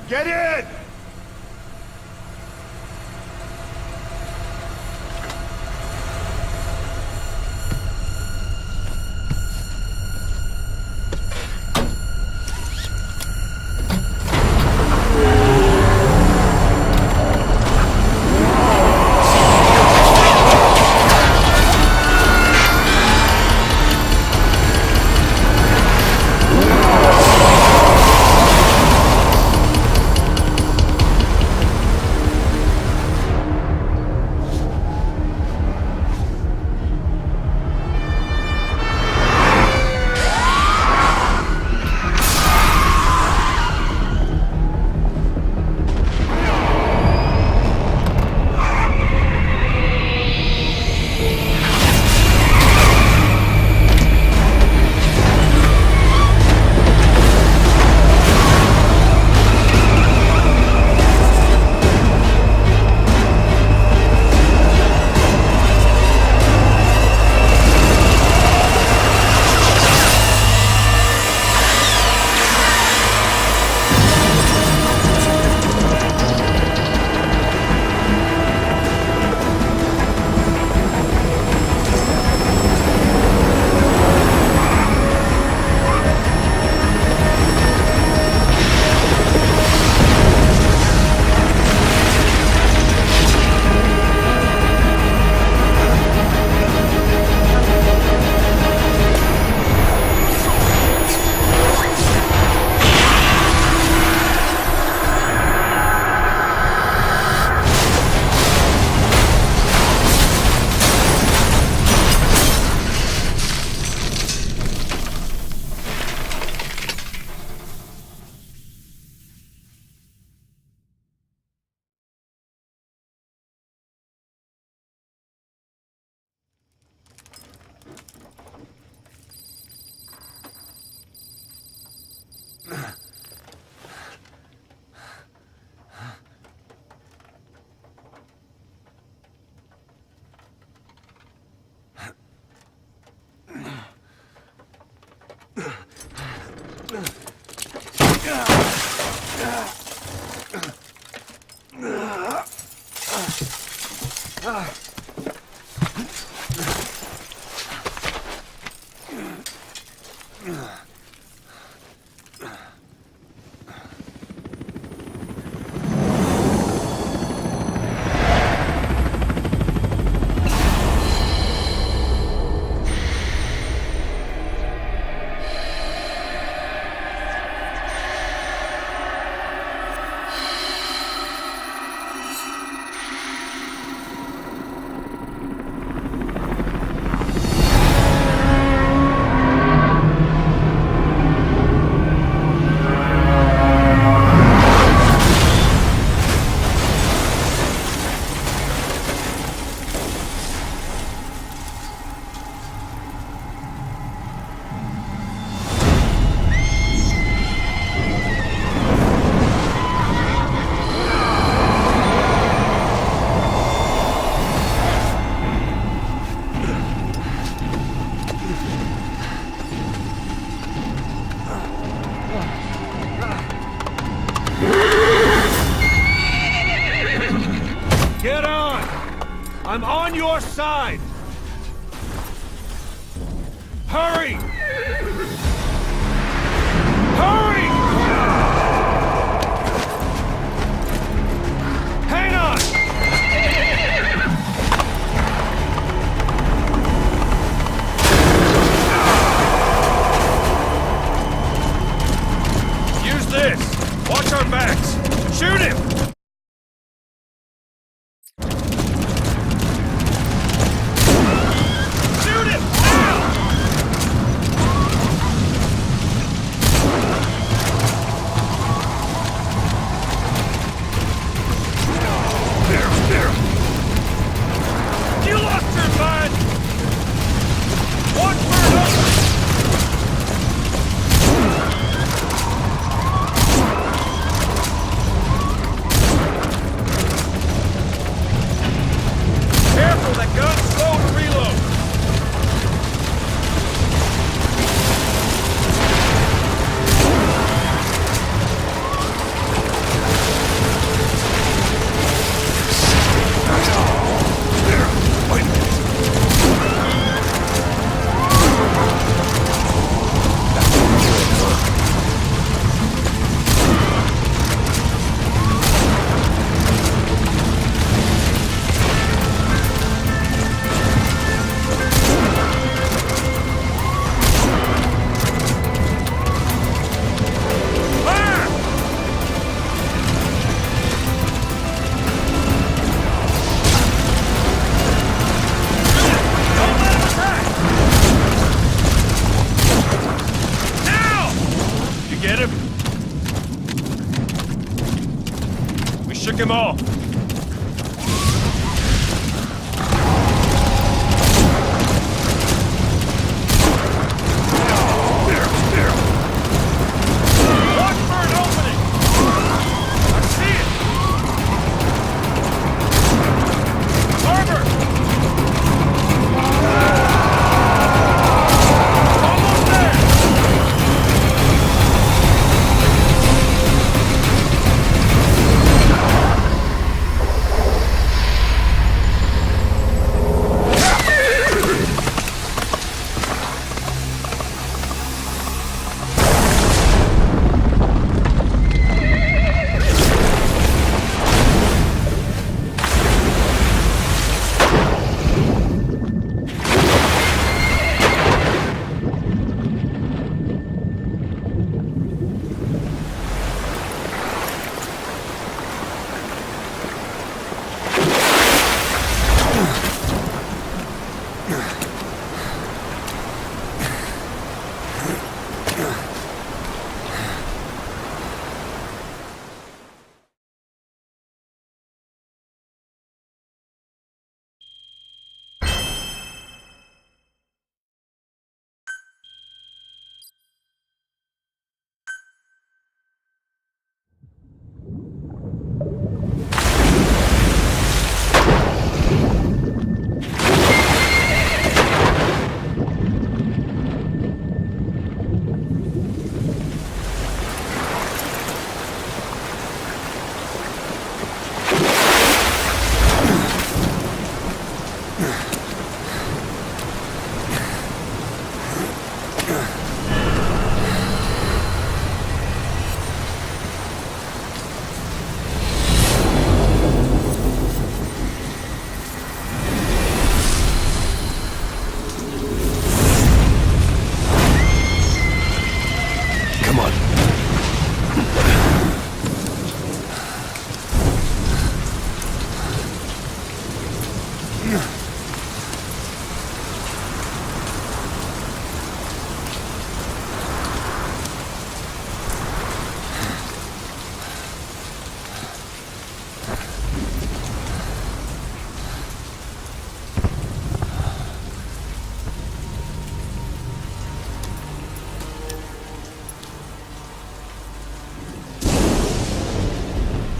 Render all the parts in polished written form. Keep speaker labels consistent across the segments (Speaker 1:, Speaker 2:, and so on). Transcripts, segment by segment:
Speaker 1: Get in!
Speaker 2: I'm on your side! Hurry! Hurry! Hang on! Use this! Watch our backs! Shoot him! him! We shook him off. Watch for an opening! I see it! Harbor! Almost there!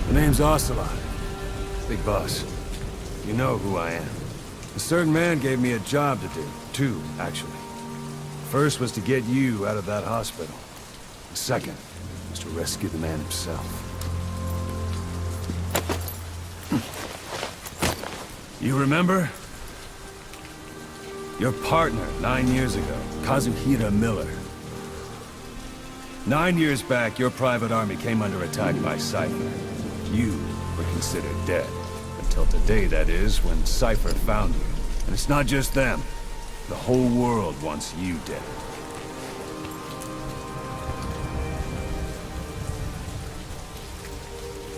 Speaker 1: Name's Ocelot. Big boss. You know who I am. A certain man gave me a job to do. Two, actually. First was to get you out of that hospital. The second was to rescue the man himself. You remember? Your partner 9 years ago, Kazuhira Miller. 9 years back, your private army came under attack by Cypher. You were considered dead. Until today, that is, when Cypher found you. And it's not just them. The whole world wants you dead.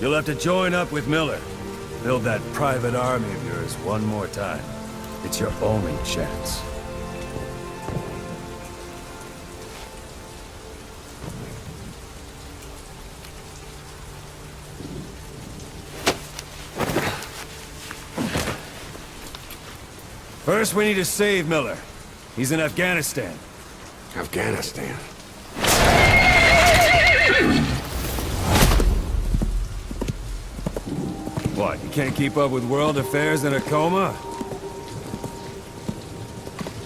Speaker 1: You'll have to join up with Miller. Build that private army of yours one more time. It's your only chance. First, we need to save Miller. He's in Afghanistan.
Speaker 3: Afghanistan?
Speaker 1: What, you can't keep up with world affairs in a coma?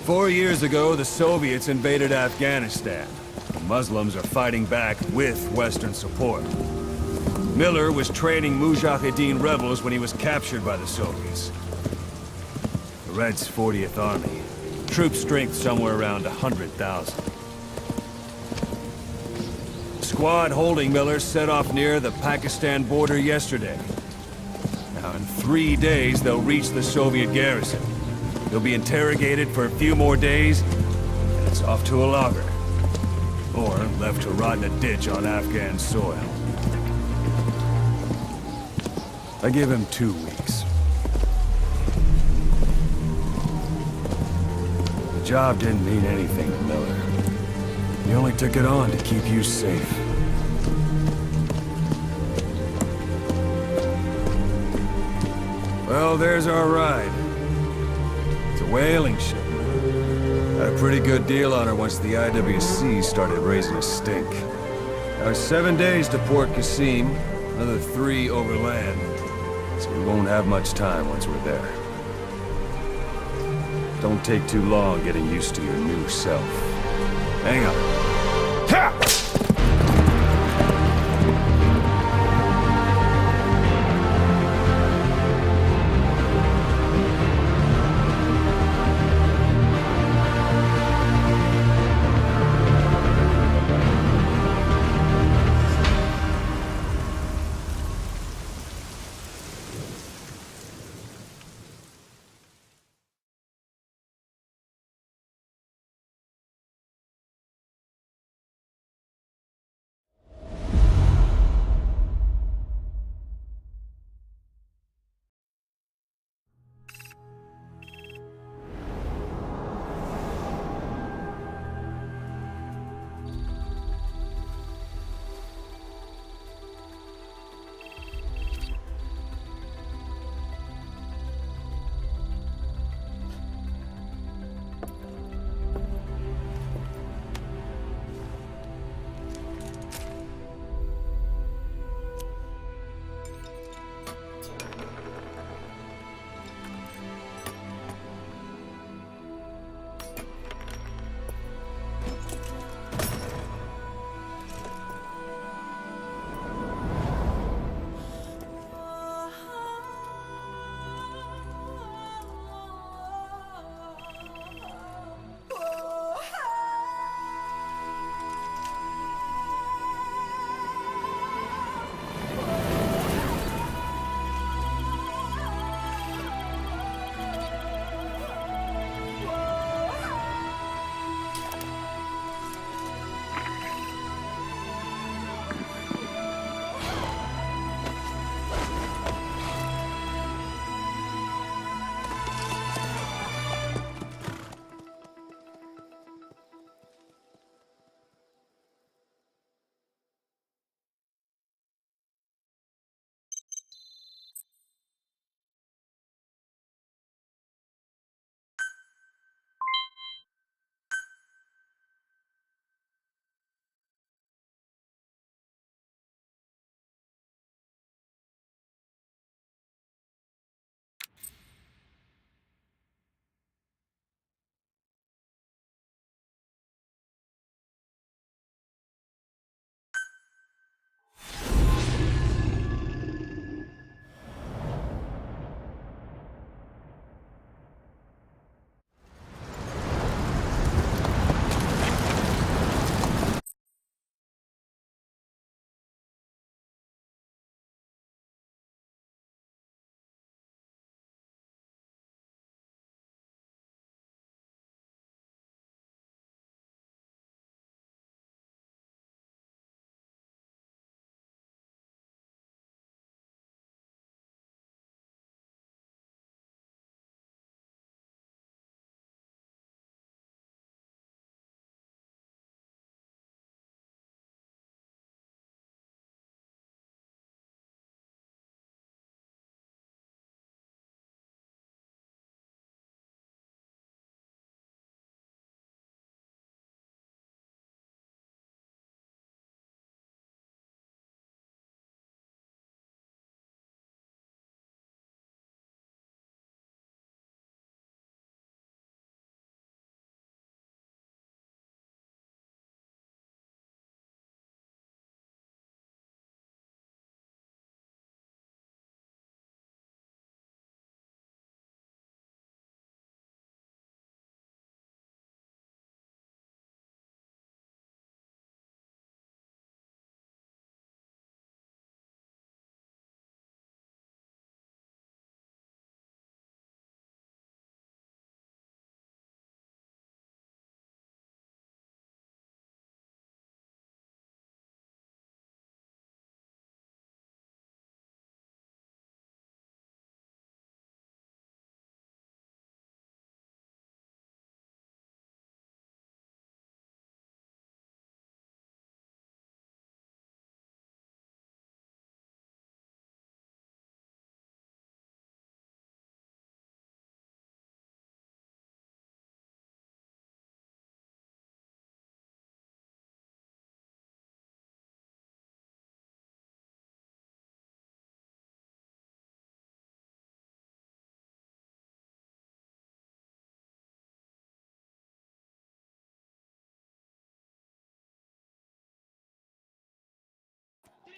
Speaker 1: 4 years ago, the Soviets invaded Afghanistan. The Muslims are fighting back with Western support. Miller was training Mujahideen rebels when he was captured by the Soviets. The Reds' 40th Army. Troop strength somewhere around 100,000. The squad holding Miller set off near the Pakistan border yesterday. Now, in 3 days, they'll reach the Soviet garrison. They'll be interrogated for a few more days, and it's off to a lager. Or left to rot in a ditch on Afghan soil. I give him 2 weeks. The job didn't mean anything to Miller. He only took it on to keep you safe. Well, there's our ride. It's a whaling ship. Had a pretty good deal on her once the IWC started raising a stink. Now, it's 7 days to Port Qasim, another 3 overland. So we won't have much time once we're there. Don't take too long getting used to your new self. Hang on. Ha!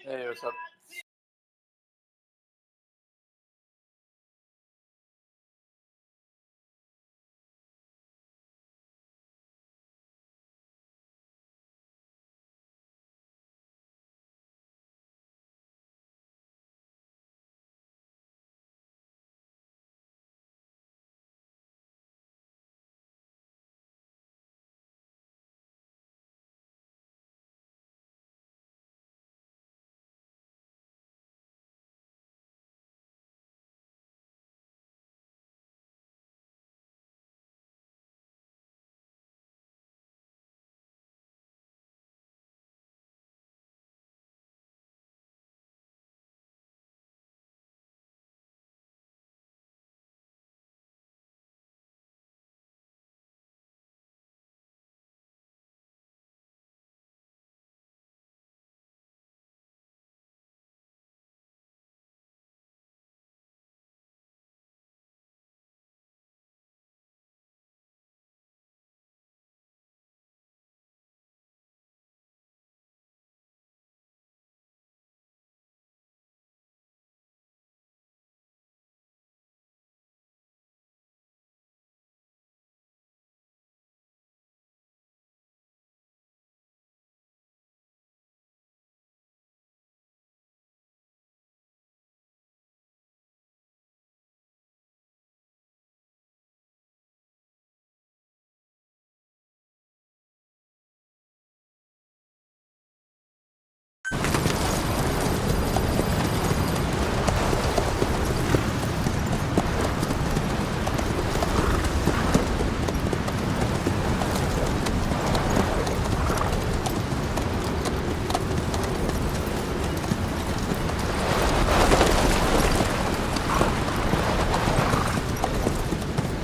Speaker 4: Hey, what's up?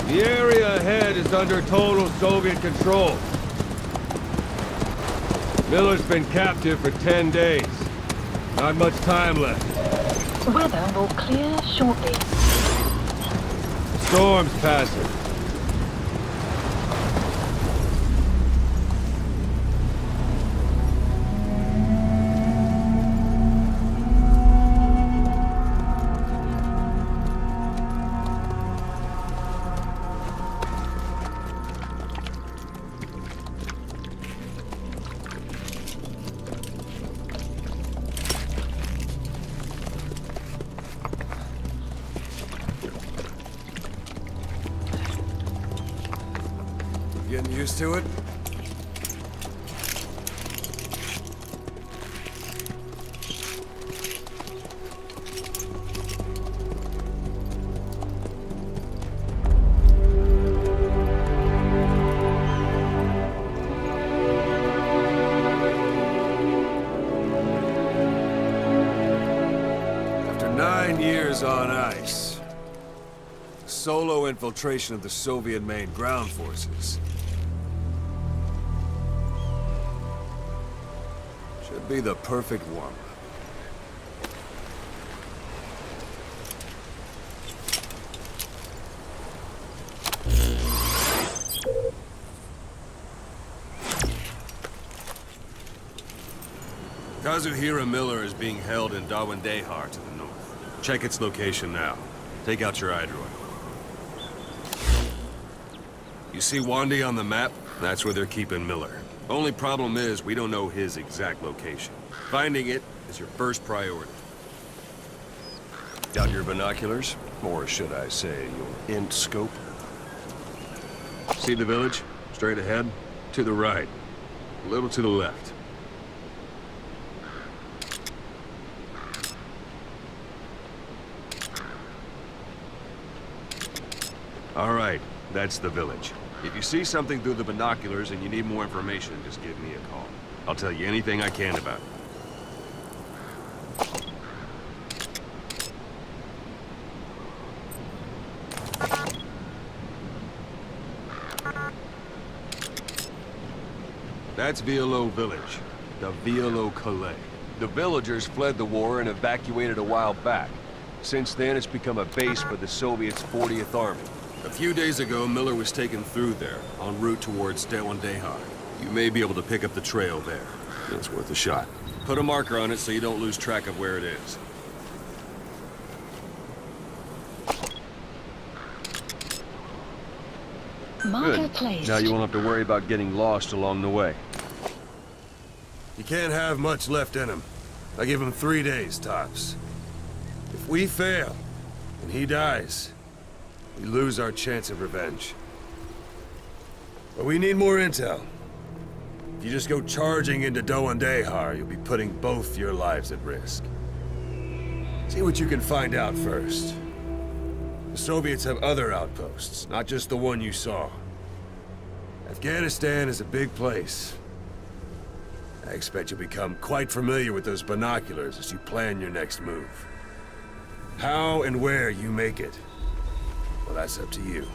Speaker 1: The area ahead is under total Soviet control. Miller's been captive for 10 days. Not much time left.
Speaker 5: Weather will clear shortly.
Speaker 1: Storm's passing. Getting used to it? After 9 years on ice, solo infiltration of the Soviet main ground forces. Should be the perfect warm-up. Kazuhira Miller is being held in Dawandehar to the north. Check its location now. Take out your iDroid. You see Wandy on the map? That's where they're keeping Miller. Only problem is, we don't know his exact location. Finding it is your first priority. Got your binoculars? Or should I say, your int scope? See the village? Straight ahead? To the right. A little to the left. All right, that's the village. If you see something through the binoculars and you need more information, just give me a call. I'll tell you anything I can about it. That's Violo Village, the Violo Calais. The villagers fled the war and evacuated a while back. Since then, it's become a base for the Soviets' 40th Army. A few days ago, Miller was taken through there, en route towards Dawandehar. You may be able to pick up the trail there. It's worth a shot.
Speaker 2: Put a marker on it so you don't lose track of where it is.
Speaker 5: Marker placed.
Speaker 2: Now you won't have to worry about getting lost along the way.
Speaker 3: You can't have much left in him. I give him 3 days, tops. If we fail, and he dies, we lose our chance of revenge. But we need more intel. If you just go charging into Dehar, you'll be putting both your lives at risk. See what you can find out first. The Soviets have other outposts, not just the one you saw. Afghanistan is a big place. I expect you'll become quite familiar with those binoculars as you plan your next move. How and where you make it, well, that's up to you.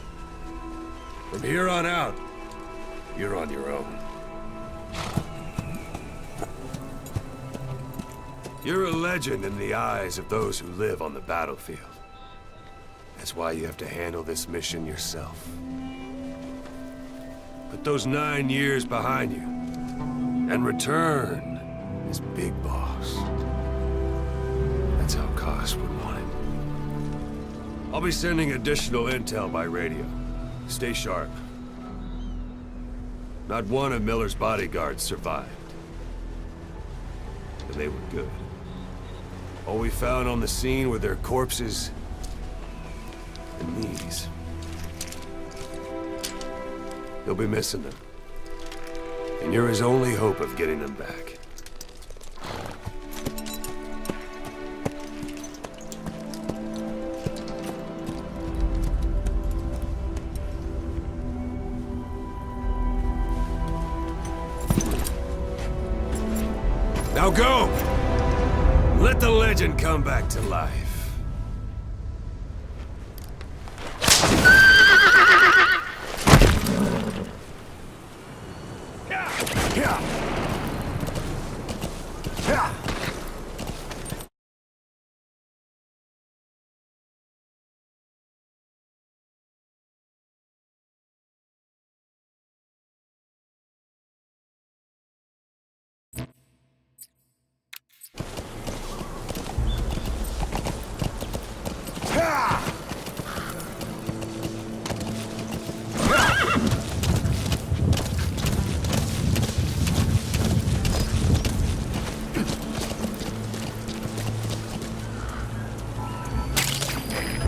Speaker 3: From here on out, you're on your own. You're a legend in the eyes of those who live on the battlefield. That's why you have to handle this mission yourself. Put those 9 years behind you, and return as Big Boss. That's how Koss would want it. I'll be sending additional intel by radio. Stay sharp. Not one of Miller's bodyguards survived. And they were good. All we found on the scene were their corpses and these. He'll be missing them. And you're his only hope of getting them back. Now go! Let the legend come back to life.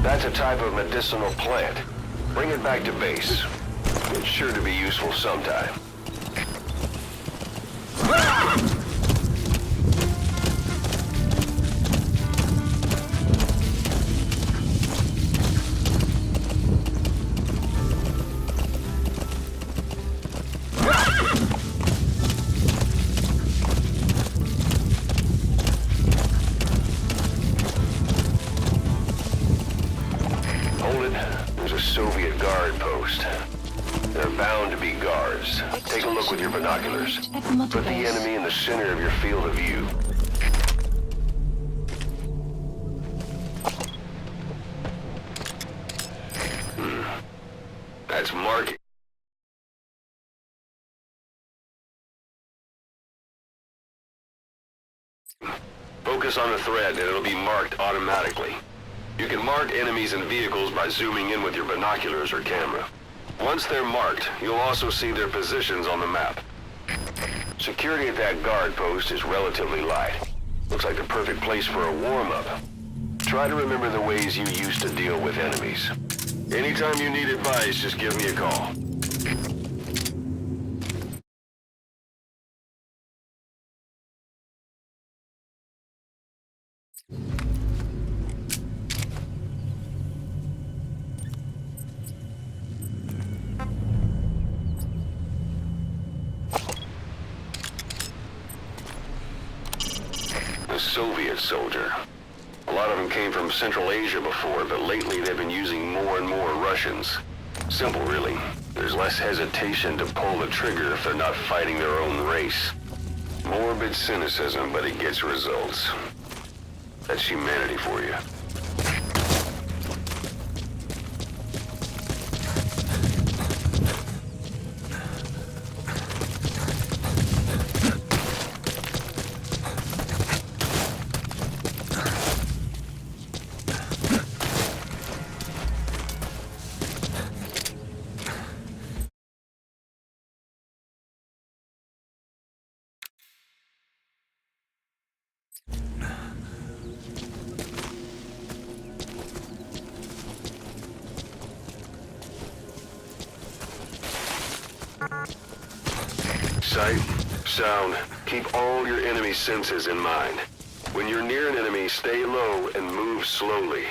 Speaker 4: That's a type of medicinal plant. Bring it back to base. It's sure to be useful sometime. There's a Soviet guard post. They're bound to be guards. Take a look with your binoculars. Put the enemy in the center of your field of view. That's marking. Focus on the thread and it'll be marked automatically. You can mark enemies and vehicles by zooming in with your binoculars or camera. Once they're marked, you'll also see their positions on the map. Security at that guard post is relatively light. Looks like the perfect place for a warm-up. Try to remember the ways you used to deal with enemies. Anytime you need advice, just give me a call. Soviet soldier. A lot of them came from Central Asia before, but lately they've been using more and more Russians. Simple, really. There's less hesitation to pull the trigger if they're not fighting their own race. Morbid cynicism, but it gets results. That's humanity for you. sight? Sound. Keep all your enemy senses in mind. When you're near an enemy, stay low and move slowly.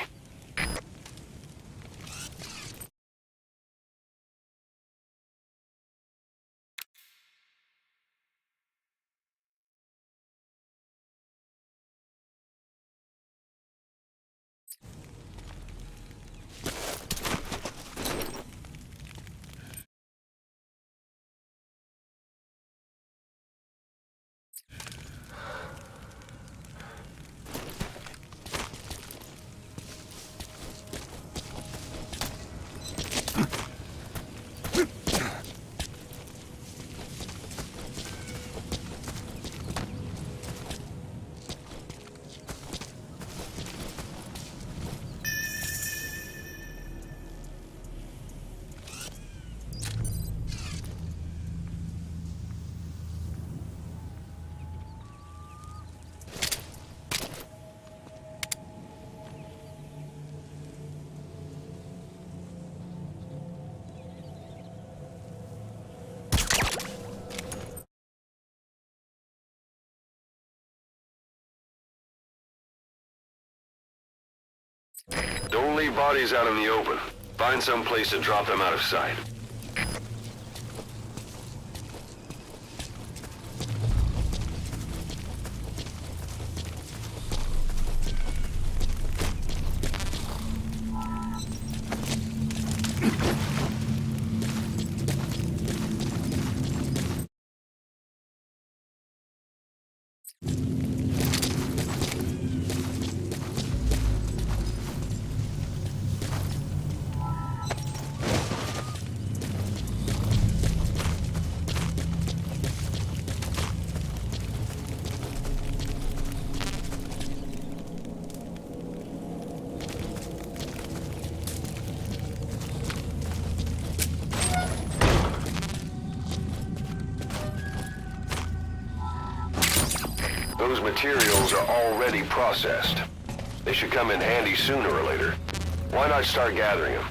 Speaker 4: Don't leave bodies out in the open. Find some place to drop them out of sight. Those materials are already processed. They should come in handy sooner or later. Why not start gathering them?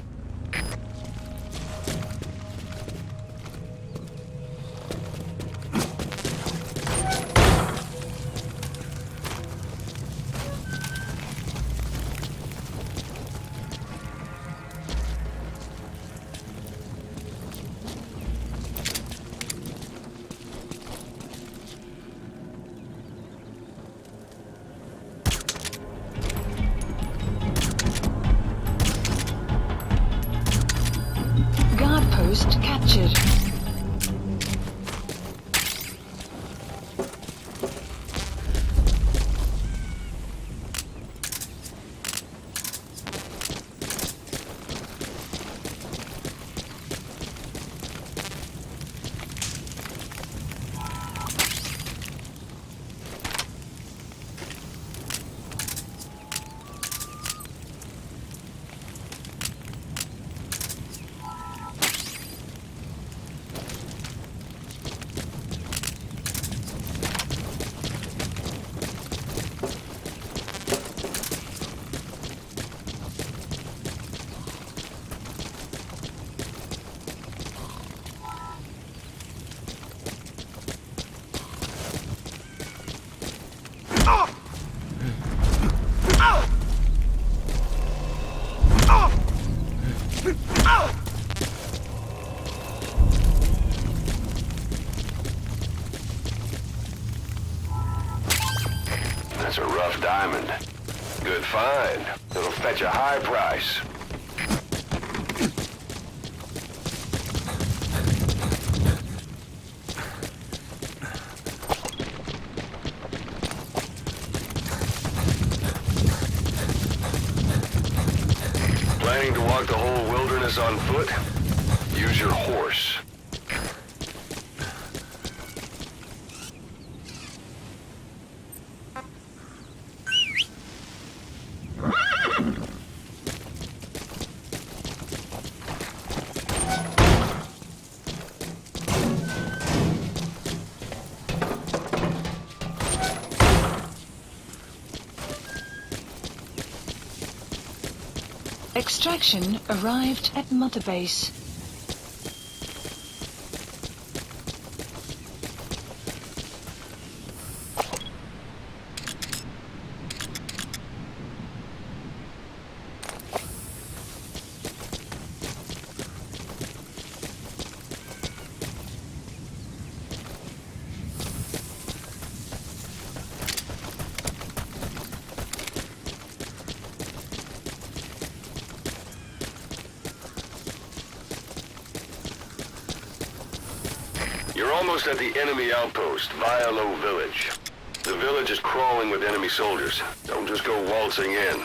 Speaker 5: Post captured. That's a rough diamond. Good find. It'll fetch a high price. Planning to walk the whole wilderness on foot? Use your horse. Extraction arrived at Mother Base.
Speaker 4: almost at the enemy outpost, Vialo Village. The village is crawling with enemy soldiers. Don't just go waltzing in.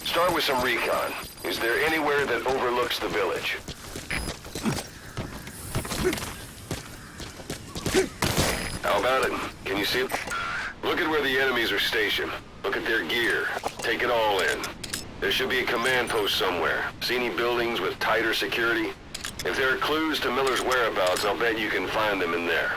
Speaker 4: Start with some recon. Is there anywhere that overlooks the village? How about it? Can you see it? Look at where the enemies are stationed. Look at their gear. Take it all in. There should be a command post somewhere. See any buildings with tighter security? If there are clues to Miller's whereabouts, I'll bet you can find them in there.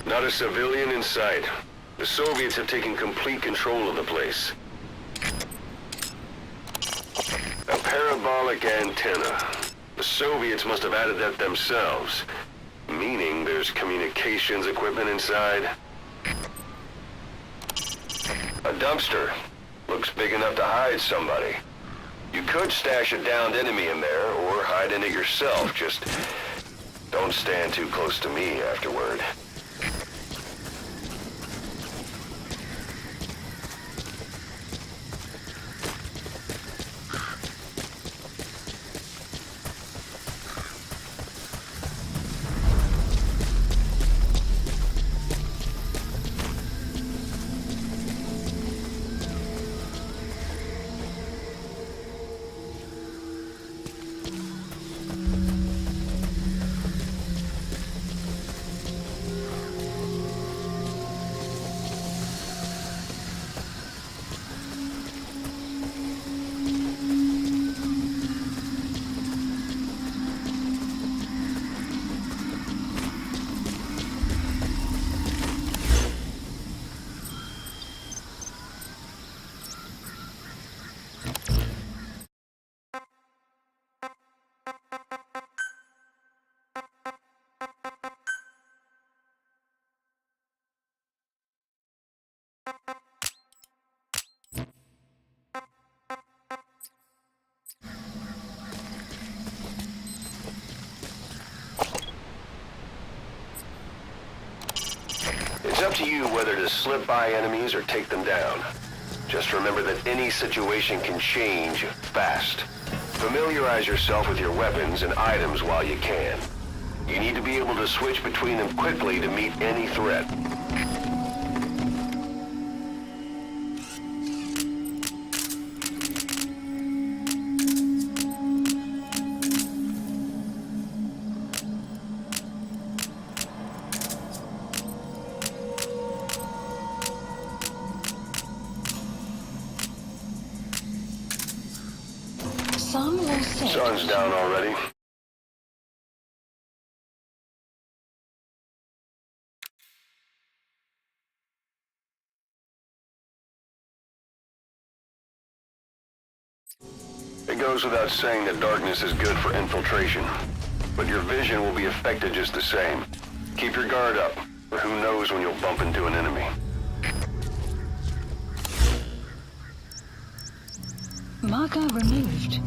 Speaker 4: Not a civilian in sight. The Soviets have taken complete control of the place. A parabolic antenna. The Soviets must have added that themselves. Meaning there's communications equipment inside. A dumpster. Looks big enough to hide somebody. You could stash a downed enemy in there, or hide in it yourself. Just don't stand too close to me afterward. It's up to you whether to slip by enemies or take them down. Just remember that any situation can change fast. Familiarize yourself with your weapons and items while you can. You need to be able to switch between them quickly to meet any threat. Sun's down already. It goes without saying that darkness is good for infiltration, but your vision will be affected just the same. Keep your guard up, or who knows when you'll bump into an enemy.
Speaker 6: Marker removed.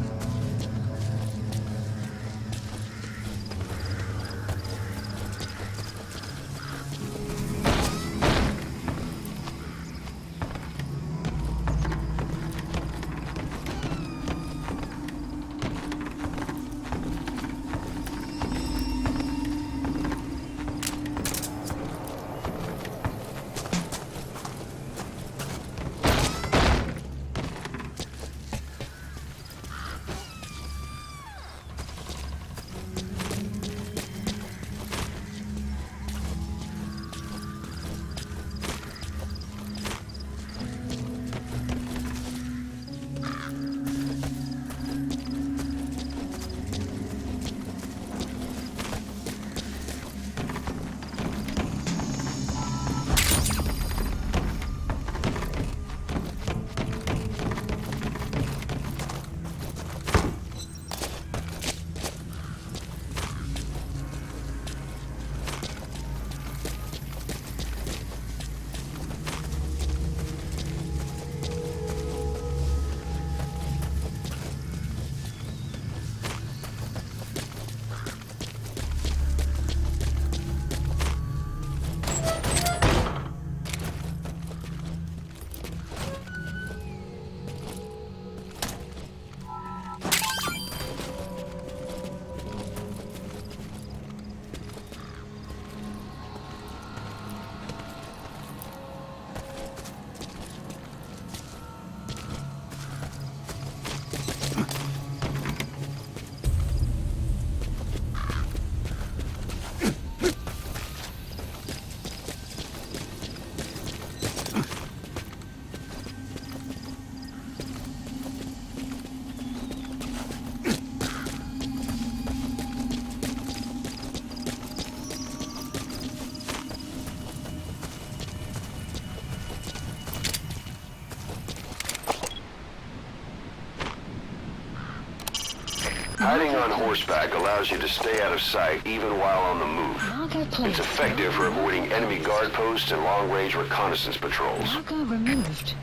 Speaker 4: Hiding on horseback allows you to stay out of sight even while on the move.
Speaker 6: Marker placed.
Speaker 4: It's effective for avoiding enemy guard posts and long-range reconnaissance patrols.
Speaker 6: Marker removed.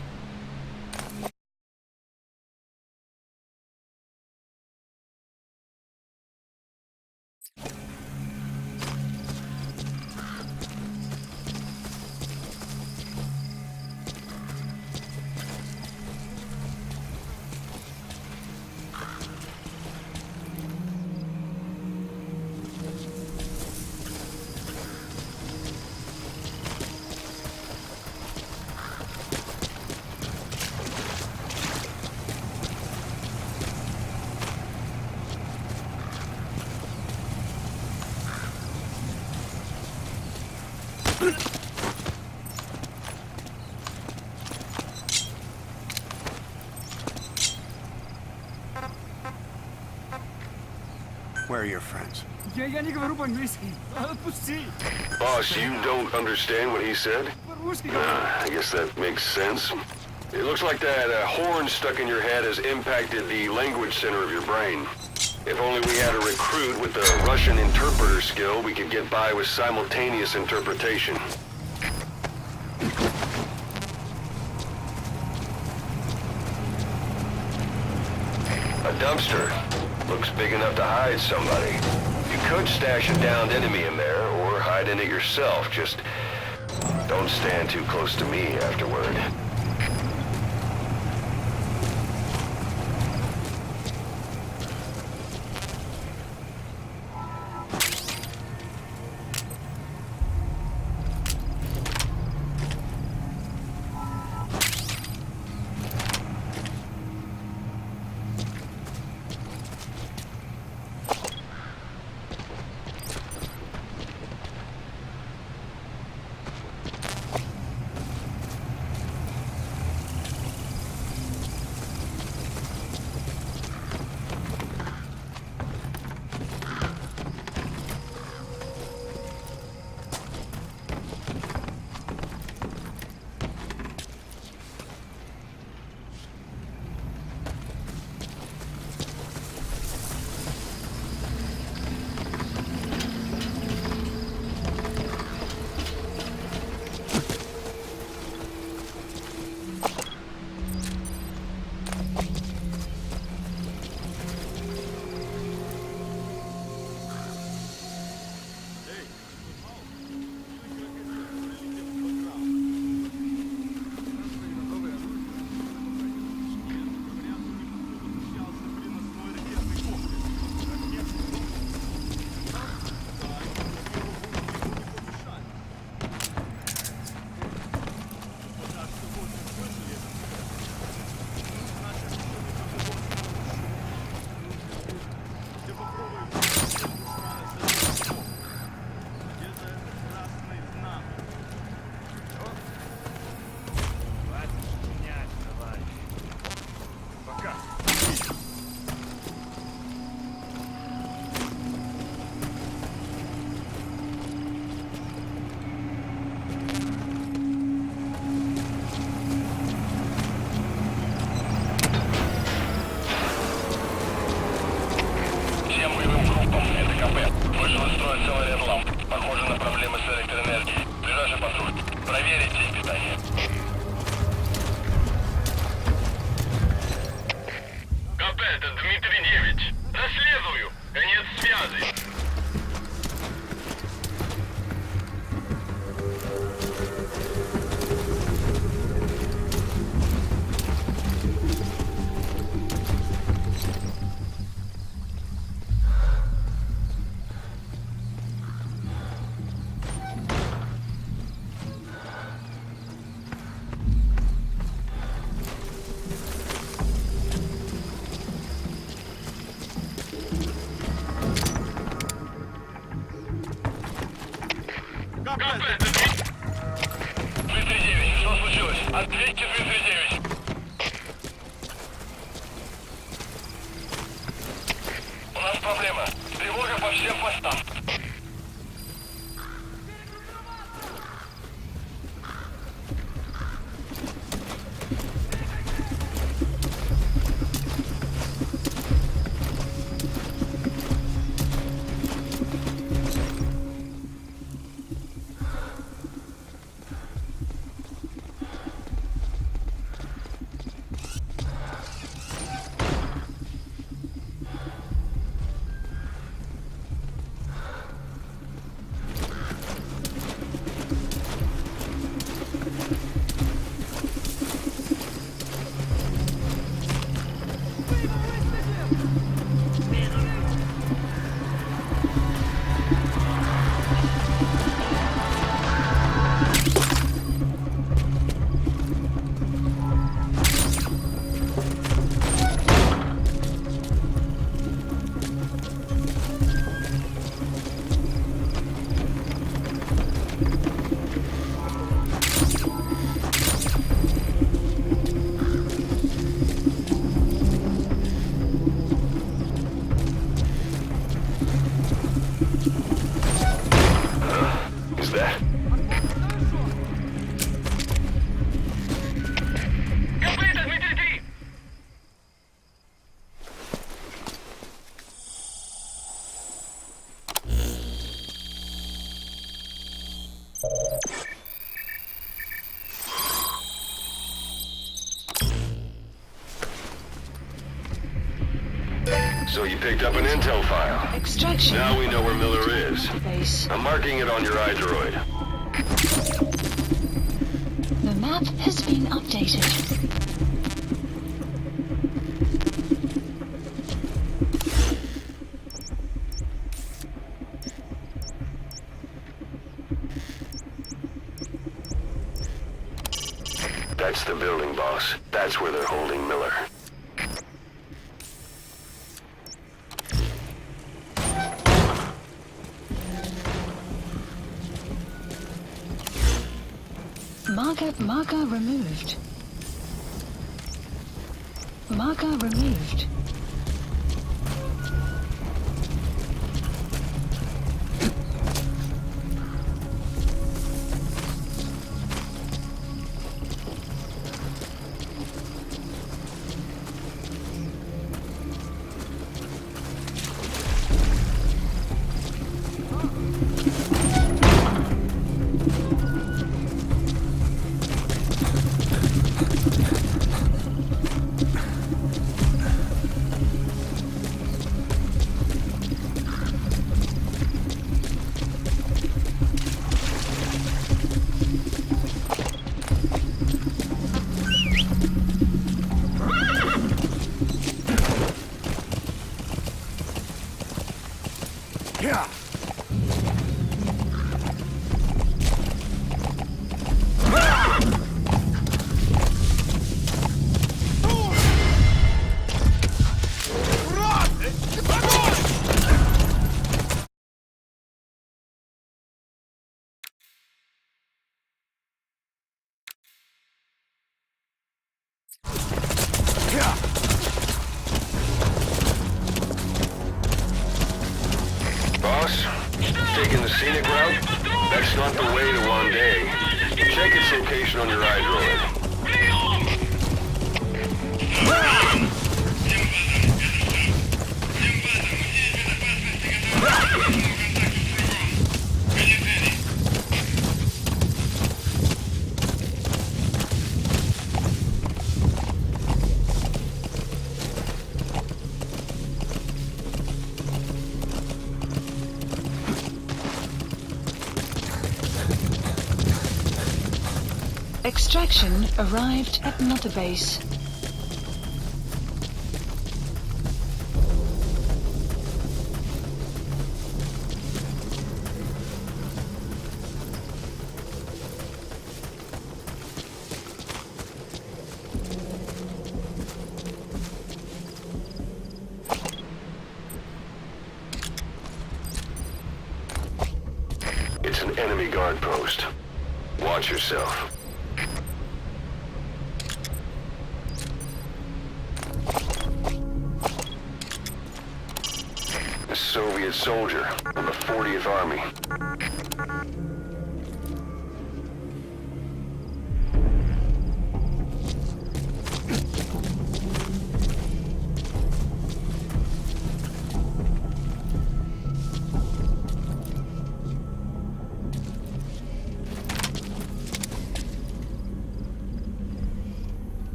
Speaker 3: Where are your friends?
Speaker 2: Я не говорю по-английски. Отпусти.
Speaker 4: Boss, you don't understand what he said?
Speaker 2: По-русски
Speaker 4: I guess that makes sense. It looks like that horn stuck in your head has impacted the language center of your brain. If only we had a recruit with the Russian interpreter skill, we could get by with simultaneous interpretation. A dumpster. Looks big enough to hide somebody. You could stash a downed enemy in there, or hide in it yourself. Just don't stand too close to me afterward.
Speaker 5: Ответьте, 39. У нас проблема. Тревога по всем постам.
Speaker 4: So you picked up an intel file.
Speaker 6: Extraction.
Speaker 4: Now we know where Miller is.
Speaker 6: Base.
Speaker 4: I'm marking it on your iDroid.
Speaker 6: The map has been updated.
Speaker 4: That's the building, boss. That's where they're holding Miller.
Speaker 6: Marker removed. Marker removed.
Speaker 4: Boss, taking the scenic route? That's not the way to Wandai. Check its location on your iDroid.
Speaker 6: Extraction arrived at Mother Base.
Speaker 4: It's an enemy guard post. Watch yourself. A Soviet soldier from the 40th Army.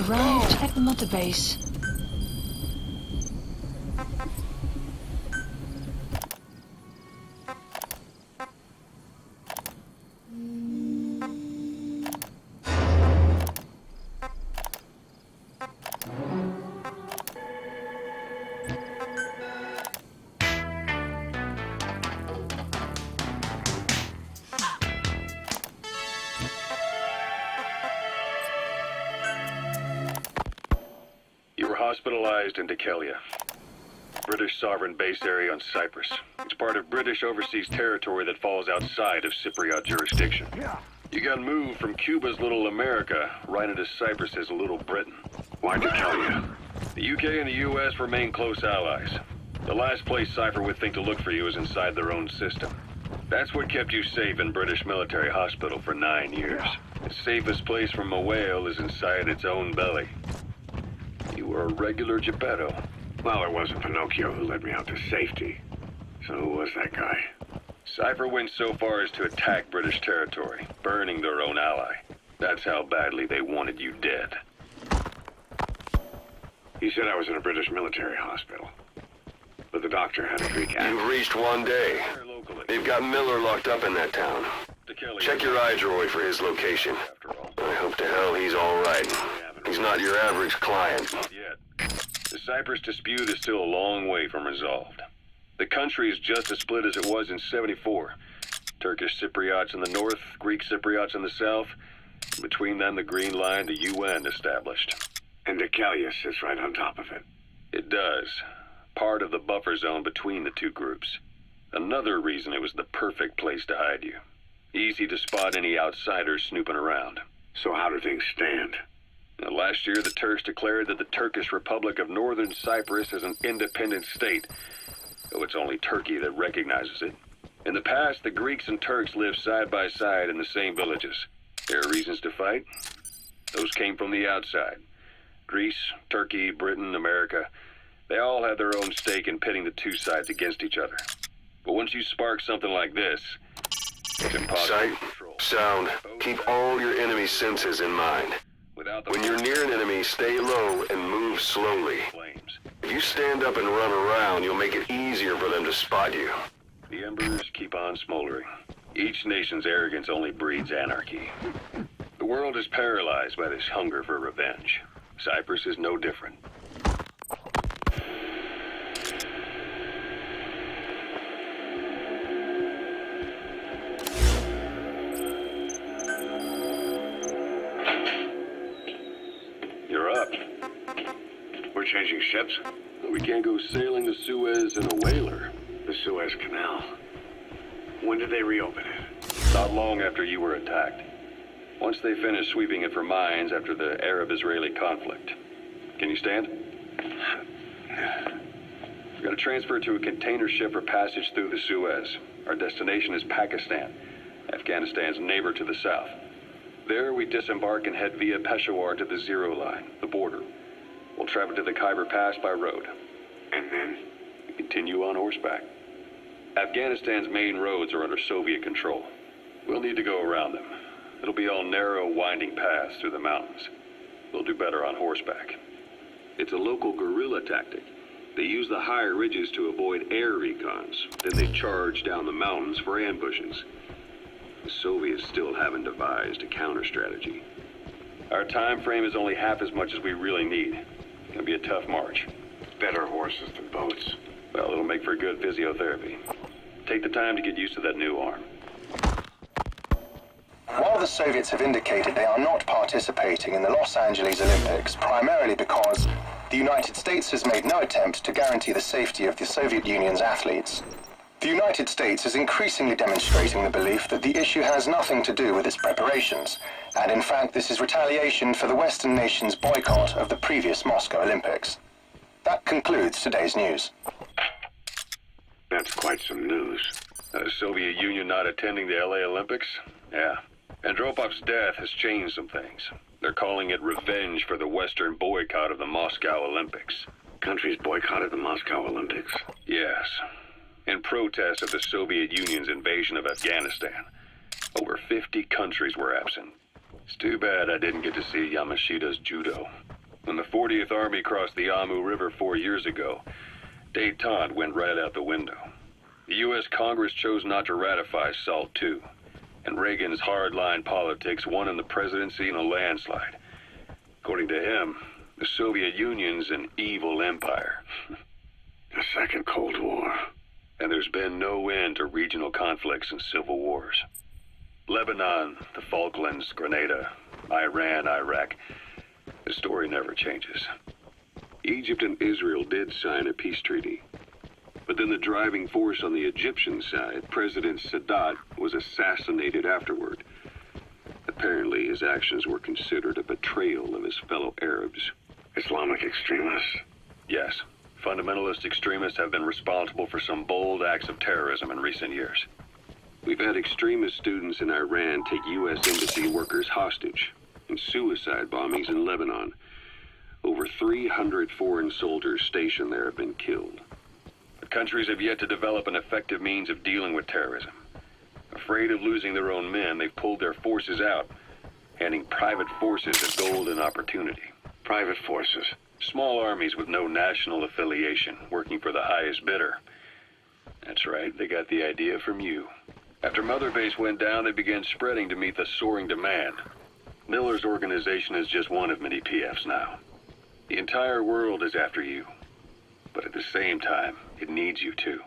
Speaker 6: arrived at Mother Base.
Speaker 4: You were hospitalized in Dikelia, British sovereign base area on Cyprus. It's part of British overseas territory that falls outside of Cypriot jurisdiction. You got moved from Cuba's Little America right into Cyprus's Little Britain. Why Dikelia? The UK and the US remain close allies. The last place Cypher would think to look for you is inside their own system. That's what kept you safe in British military hospital for 9 years. The safest place from a whale is inside its own belly. You were a regular Geppetto.
Speaker 5: Well, it wasn't Pinocchio who led me out to safety. So who was that guy?
Speaker 4: Cypher went so far as to attack British territory, burning their own ally. That's how badly they wanted you dead.
Speaker 5: He said I was in a British military hospital. But the doctor had a Greek accent.
Speaker 4: You've reached one day. They've got Miller locked up in that town. Check your iDroid for his location. I hope to hell he's all right. He's not your average client. Not yet. The Cyprus dispute is still a long way from resolved. The country is just as split as it was in '74. Turkish Cypriots in the north, Greek Cypriots in the south. Between them, the Green Line, the UN established.
Speaker 5: And Dikelia sits right on top of it.
Speaker 4: It does. Part of the buffer zone between the two groups. Another reason it was the perfect place to hide you. Easy to spot any outsiders snooping around.
Speaker 5: So how do things stand?
Speaker 4: Now, last year, the Turks declared that the Turkish Republic of Northern Cyprus is an independent state, though it's only Turkey that recognizes it. In the past, the Greeks and Turks lived side by side in the same villages. There are reasons to fight. Those came from the outside. Greece, Turkey, Britain, America, they all had their own stake in pitting the two sides against each other. But once you spark something like this, it's impossible to control. Sound. Keep all your enemy senses in mind. When you're near an enemy, stay low and move slowly. If you stand up and run around, you'll make it easier for them to spot you. The embers keep on smoldering. Each nation's arrogance only breeds anarchy. The world is paralyzed by this hunger for revenge. Cyprus is no different. You're up.
Speaker 5: We're changing ships?
Speaker 4: We can't go sailing the Suez in a whaler.
Speaker 5: The Suez Canal. When did they reopen it?
Speaker 4: Not long after you were attacked. Once they finished sweeping it for mines after the Arab-Israeli conflict. Can you stand? We're going to transfer it to a container ship for passage through the Suez. Our destination is Pakistan, Afghanistan's neighbor to the south. There, we disembark and head via Peshawar to the Zero Line, the border. We'll travel to the Khyber Pass by road.
Speaker 5: And then?
Speaker 4: We continue on horseback. Afghanistan's main roads are under Soviet control. We'll need to go around them. It'll be all narrow, winding paths through the mountains. We'll do better on horseback. It's a local guerrilla tactic. They use the higher ridges to avoid air recons. Then they charge down the mountains for ambushes. The Soviets still haven't devised a counter-strategy. Our time frame is only half as much as we really need. It's gonna be a tough march.
Speaker 5: Better horses than boats.
Speaker 4: Well, it'll make for good physiotherapy. Take the time to get used to that new arm.
Speaker 7: While the Soviets have indicated they are not participating in the Los Angeles Olympics, primarily because the United States has made no attempt to guarantee the safety of the Soviet Union's athletes, the United States is increasingly demonstrating the belief that the issue has nothing to do with its preparations, and in fact this is retaliation for the Western nations' boycott of the previous Moscow Olympics. That concludes today's news.
Speaker 5: That's quite some news.
Speaker 4: The Soviet Union not attending the LA Olympics? Yeah. Andropov's death has changed some things. They're calling it revenge for the Western boycott of the Moscow Olympics.
Speaker 5: Countries boycotted the Moscow Olympics?
Speaker 4: Yes. In protest of the Soviet Union's invasion of Afghanistan. Over 50 countries were absent.
Speaker 5: It's too bad I didn't get to see Yamashita's judo. When the 40th Army crossed the Amu River 4 years ago, détente went right out the window. The U.S. Congress chose not to ratify SALT II, and Reagan's hardline politics won him the presidency in a landslide. According to him, the Soviet Union's an evil empire. A second Cold War. And there's been no end to regional conflicts and civil wars. Lebanon, the Falklands, Grenada, Iran, Iraq. The story never changes. Egypt and Israel did sign a peace treaty. But then the driving force on the Egyptian side, President Sadat, was assassinated afterward. Apparently, his actions were considered a betrayal of his fellow Arabs. Islamic extremists? Yes. Fundamentalist extremists have been responsible for some bold acts of terrorism in recent years. We've had extremist students in Iran take U.S. embassy workers hostage, and suicide bombings in Lebanon. Over 300 foreign soldiers stationed there have been killed. But countries have yet to develop an effective means of dealing with terrorism. Afraid of losing their own men, they've pulled their forces out, handing private forces a golden opportunity. Private forces? Small armies with no national affiliation, working for the highest bidder. That's right, they got the idea from you. After Mother Base went down, they began spreading to meet the soaring demand. Miller's organization is just one of many PFs now. The entire world is after you. But at the same time, it needs you too.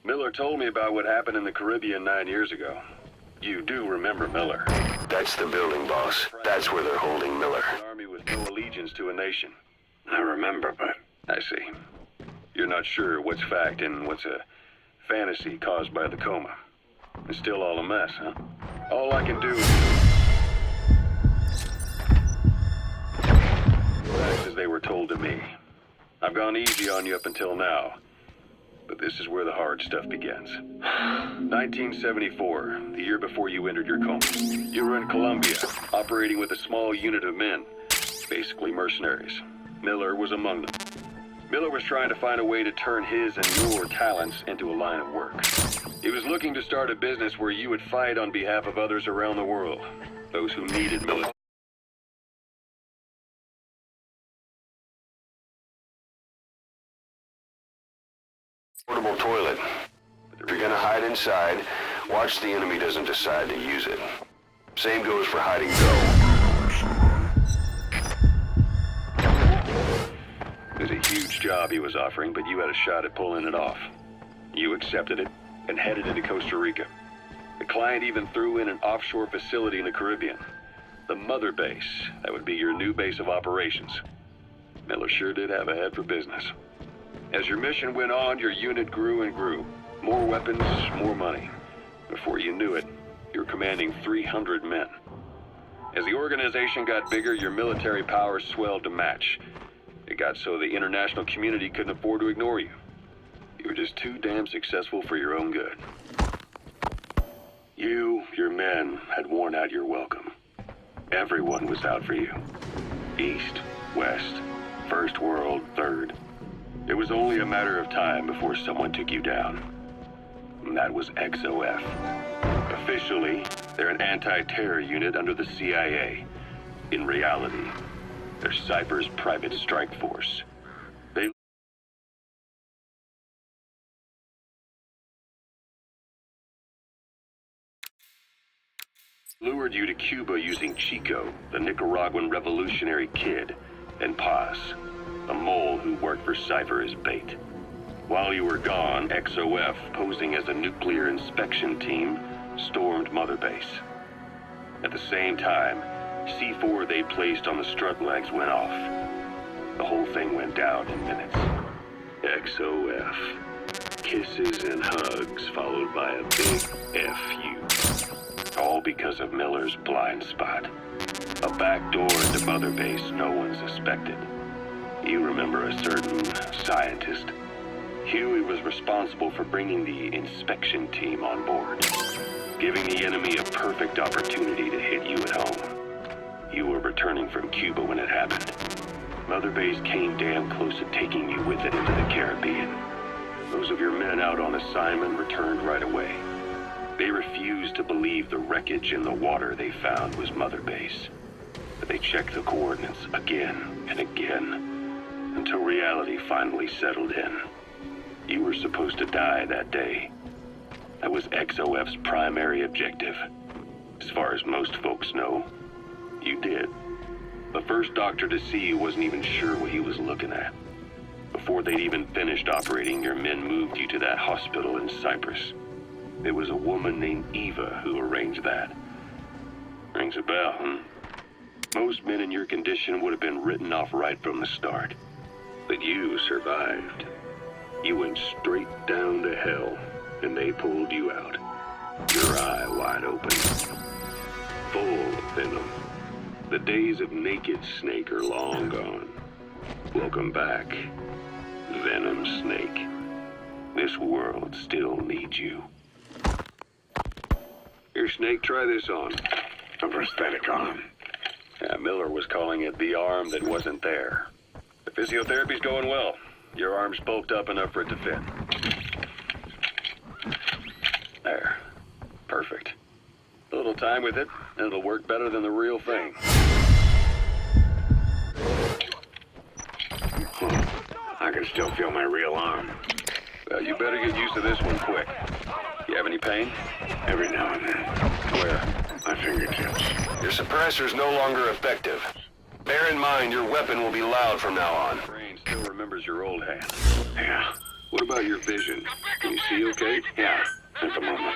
Speaker 5: Miller told me about what happened in the Caribbean 9 years ago. You do remember Miller.
Speaker 4: That's the building, boss. That's where they're holding Miller.
Speaker 5: An army with no allegiance to a nation. I remember, but... I see. You're not sure what's fact and what's a fantasy caused by the coma. It's still all a mess, huh? All I can do is... Facts as they were told to me. I've gone easy on you up until now. But this is where the hard stuff begins. 1974, the year before you entered your coma. You were in Colombia, operating with a small unit of men, basically mercenaries. Miller was among them. Miller was trying to find a way to turn his and your talents into a line of work. He was looking to start a business where you would fight on behalf of others around the world, those who needed military.
Speaker 4: Portable toilet. If you're gonna hide inside, watch the enemy doesn't decide to use it. Same goes for hiding dough.
Speaker 5: It was a huge job he was offering, but you had a shot at pulling it off. You accepted it and headed into Costa Rica. The client even threw in an offshore facility in the Caribbean. The Mother Base, that would be your new base of operations. Miller sure did have a head for business. As your mission went on, your unit grew and grew. More weapons, more money. Before you knew it, you were commanding 300 men. As the organization got bigger, your military powers swelled to match. It got so the international community couldn't afford to ignore you. You were just too damn successful for your own good. You, your men, had worn out your welcome. Everyone was out for you. East, West, First World, Third. It was only a matter of time before someone took you down. And that was XOF. Officially, they're an anti-terror unit under the CIA. In reality, they're Cypher's private strike force. They lured you to Cuba using Chico, the Nicaraguan revolutionary kid, and Paz, a mole who worked for Cypher as bait. While you were gone, XOF, posing as a nuclear inspection team, stormed Mother Base. At the same time, C4 they placed on the strut legs went off. The whole thing went down in minutes. XOF. Kisses and hugs, followed by a big F-U. All because of Miller's blind spot. A back door into Mother Base no one suspected. You remember a certain scientist. Huey was responsible for bringing the inspection team on board, giving the enemy a perfect opportunity to hit you at home. You were returning from Cuba when it happened. Mother Base came damn close to taking you with it into the Caribbean. Those of your men out on assignment returned right away. They refused to believe the wreckage in the water they found was Mother Base. But they checked the coordinates again and again, until reality finally settled in. You were supposed to die that day. That was XOF's primary objective. As far as most folks know, you did. The first doctor to see you wasn't even sure what he was looking at. Before they'd even finished operating, your men moved you to that hospital in Cyprus. It was a woman named Eva who arranged that. Rings a bell, huh? Most men in your condition would have been written off right from the start. But you survived. You went straight down to hell, and they pulled you out. Your eye wide open. Full of venom. The days of naked Snake are long gone. Welcome back, Venom Snake. This world still needs you. Here, Snake, try this on. A prosthetic arm. Yeah, Miller was calling it the arm that wasn't there. The physiotherapy's going well. Your arm's bulked up enough for it to fit. There. Perfect. A little time with it, and it'll work better than the real thing. I can still feel my real arm. Well, you better get used to this one quick. You have any pain? Every now and then. Where? My fingertips.
Speaker 4: Your suppressor's no longer effective. Bear in mind, your weapon will be loud from now on.
Speaker 5: Brain still remembers your old hand.
Speaker 4: Yeah.
Speaker 5: What about your vision? Can you see okay?
Speaker 4: Yeah, at the moment.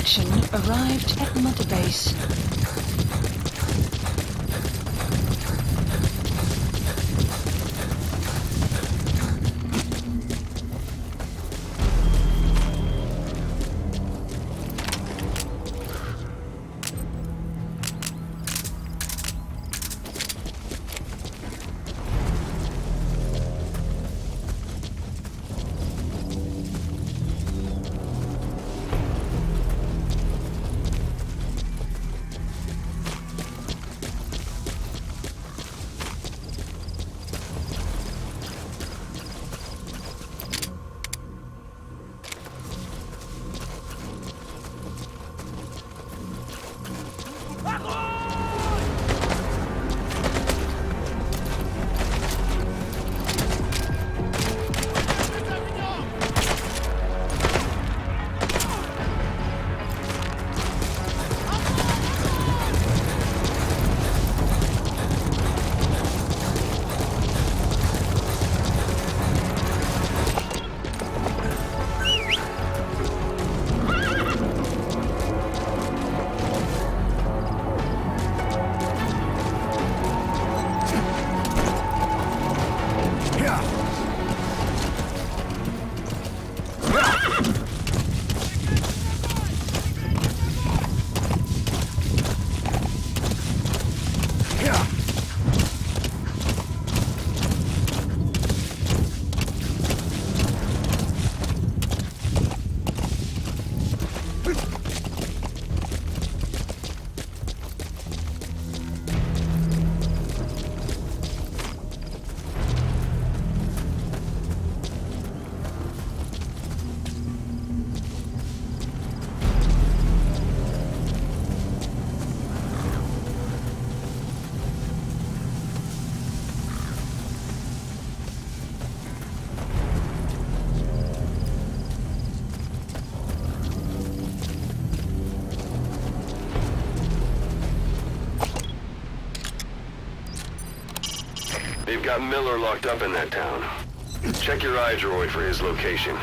Speaker 6: section arrived at Mother Base.
Speaker 4: They've got Miller locked up in that town. Check your iDroid for his location.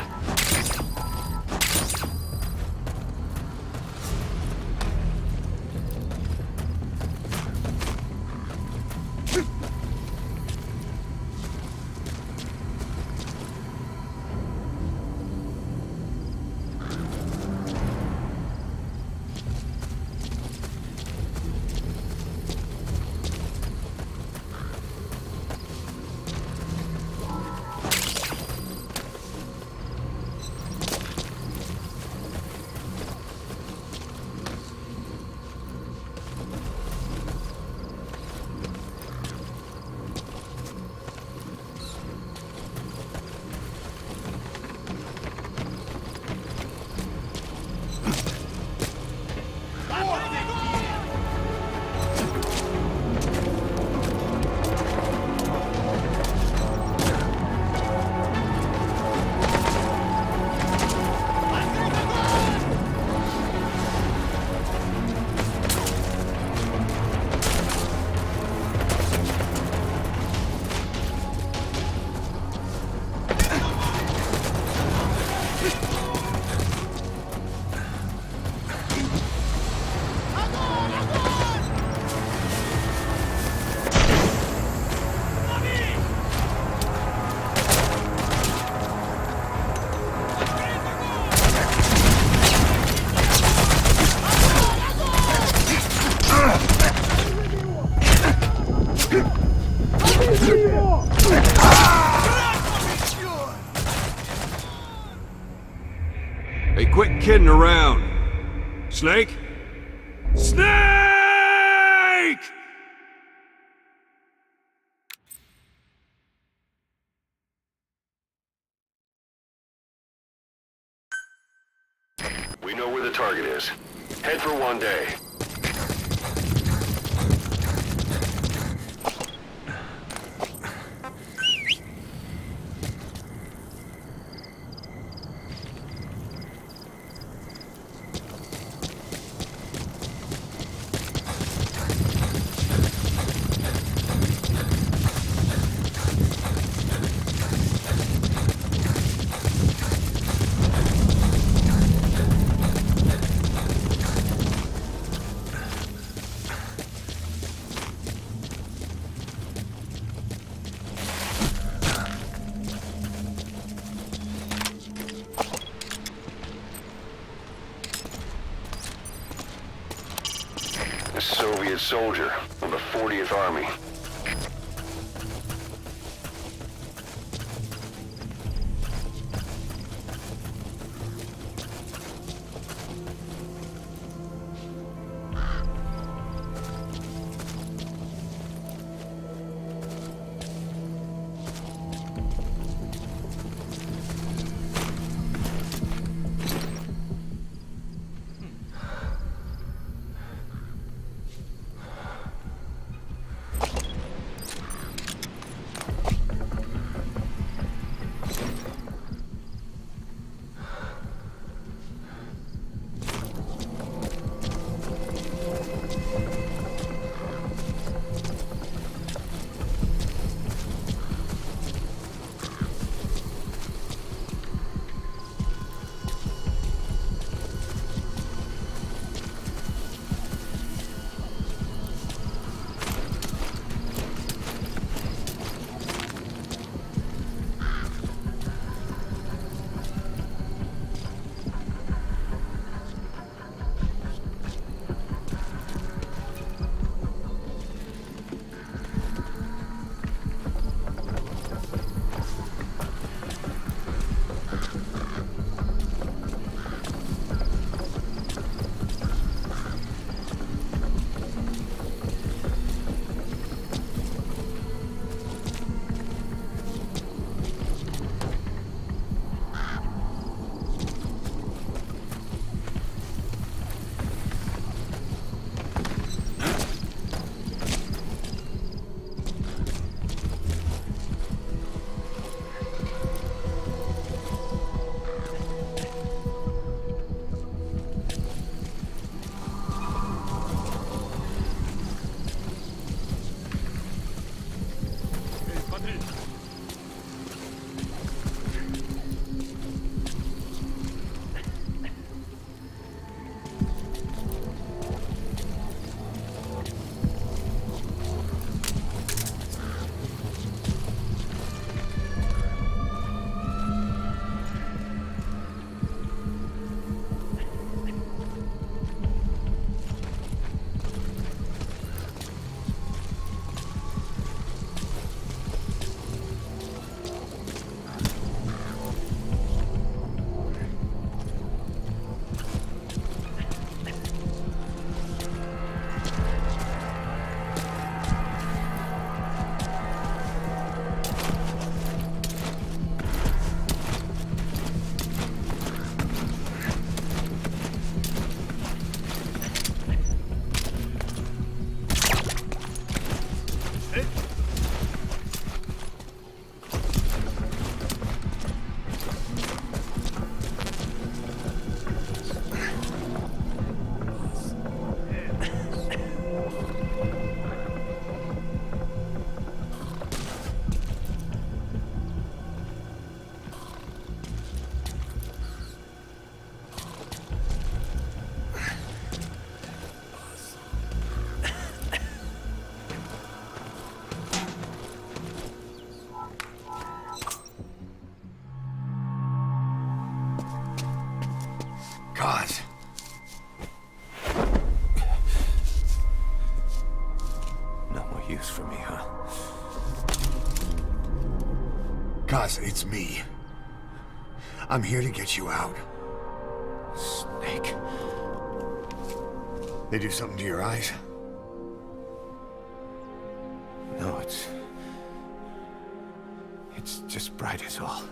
Speaker 1: Hey, quit kidding around. Snake? Snake!
Speaker 4: We know where the target is. Head for one day. Soviet soldier of the 40th Army.
Speaker 3: God. No more use for me, huh?
Speaker 8: Kaz, it's me. I'm here to get you out. Snake. They do something to your eyes?
Speaker 3: No, it's just bright as all.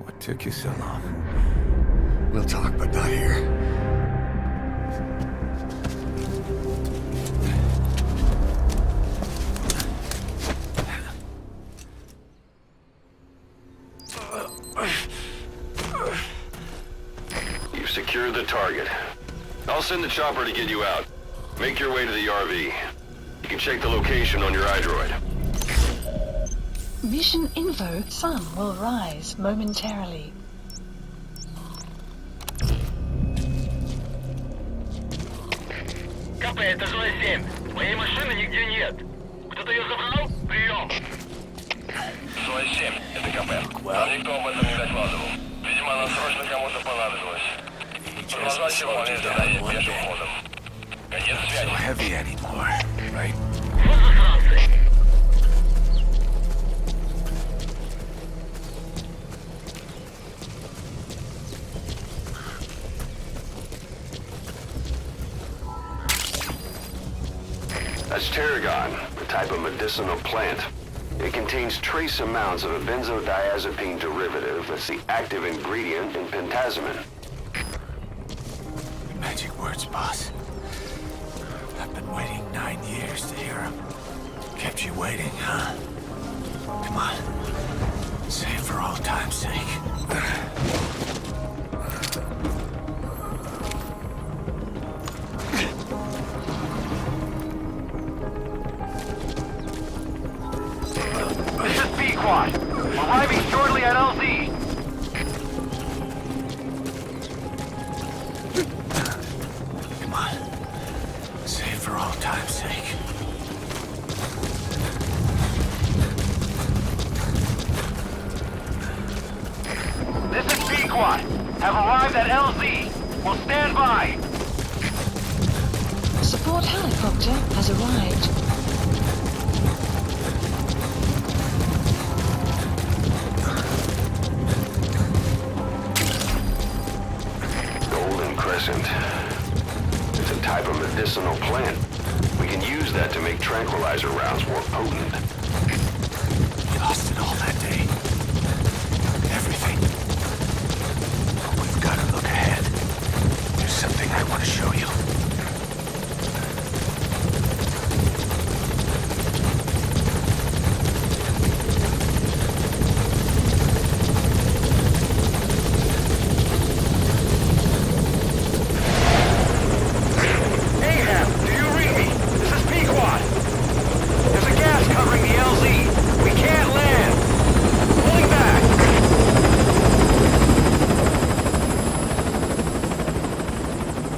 Speaker 3: What took you so long?
Speaker 8: We'll talk, but not here.
Speaker 4: You've secured the target. I'll send the chopper to get you out. Make your way to the RV. You can check the location on your iDroid.
Speaker 6: Mission info. Sun will rise momentarily.
Speaker 9: это жила 7. Моей машины нигде нет. Кто-то ее забрал? Прием. Жила 7, это КП. Нам никто об этом не докладывал. Видимо, она срочно кому-то понадобилась. Продолжайте выполнять задание пешим ходом. Конец связи. Вот засранцы.
Speaker 4: That's tarragon, a type of medicinal plant. It contains trace amounts of a benzodiazepine derivative that's the active ingredient in pentazimine.
Speaker 8: Magic words, boss. I've been waiting 9 years to hear them. Kept you waiting, huh? Come on. Say it for all time's sake.
Speaker 9: This is B-Quad. Arriving shortly at LZ.
Speaker 8: Come on. Say it for all time's sake.
Speaker 9: This is B-Quad. Have arrived at LZ. Will stand by.
Speaker 6: Support helicopter has arrived.
Speaker 4: Golden Crescent. It's a type of medicinal plant. We can use that to make tranquilizer rounds more potent.
Speaker 8: We lost it all that day. Everything. But we've got to look ahead. There's something I want to show you.
Speaker 9: Ahab, do you read me? This is B-Quad. There's a gas covering the LZ. We can't land. Pulling back.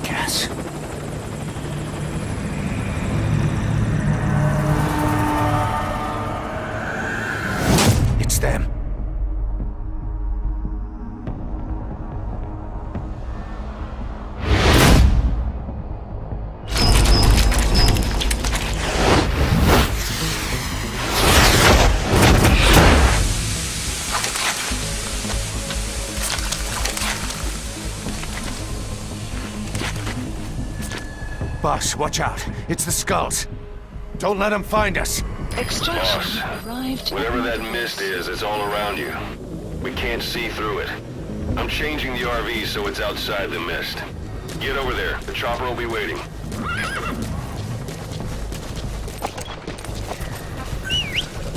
Speaker 8: Gas. It's them. Boss, watch out. It's the skulls. Don't let them find us.
Speaker 6: Extraction
Speaker 4: Boss,
Speaker 6: arrived.
Speaker 4: whatever
Speaker 6: at
Speaker 4: that
Speaker 6: my
Speaker 4: mist
Speaker 6: base.
Speaker 4: is, it's all around you. We can't see through it. I'm changing the RV so it's outside the mist. Get over there. The chopper will be waiting.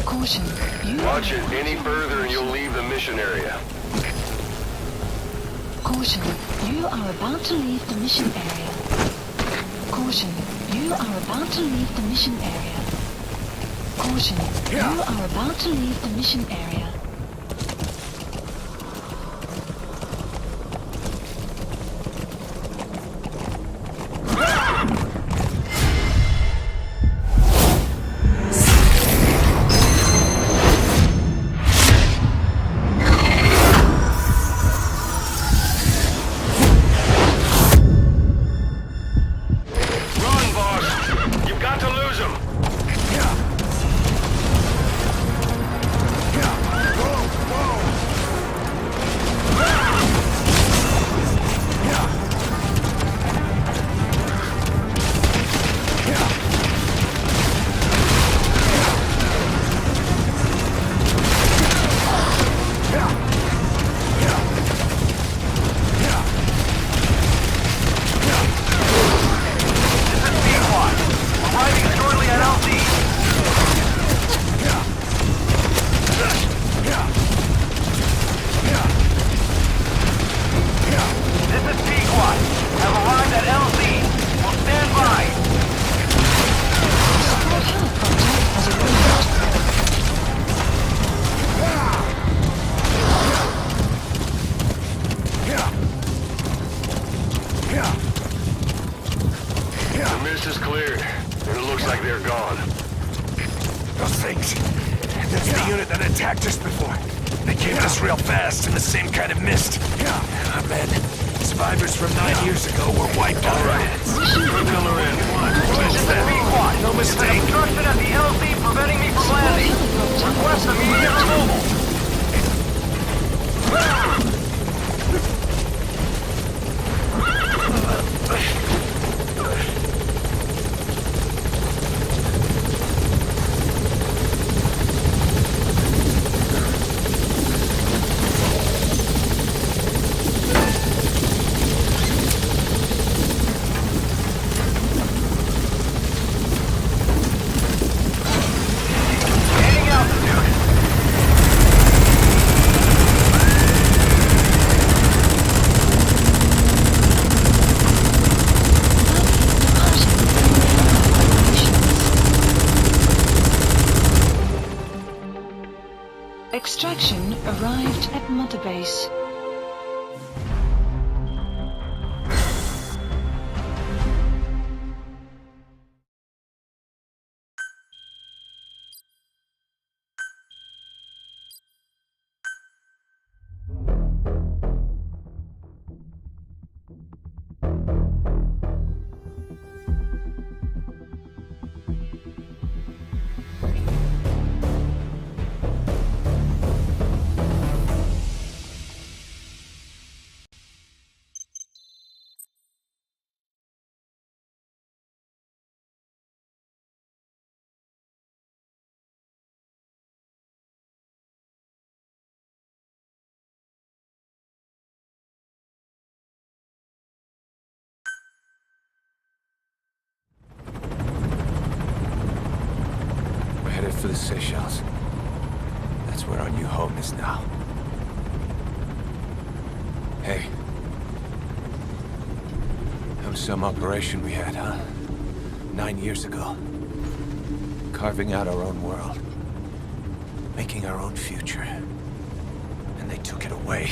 Speaker 6: Caution. You
Speaker 4: Watch
Speaker 6: are
Speaker 4: it any further and you'll leave the mission area.
Speaker 6: Caution. You are about to leave the mission area. Caution. You are about to leave the mission area. Caution. You are about to leave the mission area.
Speaker 4: Run, boss! You've got to lose him! they're gone.
Speaker 8: Those things. That's the unit that attacked us before. They came at us real fast in the same kind of mist. Ah, man. Survivors from 9 years ago were wiped out.
Speaker 4: All right. Put Miller in.
Speaker 8: No mistake.
Speaker 9: Obstruction at the LZ preventing me from landing. Request immediate removal. Gaining altitude.
Speaker 6: Extraction arrived at Mother Base.
Speaker 8: We're headed for the Seychelles. That's where our new home is now. Hey. That was some operation we had, huh? 9 years ago. Carving out our own world. Making our own future. And they took it away.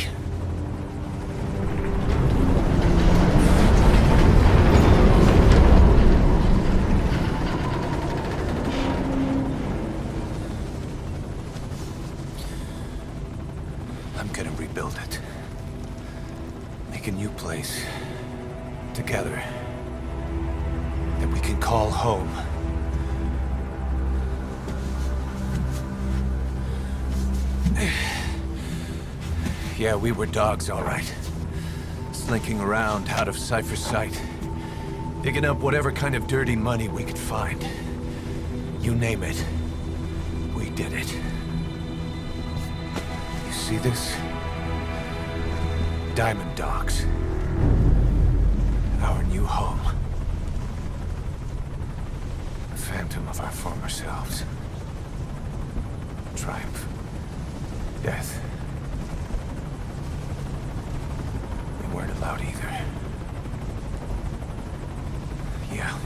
Speaker 8: I'm gonna rebuild it. Make a new place. Together. That we can call home. Yeah, we were dogs, all right. Slinking around out of Cypher's sight. Digging up whatever kind of dirty money we could find. You name it. We did it. You see this? Diamond Dogs. Our new home. A phantom of our former selves. Triumph. Death. We weren't allowed either. Yeah.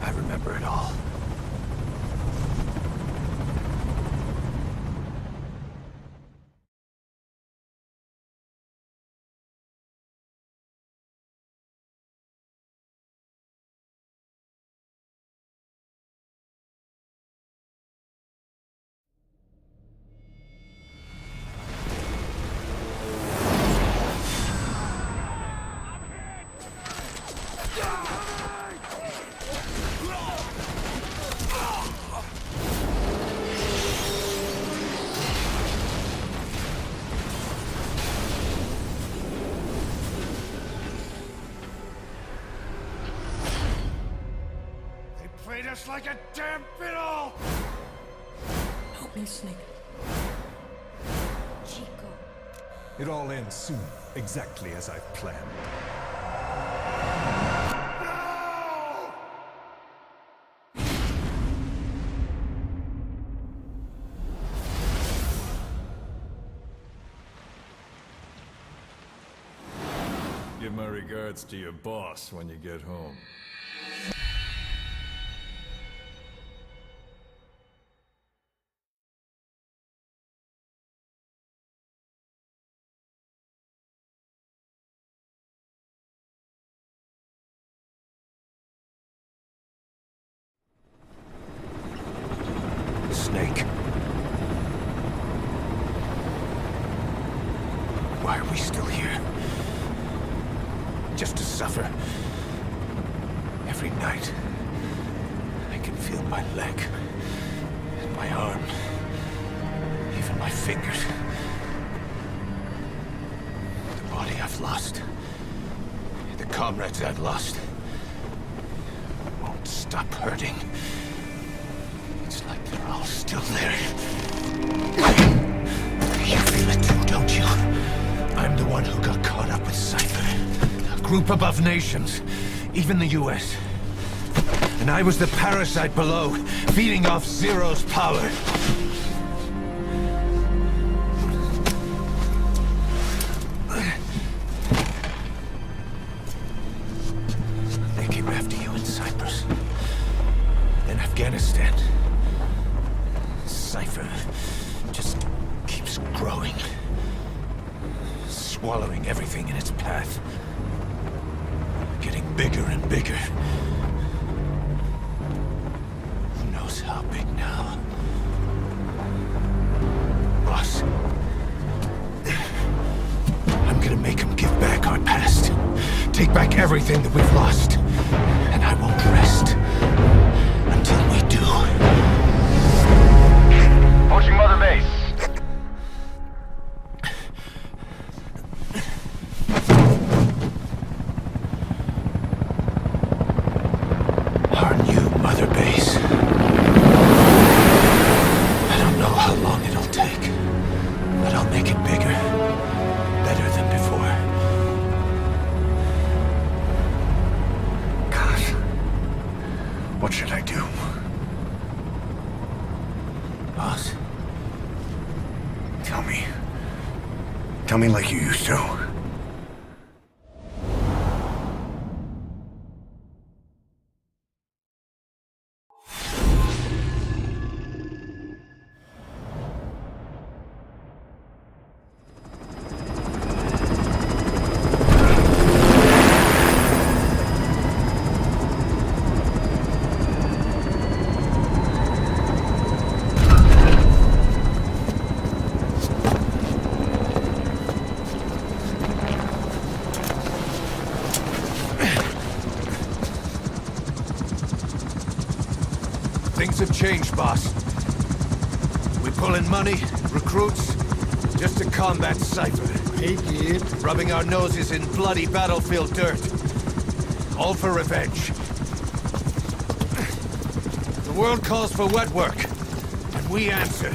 Speaker 8: I remember it all.
Speaker 2: Played us like a damn fiddle!
Speaker 10: Help me, Snake. Chico.
Speaker 11: It all ends soon, exactly as I've planned.
Speaker 1: Give my regards to your boss when you get home.
Speaker 8: Snake. Why are we still here? Just to suffer. Every night, I can feel my leg, and my arm, even my fingers. The body I've lost, the comrades I've lost, won't stop hurting. It's like they're all still there. You feel it too, don't you? I'm the one who got caught up with Cypher. A group above nations, even the US. And I was the parasite below, feeding off Zero's power. They came after you in Cyprus. In Afghanistan. Cypher just keeps growing. Swallowing everything in its path. Getting bigger and bigger. Who knows how big now? Boss. I'm gonna make him give back our past. Take back everything that we've lost. And I won't rest until we do.
Speaker 9: Approaching Mother Base.
Speaker 8: Our new Mother Base. I don't know how long it'll take, but I'll make it bigger. Better than before. Gosh. What should I do? Boss? Tell me. Tell me like you used to. Things have changed, boss. We pull in money, recruits, just to combat Cypher. Rubbing our noses in bloody battlefield dirt. All for revenge. The world calls for wet work, and we answer.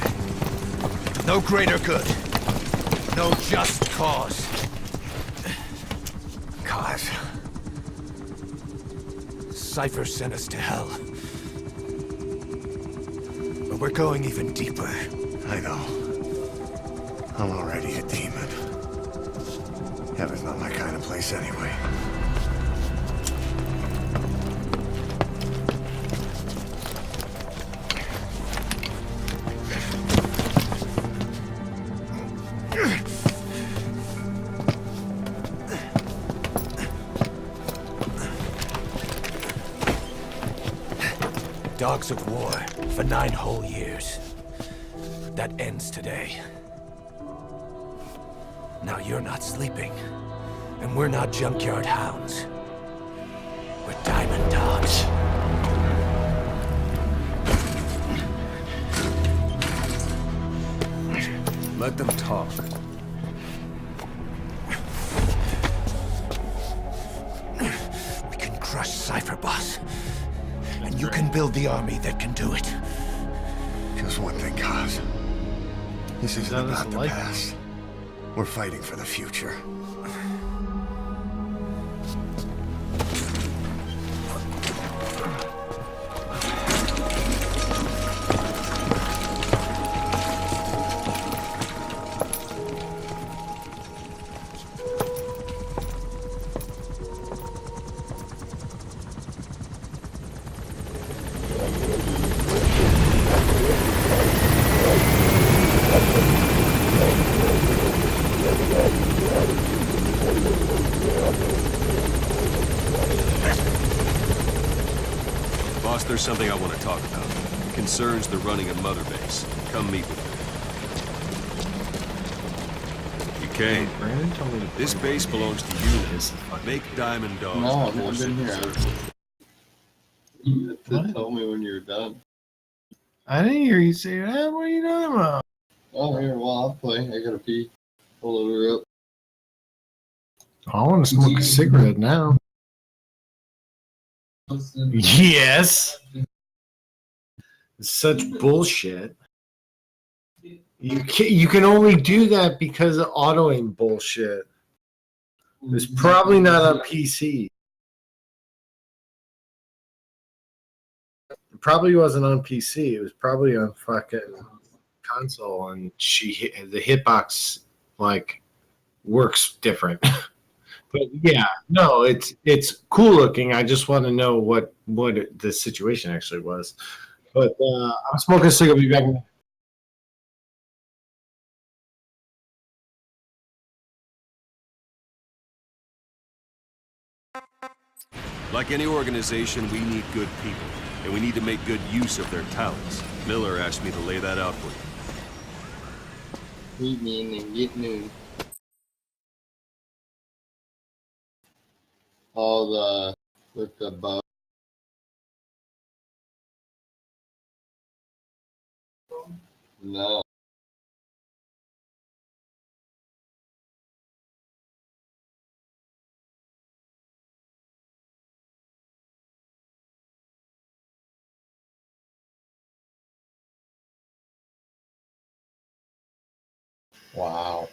Speaker 8: No greater good. No just cause. Cause. Cypher sent us to hell. But we're going even deeper.
Speaker 12: I know. I'm already a demon. Heaven's not my kind of place anyway.
Speaker 8: Dogs of war for 9 whole years. That ends today. Now you're not sleeping, and we're not junkyard hounds. We're diamond dogs.
Speaker 1: Let them talk.
Speaker 8: We can crush Cypher, boss. And you can build the army that can do it.
Speaker 12: Just one thing, Kaz. This isn't about the past. We're fighting for the future.
Speaker 2: Boss, there's something I want to talk about.
Speaker 1: concerns the running of Mother Base, come meet with me. You came.
Speaker 13: Brandon told me to
Speaker 1: This
Speaker 13: play
Speaker 1: base
Speaker 13: one
Speaker 1: belongs
Speaker 13: game.
Speaker 1: to you
Speaker 13: This
Speaker 1: now.
Speaker 13: is fucking
Speaker 1: Make
Speaker 13: weird.
Speaker 1: Diamond Dogs
Speaker 14: No,
Speaker 1: the force
Speaker 14: I've been
Speaker 1: it
Speaker 14: here.
Speaker 1: deserves.
Speaker 14: You told me when you were done.
Speaker 13: I didn't hear you say that. What are you talking about?
Speaker 14: Oh, here, well, I'll play. I gotta pee. Pull her up.
Speaker 13: I want to smoke a cigarette now. Yes. Such bullshit. You can only do that because of auto aim bullshit. It's probably not on PC. It probably wasn't on PC. It was probably on fucking console, and the hitbox like works different. But yeah, no, it's cool looking. I just want to know what the situation actually was. But I'm smoking a cigarette. I'll be back.
Speaker 1: Like any organization, we need good people, and we need to make good use of their talents. Miller asked me to lay that out for you.
Speaker 14: Meet me and get new. All the with the bow. No. Wow.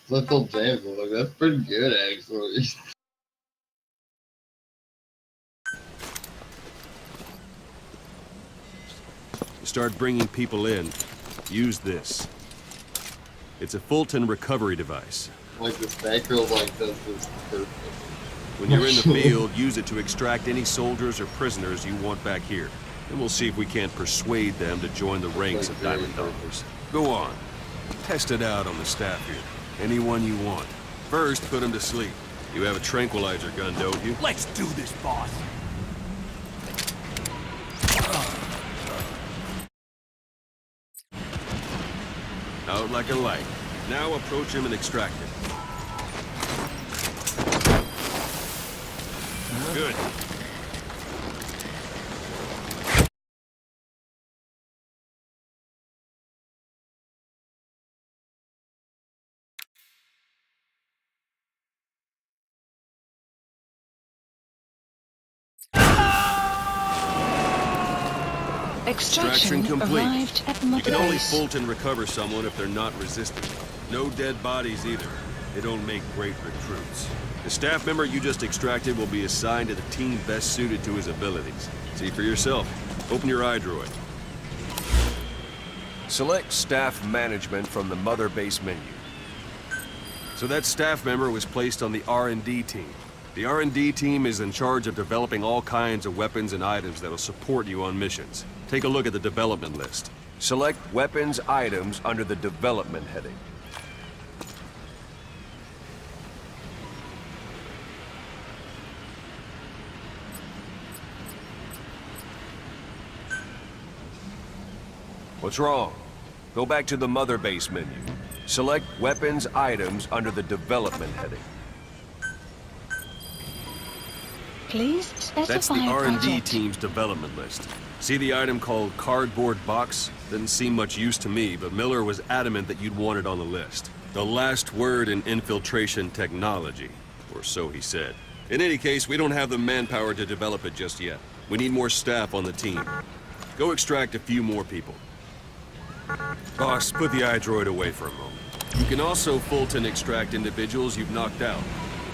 Speaker 14: Little James, look, that's pretty good actually.
Speaker 1: Start bringing people in. Use this. It's a Fulton recovery device.
Speaker 14: Like the stack girl like this is perfect.
Speaker 1: When you're in the field, use it to extract any soldiers or prisoners you want back here. And we'll see if we can't persuade them to join the ranks of Diamond Dogs. Go on. Test it out on the staff here. Anyone you want. First, put them to sleep. You have a tranquilizer gun, don't you?
Speaker 2: Let's do this, boss.
Speaker 1: Out like a light. Now approach him and extract him. Good.
Speaker 6: Extraction
Speaker 1: complete.
Speaker 6: arrived at
Speaker 1: You
Speaker 6: Mother
Speaker 1: can only
Speaker 6: Base.
Speaker 1: Fulton recover someone if they're not resistant. No dead bodies either. They don't make great recruits. The staff member you just extracted will be assigned to the team best suited to his abilities. See for yourself. Open your iDroid. Select Staff Management from the Mother Base menu. So that staff member was placed on the R&D team. The R&D team is in charge of developing all kinds of weapons and items that'll support you on missions. Take a look at the development list. Select Weapons Items under the Development heading. What's wrong? Go back to the Mother Base menu. Select Weapons Items under the Development heading.
Speaker 6: Please specify
Speaker 1: That's the R&D
Speaker 6: project.
Speaker 1: team's development list. See the item called Cardboard Box? Didn't seem much use to me, but Miller was adamant that you'd want it on the list. The last word in infiltration technology, or so he said. In any case, we don't have the manpower to develop it just yet. We need more staff on the team. Go extract a few more people. Boss, put the iDroid away for a moment. You can also Fulton extract individuals you've knocked out.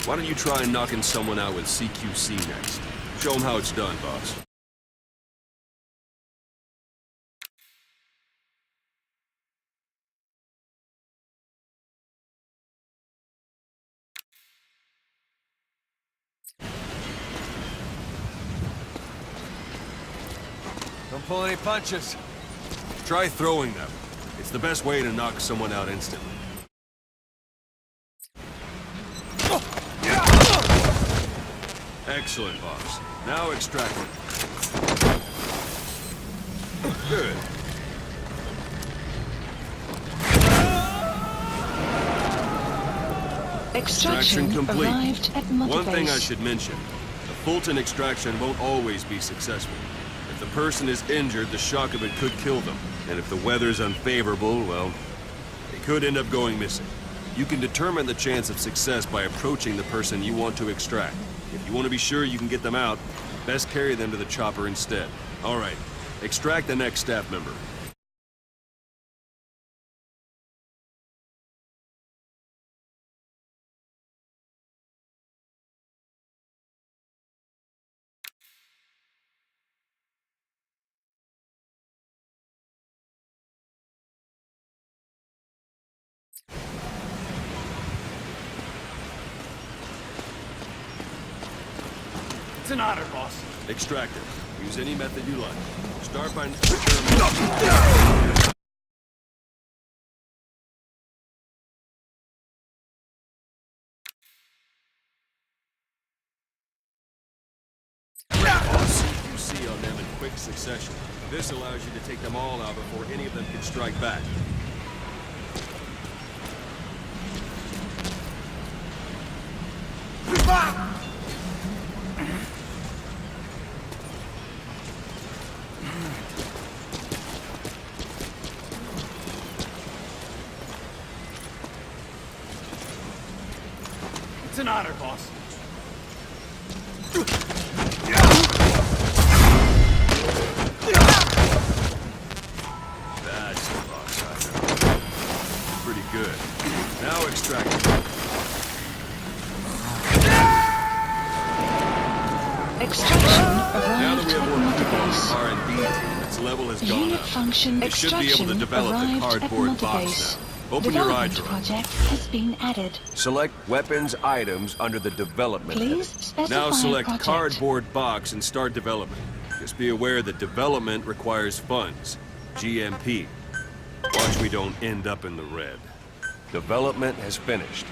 Speaker 1: Why don't you try knocking someone out with CQC next? Show them how it's done, boss.
Speaker 8: Don't pull any punches.
Speaker 3: Try throwing them. It's the best way to knock someone out instantly. Excellent, boss. Now extract it. Good.
Speaker 6: Extraction
Speaker 3: complete.
Speaker 6: arrived at Mother
Speaker 3: One thing I
Speaker 6: Base.
Speaker 3: should mention. The Fulton extraction won't always be successful. If the person is injured, the shock of it could kill them. And if the weather's unfavorable, well, they could end up going missing. You can determine the chance of success by approaching the person you want to extract. If you want to be sure you can get them out, best carry them to the chopper instead. All right, extract the next staff member.
Speaker 2: It's an honor, boss.
Speaker 3: Extract it. Use any method you like. Start by... CQC on them in quick succession. This allows you to take them all out before any of them can strike back.
Speaker 2: It's an honor, boss.
Speaker 3: That's the box item. Pretty good. Now extract it.
Speaker 6: Extraction
Speaker 3: Now that
Speaker 6: arrived
Speaker 3: we have
Speaker 6: at
Speaker 3: more
Speaker 6: Mother
Speaker 3: people on
Speaker 6: Base.
Speaker 3: the R&D team, its level has gone
Speaker 6: Unit
Speaker 3: up.
Speaker 6: function
Speaker 3: They should be able
Speaker 6: extraction
Speaker 3: to develop the
Speaker 6: arrived at
Speaker 3: cardboard
Speaker 6: Mother
Speaker 3: box
Speaker 6: Base.
Speaker 3: now. Open your eye
Speaker 6: Development
Speaker 3: drawer.
Speaker 6: project has been added.
Speaker 1: Select weapons items under the development
Speaker 6: Please
Speaker 1: heading.
Speaker 6: specify
Speaker 3: Now select
Speaker 6: project.
Speaker 3: cardboard box and start development. Just be aware that development requires funds. GMP. Watch we don't end up in the red.
Speaker 1: Development has finished.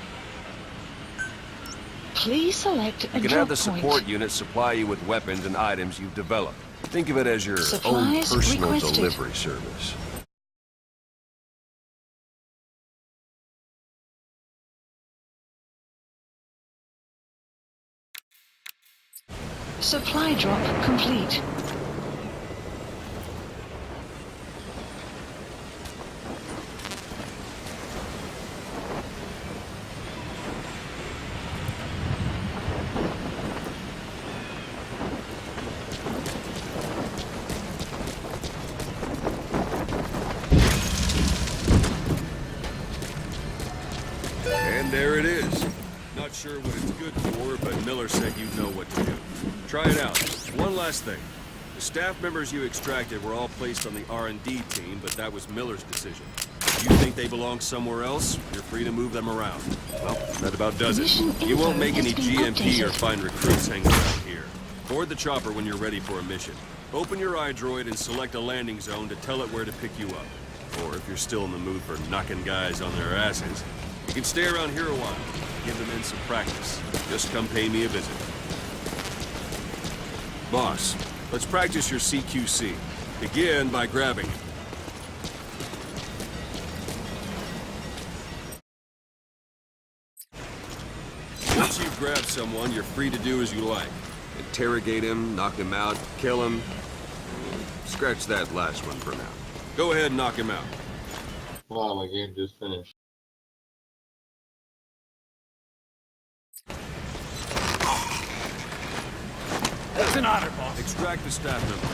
Speaker 6: Please select a
Speaker 1: You can
Speaker 6: drop
Speaker 1: have the
Speaker 6: point.
Speaker 1: support unit supply you with weapons and items you've developed. Think of it as your own
Speaker 6: Supplies
Speaker 1: personal
Speaker 6: requested.
Speaker 1: delivery service.
Speaker 6: Supply drop complete.
Speaker 3: And there it is. Not sure what it's good for, but Miller said you'd know what to do. Try it out. One last thing. The staff members you extracted were all placed on the R&D team, but that was Miller's decision. If you think they belong somewhere else, you're free to move them around. Well, that about does it.
Speaker 6: Mission
Speaker 3: You won't make
Speaker 6: info
Speaker 3: any
Speaker 6: has been
Speaker 3: GMP or
Speaker 6: updated.
Speaker 3: find recruits hanging around here. Board the chopper when you're ready for a mission. Open your iDroid and select a landing zone to tell it where to pick you up. Or if you're still in the mood for knocking guys on their asses, you can stay around here a while. Give the men some practice. Just come pay me a visit. Boss, let's practice your CQC. Begin by grabbing it. Once you've grabbed someone, you're free to do as you like. Interrogate him, knock him out, kill him. Scratch that last one for now. Go ahead and knock him out.
Speaker 14: Wow, my game just finished.
Speaker 2: It's an honor, boss.
Speaker 3: Extract the staff member.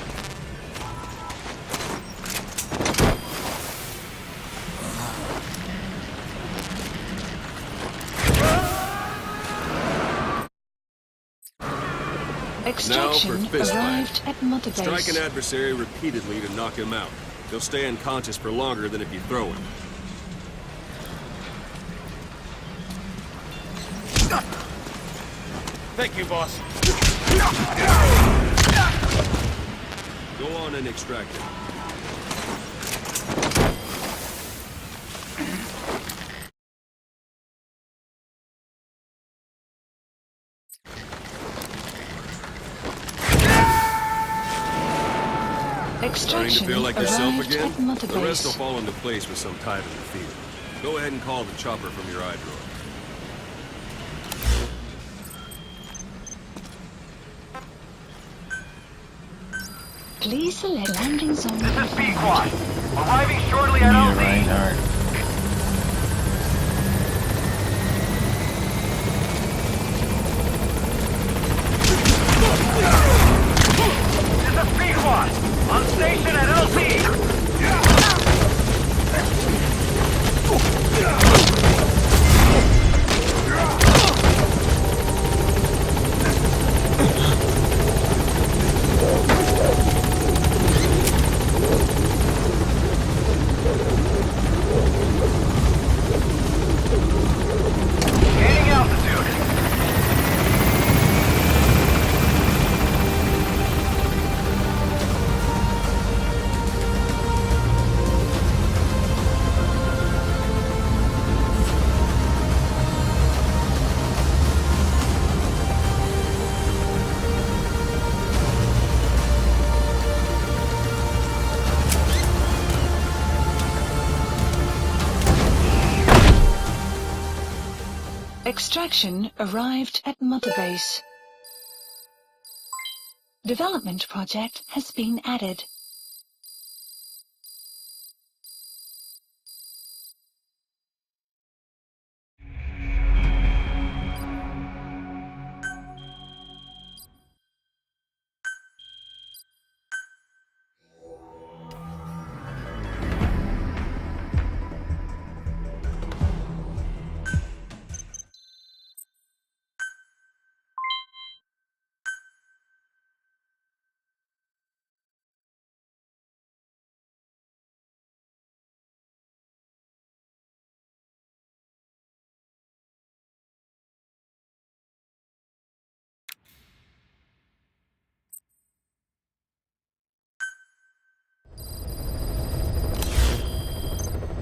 Speaker 6: Extraction
Speaker 3: fist fight.
Speaker 6: arrived at Mother Base.
Speaker 3: Strike an adversary repeatedly to knock him out. He'll stay unconscious for longer than if you throw him.
Speaker 2: Thank you, boss.
Speaker 1: Go on and extract it. Starting to feel like yourself again? The rest will fall into place with some time in the field. Go ahead and call the chopper from your iDroid.
Speaker 6: Please select landing zone.
Speaker 9: This is B-Quad. Arriving shortly at LZ.
Speaker 13: Reinhardt.
Speaker 9: This is B-Quad. On station at LZ. Gaining altitude.
Speaker 6: Extraction arrived at Mother Base. Development project has been added.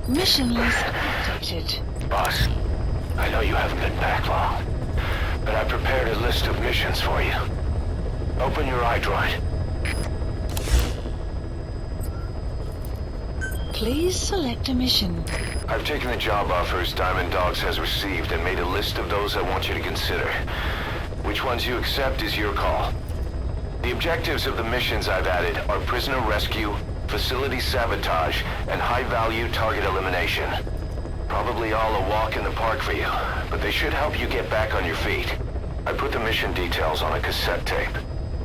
Speaker 6: Mission list updated.
Speaker 4: Boss, I know you haven't been back long, but I prepared a list of missions for you. Open your iDroid.
Speaker 6: Please select a mission.
Speaker 4: I've taken the job offers Diamond Dogs has received and made a list of those I want you to consider. Which ones you accept is your call. The objectives of the missions I've added are prisoner rescue, facility sabotage, and high-value target elimination. Probably all a walk in the park for you, but they should help you get back on your feet. I put the mission details on a cassette tape.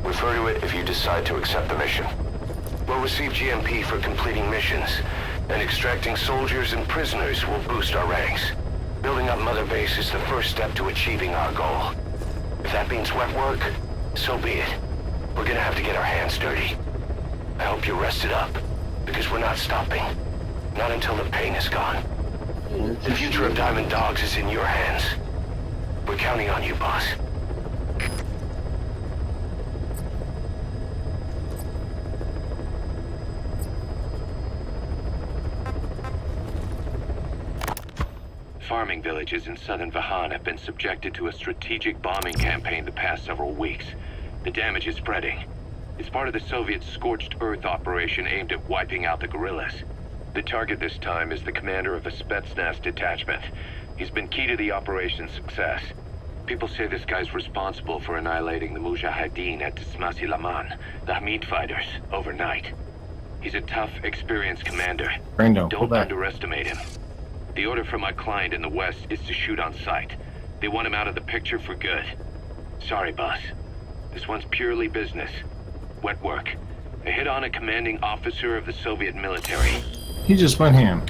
Speaker 4: Refer to it if you decide to accept the mission. We'll receive GMP for completing missions, and extracting soldiers and prisoners will boost our ranks. Building up Mother Base is the first step to achieving our goal. If that means wet work, so be it. We're gonna have to get our hands dirty. I hope you're rested up, because we're not stopping. Not until the pain is gone. The future of Diamond Dogs is in your hands. We're counting on you, boss.
Speaker 5: Farming villages in southern Vahan have been subjected to a strategic bombing campaign the past several weeks. The damage is spreading. It's part of the Soviet Scorched Earth operation aimed at wiping out the guerrillas. The target this time is the commander of a Spetsnaz detachment. He's been key to the operation's success. People say this guy's responsible for annihilating the Mujahideen at Tismasi Laman, the Hamid fighters, overnight. He's a tough, experienced commander.
Speaker 13: Brando,
Speaker 5: Don't underestimate him. The order from my client in the west is to shoot on sight. They want him out of the picture for good. Sorry, boss. This one's purely business. Wet work. A hit on a commanding officer of the Soviet military.
Speaker 13: He just went ham.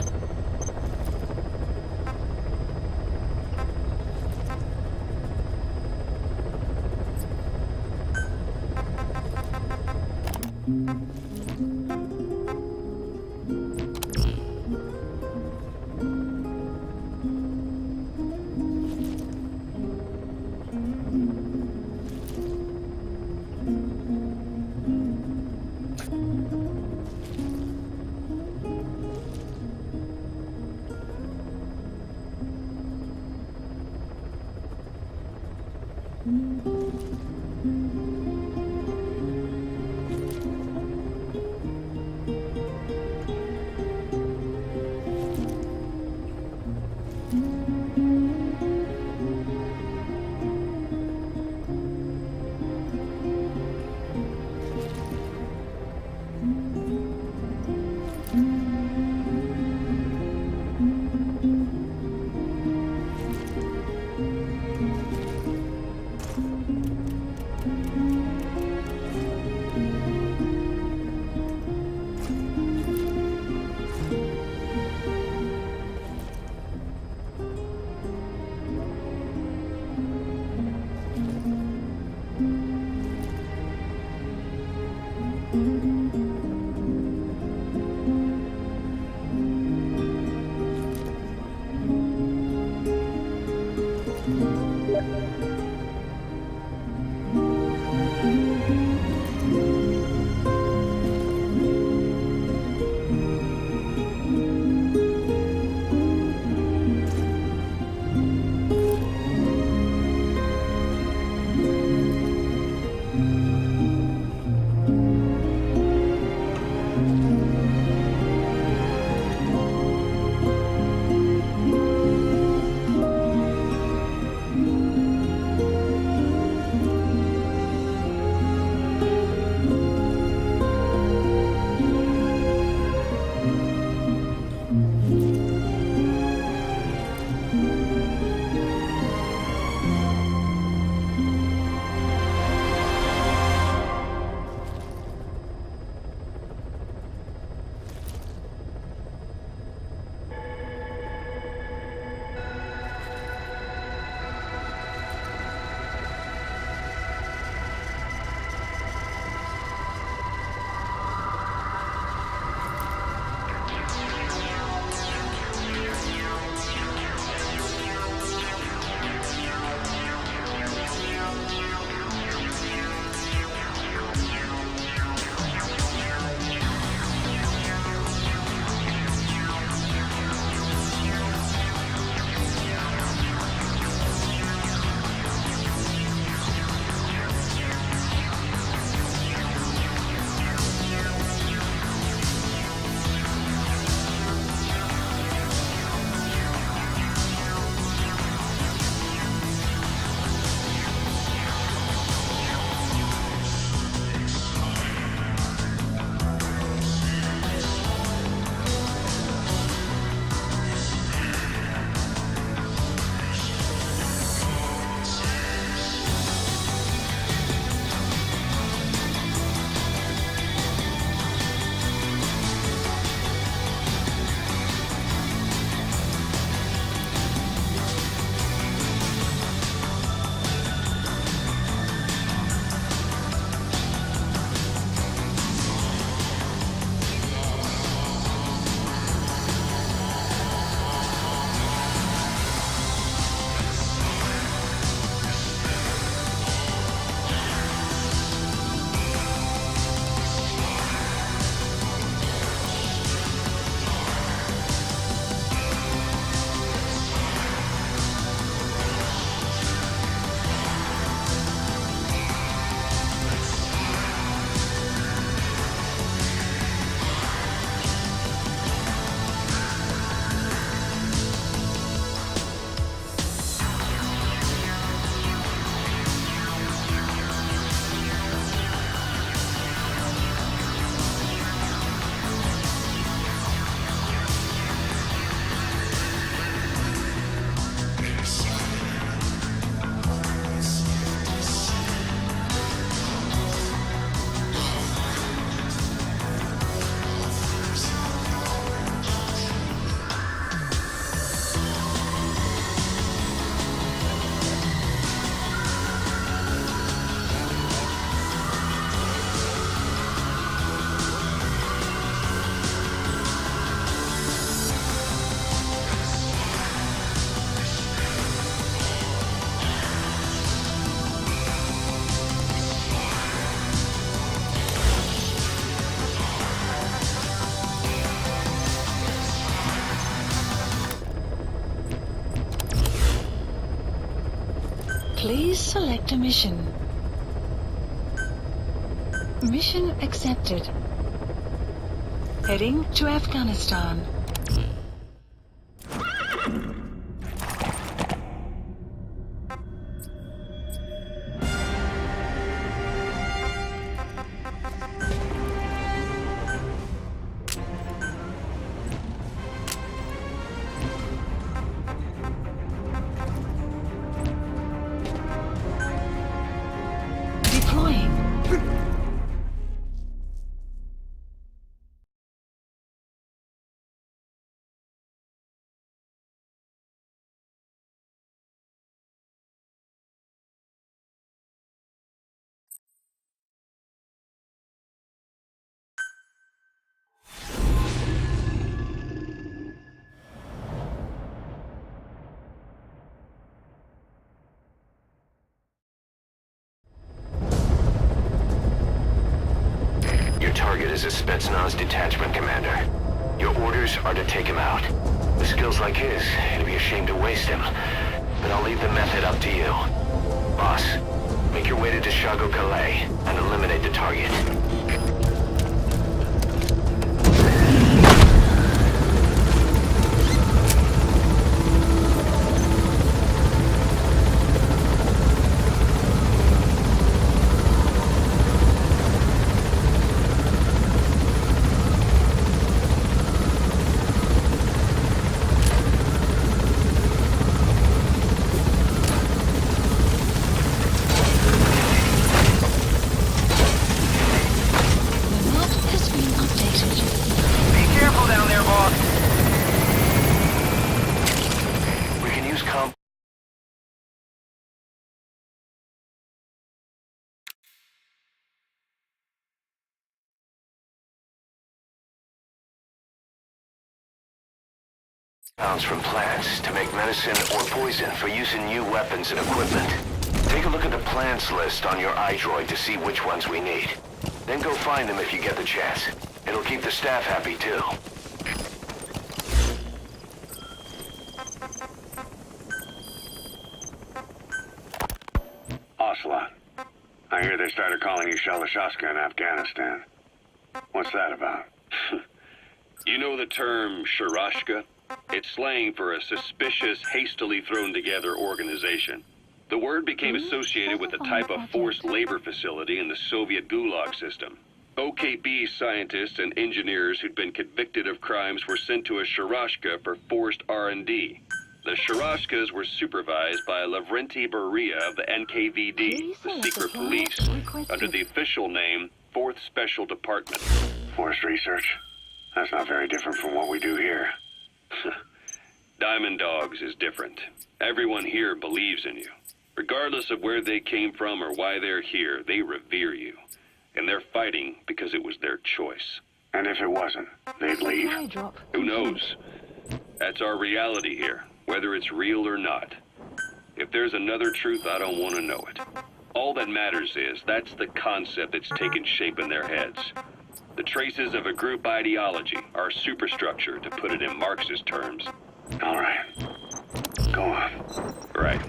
Speaker 6: Please select a mission. Mission accepted. Heading to Afghanistan. Deploying.
Speaker 4: Your target is a Spetsnaz detachment commander. Your orders are to take him out. With skills like his, it'd be a shame to waste him. But I'll leave the method up to you. Boss, make your way to Deshago Calais and eliminate the target.
Speaker 6: The map has been updated.
Speaker 9: Be careful down there, boss.
Speaker 4: We can use compounds from plants to make medicine or poison for use in new weapons and equipment. Take a look at the plants list on your iDroid to see which ones we need. Then go find them if you get the chance. It'll keep the staff happy too.
Speaker 5: Ocelot, I hear they started calling you Shalashaska in Afghanistan. What's that about?
Speaker 15: You know the term Sharashka? It's slang for a suspicious, hastily thrown together organization. The word became associated with a type of forced labor facility in the Soviet Gulag system. OKB scientists and engineers who'd been convicted of crimes were sent to a Sharashka for forced R&D. The Sharashkas were supervised by Lavrenti Beria of the NKVD, the secret police, under the official name 4th Special Department.
Speaker 5: Forced research? That's not very different from what we do here.
Speaker 15: Diamond Dogs is different. Everyone here believes in you. Regardless of where they came from or why they're here, they revere you. And they're fighting because it was their choice.
Speaker 5: And if it wasn't, they'd leave?
Speaker 15: Who knows? That's our reality here, whether it's real or not. If there's another truth, I don't want to know it. All that matters is that's the concept that's taken shape in their heads. The traces of a group ideology, our superstructure, to put it in Marxist terms.
Speaker 5: All right. Go on.
Speaker 15: Right.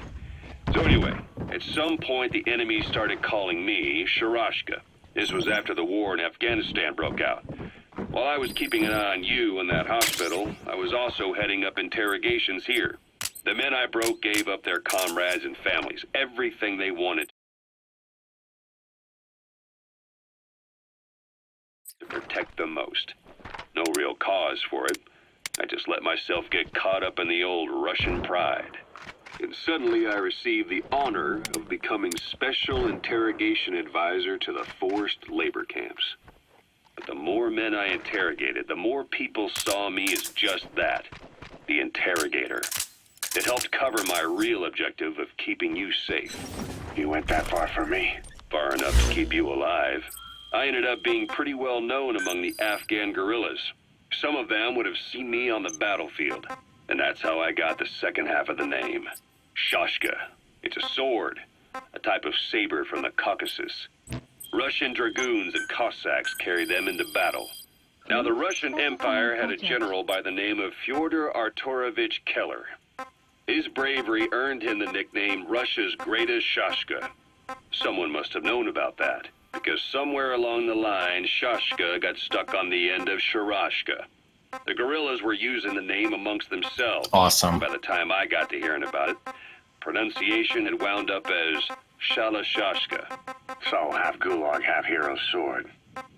Speaker 15: So anyway, at some point the enemy started calling me Sharashka. This was after the war in Afghanistan broke out. While I was keeping an eye on you in that hospital, I was also heading up interrogations here. The men I broke gave up their comrades and families, everything they wanted to protect the most. No real cause for it. I just let myself get caught up in the old Russian pride. And suddenly I received the honor of becoming Special Interrogation Advisor to the forced labor camps. But the more men I interrogated, the more people saw me as just that, the interrogator. It helped cover my real objective of keeping you safe.
Speaker 5: You went that far for me?
Speaker 15: Far enough to keep you alive. I ended up being pretty well known among the Afghan guerrillas. Some of them would have seen me on the battlefield, and that's how I got the second half of the name. Shashka. It's a sword, a type of saber from the Caucasus. Russian dragoons and Cossacks carried them into battle. Now, the Russian Empire had a general by the name of Fyodor Arturovich Keller. His bravery earned him the nickname Russia's Greatest Shashka. Someone must have known about that, because somewhere along the line, Shashka got stuck on the end of Sharashka. The guerrillas were using the name amongst themselves.
Speaker 13: Awesome.
Speaker 15: By the time I got to hearing about it, pronunciation had wound up as Shalashashka.
Speaker 5: So, half gulag, half hero sword.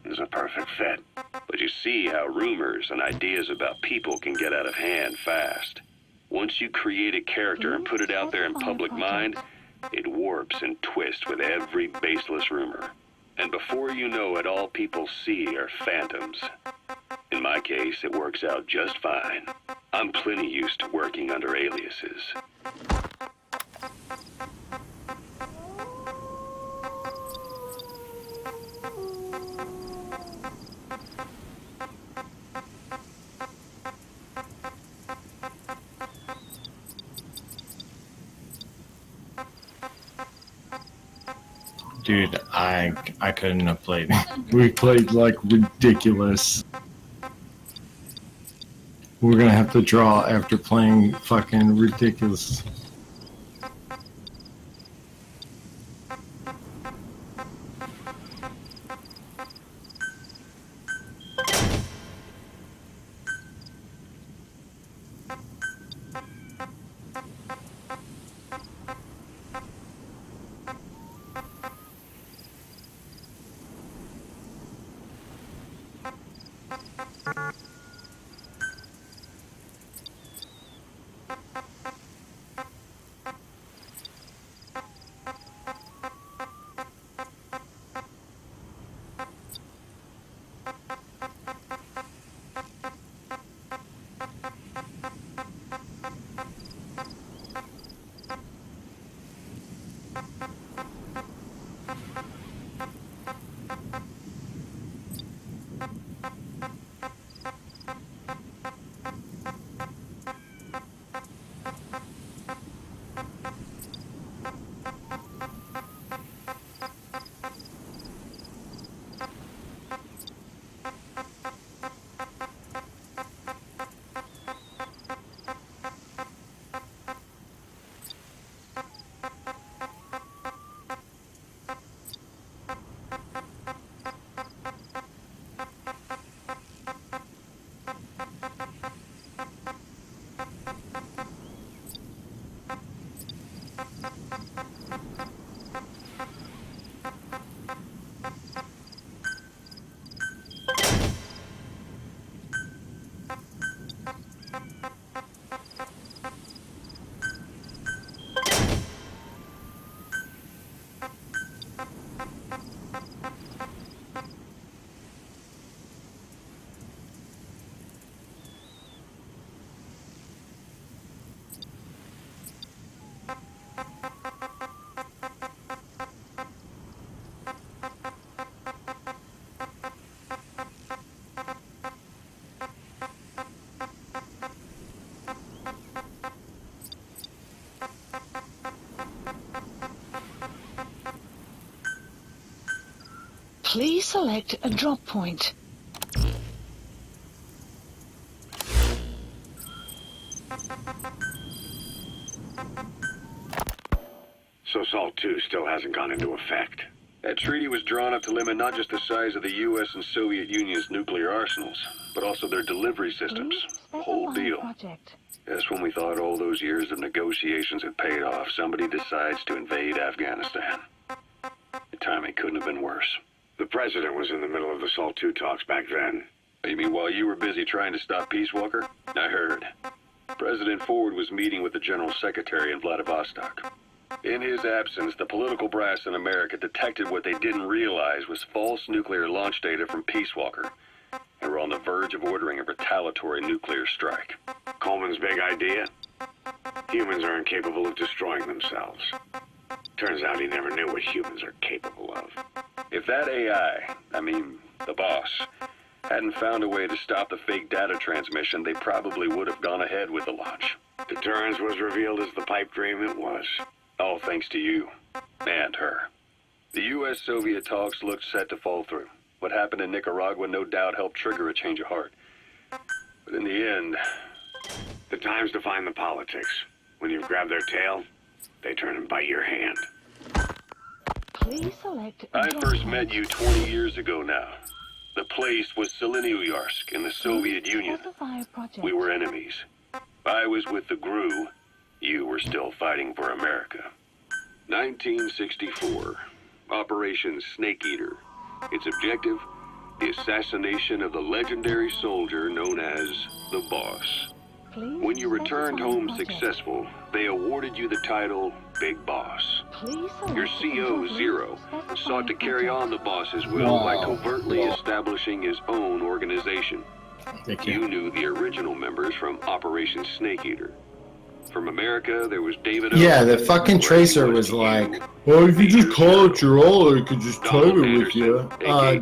Speaker 5: Is a perfect fit.
Speaker 15: But you see how rumors and ideas about people can get out of hand fast. Once you create a character and put it out there in public mind, it warps and twists with every baseless rumor. And before you know it, all people see are phantoms. In my case, it works out just fine. I'm plenty used to working under aliases.
Speaker 13: Dude, I couldn't have played. We played like ridiculous. We're gonna have to draw after playing fucking ridiculous.
Speaker 6: Please select a drop point.
Speaker 5: So SALT II still hasn't gone into effect.
Speaker 15: That treaty was drawn up to limit not just the size of the U.S. and Soviet Union's nuclear arsenals, but also their delivery systems. The whole deal. That's when we thought all those years of negotiations had paid off. Somebody decides to invade Afghanistan. The timing couldn't have been worse.
Speaker 5: The president was in the middle of the SALT II talks back then.
Speaker 15: You mean while you were busy trying to stop Peace Walker? I heard. President Ford was meeting with the General Secretary in Vladivostok. In his absence, the political brass in America detected what they didn't realize was false nuclear launch data from Peace Walker, and were on the verge of ordering a retaliatory nuclear strike.
Speaker 5: Coleman's big idea? Humans are incapable of destroying themselves. Turns out he never knew what humans are capable of.
Speaker 15: If that AI, the boss, hadn't found a way to stop the fake data transmission, they probably would have gone ahead with the launch.
Speaker 5: Deterrence was revealed as the pipe dream it was.
Speaker 15: All thanks to you. And her. The U.S.-Soviet talks looked set to fall through. What happened in Nicaragua no doubt helped trigger a change of heart. But in the end...
Speaker 5: The time's define the politics. When you grab their tail, they turn and bite your hand.
Speaker 6: Please select.
Speaker 15: I first met you 20 years ago now. The place was Selenouyarsk in the Soviet Union. We were enemies. I was with the GRU. You were still fighting for America. 1964. Operation Snake Eater. Its objective? The assassination of the legendary soldier known as the Boss. When you returned home successful, they awarded you the title Big Boss. Your CO, Zero, sought to carry on the boss's will by covertly establishing his own organization. You knew the original members from Operation Snake Eater. From America, there was David O.
Speaker 13: Yeah, the fucking tracer was like, well, if you just call it your ult, it could just type it with you.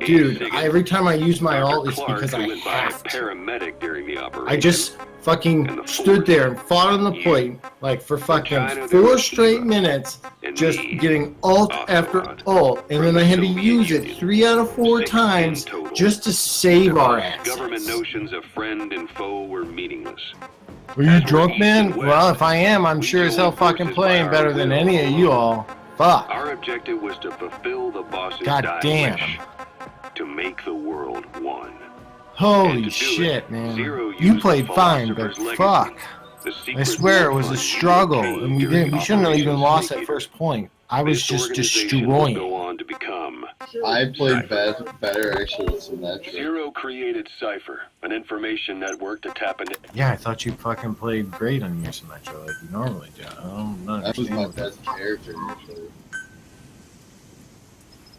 Speaker 13: Dude, every time I use my ult, it's because I have to.
Speaker 15: Paramedic during the operation.
Speaker 13: I just fucking stood there and fought on the point, like, for fucking 4 straight minutes, just getting ult after ult, and then I had to use it 3 out of 4 times just to save our asses.
Speaker 15: Government notions of friend and foe were meaningless.
Speaker 13: Are you drunk, man? Well, if I am, I'm sure as hell fucking playing better than any of you all. Fuck.
Speaker 15: Our objective was to fulfill the boss's
Speaker 13: God
Speaker 15: dying
Speaker 13: damn.
Speaker 15: wish, to make the world one.
Speaker 13: Holy shit, man. You played fine, but fuck. I swear it was a struggle, and we shouldn't have even lost that first point. I was just destroying.
Speaker 15: Go on to become.
Speaker 14: I played better actually with Symmetra.
Speaker 15: Zero created Cypher, an information network to tap into.
Speaker 13: Yeah, I thought you fucking played great on your Symmetra like you normally do. I don't know.
Speaker 14: That was my best character actually.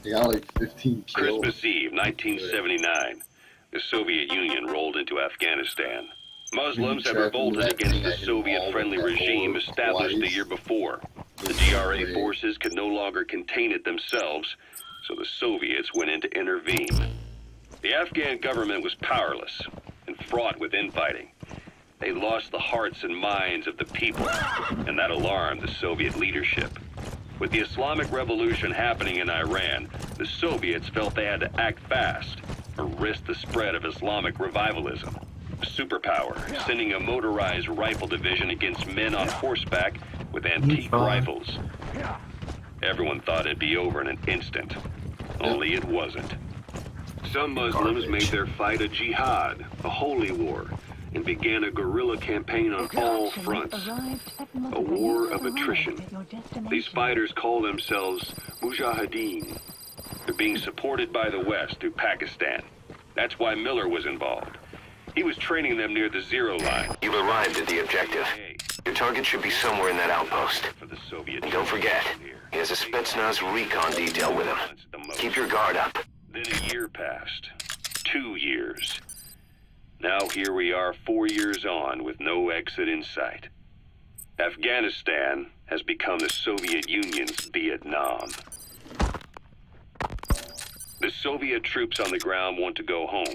Speaker 14: I got like 15 kills.
Speaker 15: Christmas Eve, 1979. The Soviet Union rolled into Afghanistan. Muslims have revolted against the Soviet-friendly regime established the year before. The GRA forces could no longer contain it themselves, so the Soviets went in to intervene. The Afghan government was powerless and fraught with infighting. They lost the hearts and minds of the people, and that alarmed the Soviet leadership. With the Islamic Revolution happening in Iran, the Soviets felt they had to act fast or risk the spread of Islamic revivalism. A superpower, sending a motorized rifle division against men on horseback with antique rifles. Everyone thought it'd be over in an instant, only it wasn't. Some Muslims made their fight a jihad, a holy war, and began a guerrilla campaign on all fronts. A war of attrition. These fighters call themselves Mujahideen. They're being supported by the West through Pakistan. That's why Miller was involved. He was training them near the zero line.
Speaker 4: You've arrived at the objective. Your target should be somewhere in that outpost.
Speaker 15: For the Soviet.
Speaker 4: And don't forget, he has a Spetsnaz recon detail with him. Keep your guard up.
Speaker 15: Then a year passed. 2 years. Now here we are 4 years on with no exit in sight. Afghanistan has become the Soviet Union's Vietnam. The Soviet troops on the ground want to go home,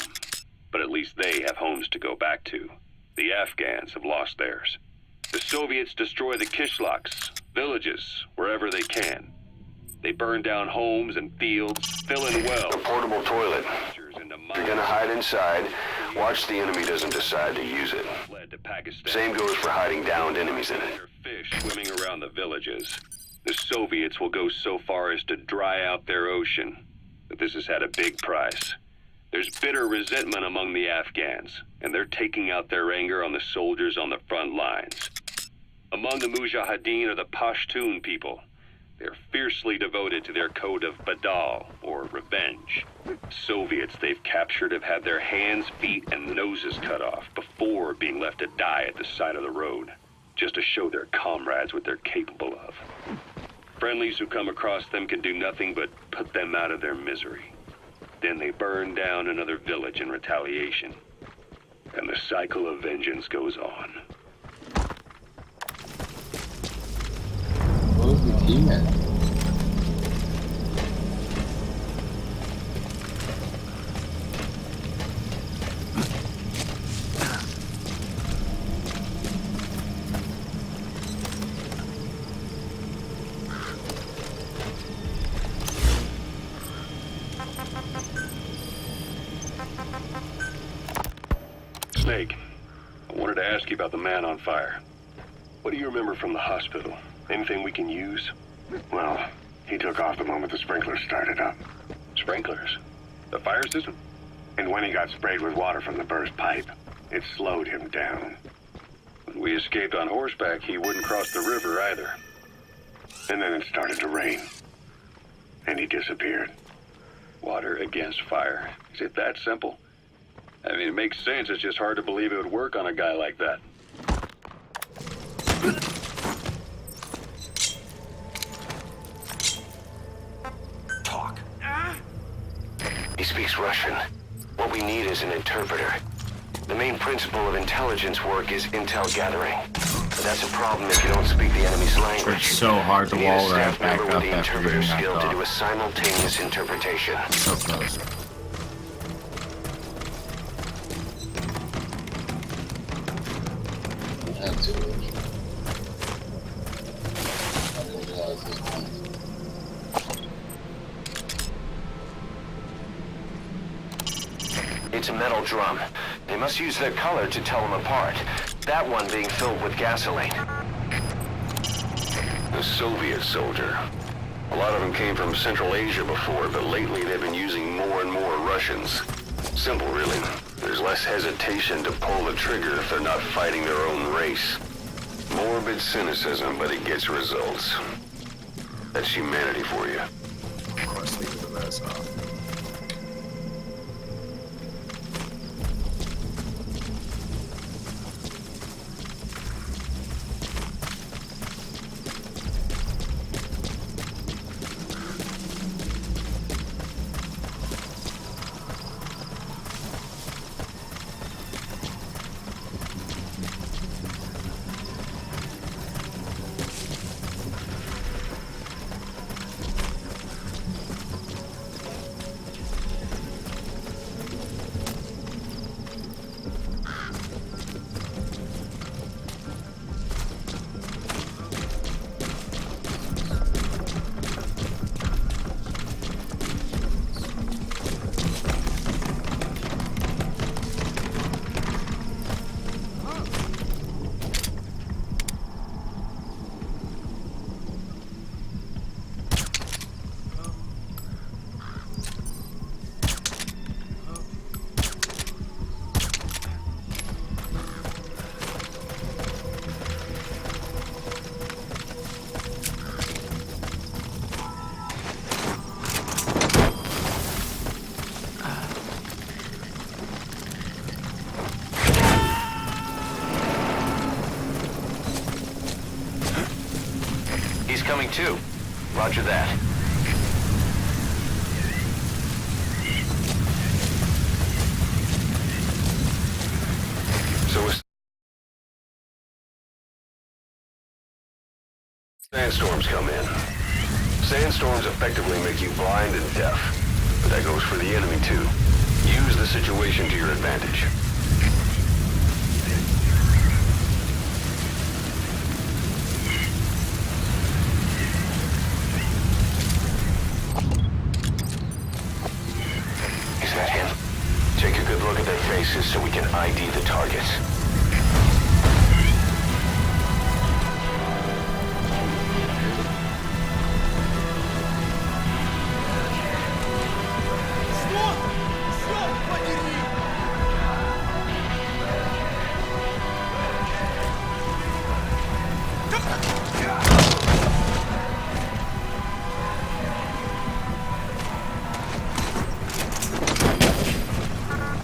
Speaker 15: but at least they have homes to go back to. The Afghans have lost theirs. The Soviets destroy the kishlaks, villages, wherever they can. They burn down homes and fields, fill in wells.
Speaker 4: A portable toilet. If you're gonna hide inside, watch the enemy doesn't decide to use it. Same goes for hiding downed enemies in it.
Speaker 15: Fish swimming around the villages. The Soviets will go so far as to dry out their ocean, but this has had a big price. There's bitter resentment among the Afghans, and they're taking out their anger on the soldiers on the front lines. Among the Mujahideen are the Pashtun people. They're fiercely devoted to their code of Badal, or revenge. Soviets they've captured have had their hands, feet, and noses cut off before being left to die at the side of the road, just to show their comrades what they're capable of. Friendlies who come across them can do nothing but put them out of their misery. Then they burn down another village in retaliation. And the cycle of vengeance goes on.
Speaker 14: What was the team at?
Speaker 15: Snake, I wanted to ask you about the man on fire.
Speaker 5: What do you remember from the hospital? Anything we can use?
Speaker 12: Well, he took off the moment the sprinklers started up.
Speaker 5: Sprinklers? The fire system?
Speaker 12: And when he got sprayed with water from the burst pipe, it slowed him down.
Speaker 5: When we escaped on horseback, he wouldn't cross the river either.
Speaker 12: And then it started to rain. And he disappeared.
Speaker 5: Water against fire. Is it that simple? I mean, it makes sense. It's just hard to believe it would work on a guy like that.
Speaker 4: Talk. He speaks Russian. What we need is an interpreter. The main principle of intelligence work is intel gathering. But that's a problem if you don't speak the enemy's language.
Speaker 13: It's so hard to
Speaker 4: You need a
Speaker 13: wall right
Speaker 4: staff
Speaker 13: back
Speaker 4: member
Speaker 13: up
Speaker 4: with the
Speaker 13: after
Speaker 4: interpreter
Speaker 13: getting
Speaker 4: skill
Speaker 13: knocked
Speaker 4: to do a
Speaker 13: off.
Speaker 4: simultaneous interpretation.
Speaker 13: So close.
Speaker 4: It's a metal drum. They must use their color to tell them apart. That one being filled with gasoline.
Speaker 15: A Soviet soldier. A lot of them came from Central Asia before, but lately they've been using more and more Russians. Simple, really. There's less hesitation to pull the trigger if they're not fighting their own race. Morbid cynicism, but it gets results. That's humanity for you.
Speaker 13: Of course, leave the mess off.
Speaker 4: Coming too. Roger that.
Speaker 15: So sandstorms come in. Sandstorms effectively make you blind and deaf. But that goes for the enemy too. Use the situation to your advantage.
Speaker 4: Take a good look at their faces so we can ID the targets.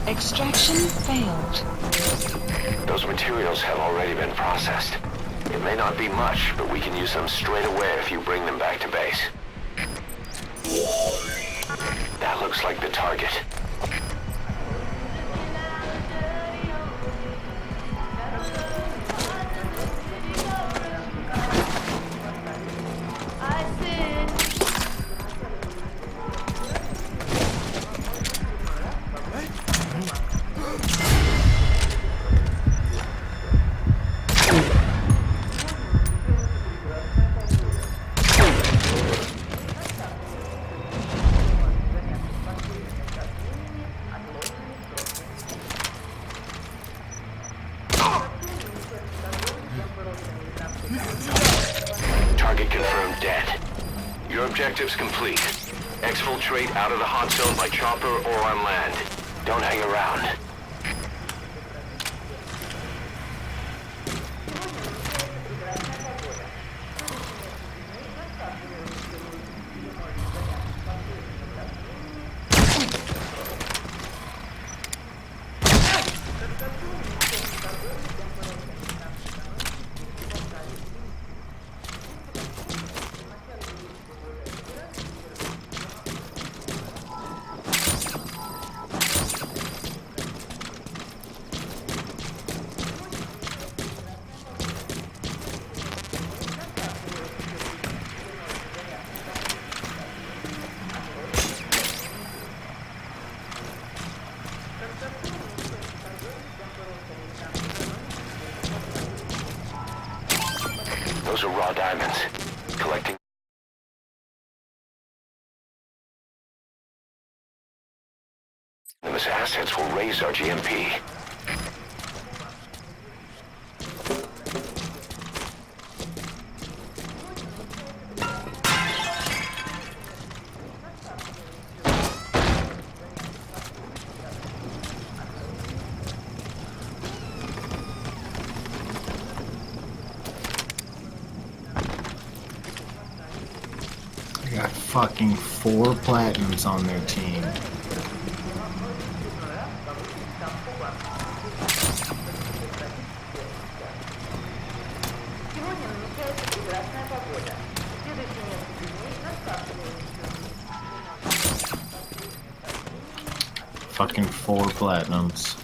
Speaker 6: Extraction failed.
Speaker 4: Those materials have already been processed. It may not be much, but we can use them straight away if you bring them back to base. That looks like the target. Objectives complete. Exfiltrate out of the hot zone by chopper or on land. Don't hang around. Those are raw diamonds. Collecting. Those assets will raise our GMP.
Speaker 13: They got fucking 4 platinums on their team. Fucking 4 platinums.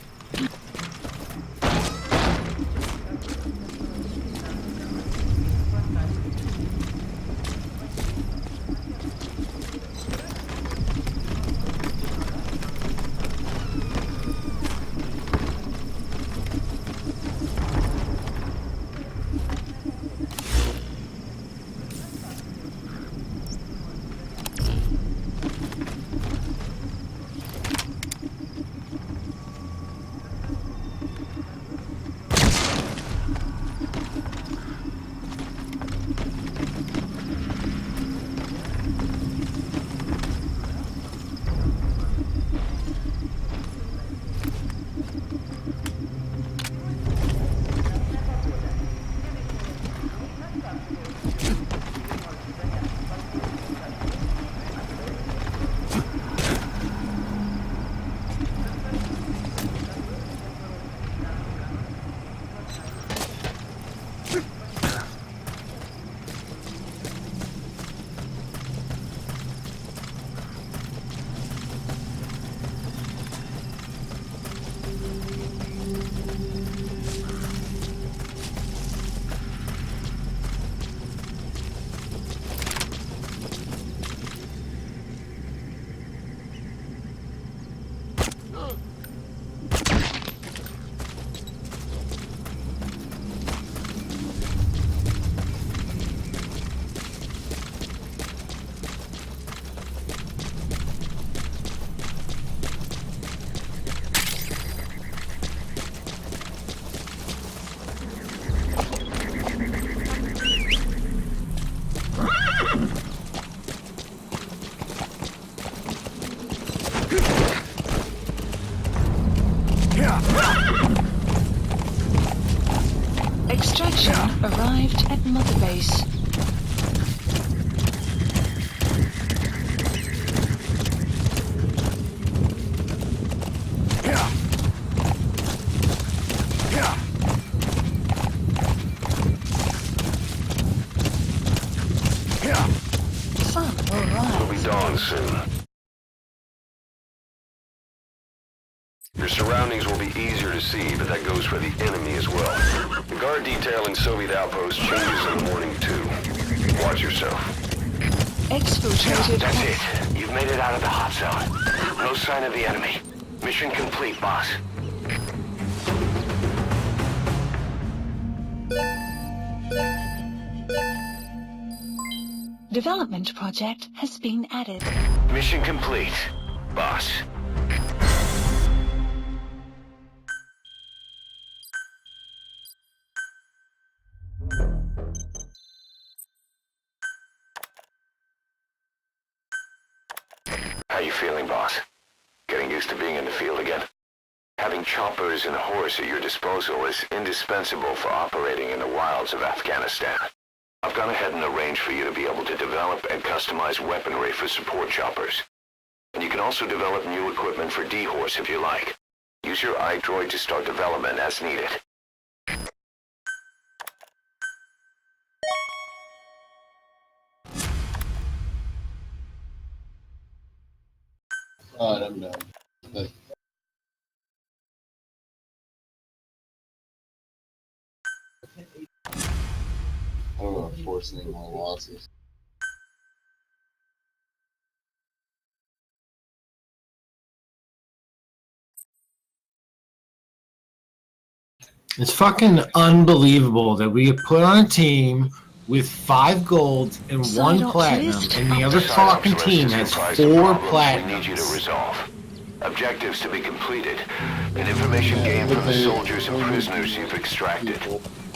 Speaker 6: Extraction arrived at Mother Base. Sun will rise.
Speaker 4: It'll be dawn soon. Your surroundings will be easier to see, but that goes for the enemy as well. The guard detail in Soviet outposts changes in the morning, too. Watch yourself.
Speaker 6: Exfiltrated.
Speaker 4: That's it. You've made it out of the hot zone. No sign of the enemy. Mission complete, boss.
Speaker 6: Development project has been added.
Speaker 4: Mission complete, boss. used to being in the field again. Having choppers and a horse at your disposal is indispensable for operating in the wilds of Afghanistan. I've gone ahead and arranged for you to be able to develop and customize weaponry for support choppers. And you can also develop new equipment for D-Horse if you like. Use your iDroid to start development as needed.
Speaker 14: Alright, I'm done. But I don't want to force any more losses.
Speaker 13: It's fucking unbelievable that we put on a team with 5 golds and 1 platinum, and the other fucking team has 4
Speaker 4: We need you to
Speaker 13: platinums.
Speaker 4: resolve. Objectives to be completed, and information gained from the soldiers and prisoners you've extracted.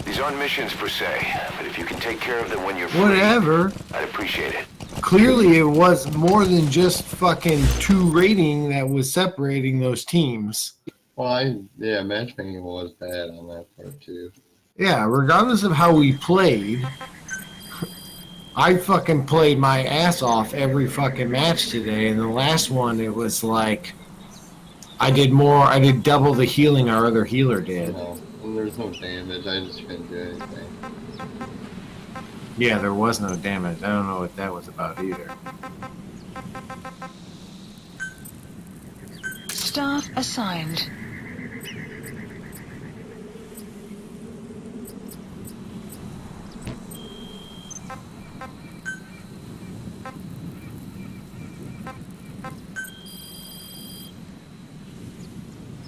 Speaker 4: These aren't missions per se, but if you can take care of them when you're free,
Speaker 13: Whatever.
Speaker 4: I'd appreciate it.
Speaker 13: Clearly, it was more than just fucking 2 rating that was separating those teams.
Speaker 14: Well, yeah, matchmaking was bad on that part too.
Speaker 13: Yeah, regardless of how we played, I fucking played my ass off every fucking match today, and the last one, it was like, I did double the healing our other healer did.
Speaker 14: No, there's no damage, I just couldn't do anything.
Speaker 13: Yeah, there was no damage. I don't know what that was about either.
Speaker 6: Staff assigned.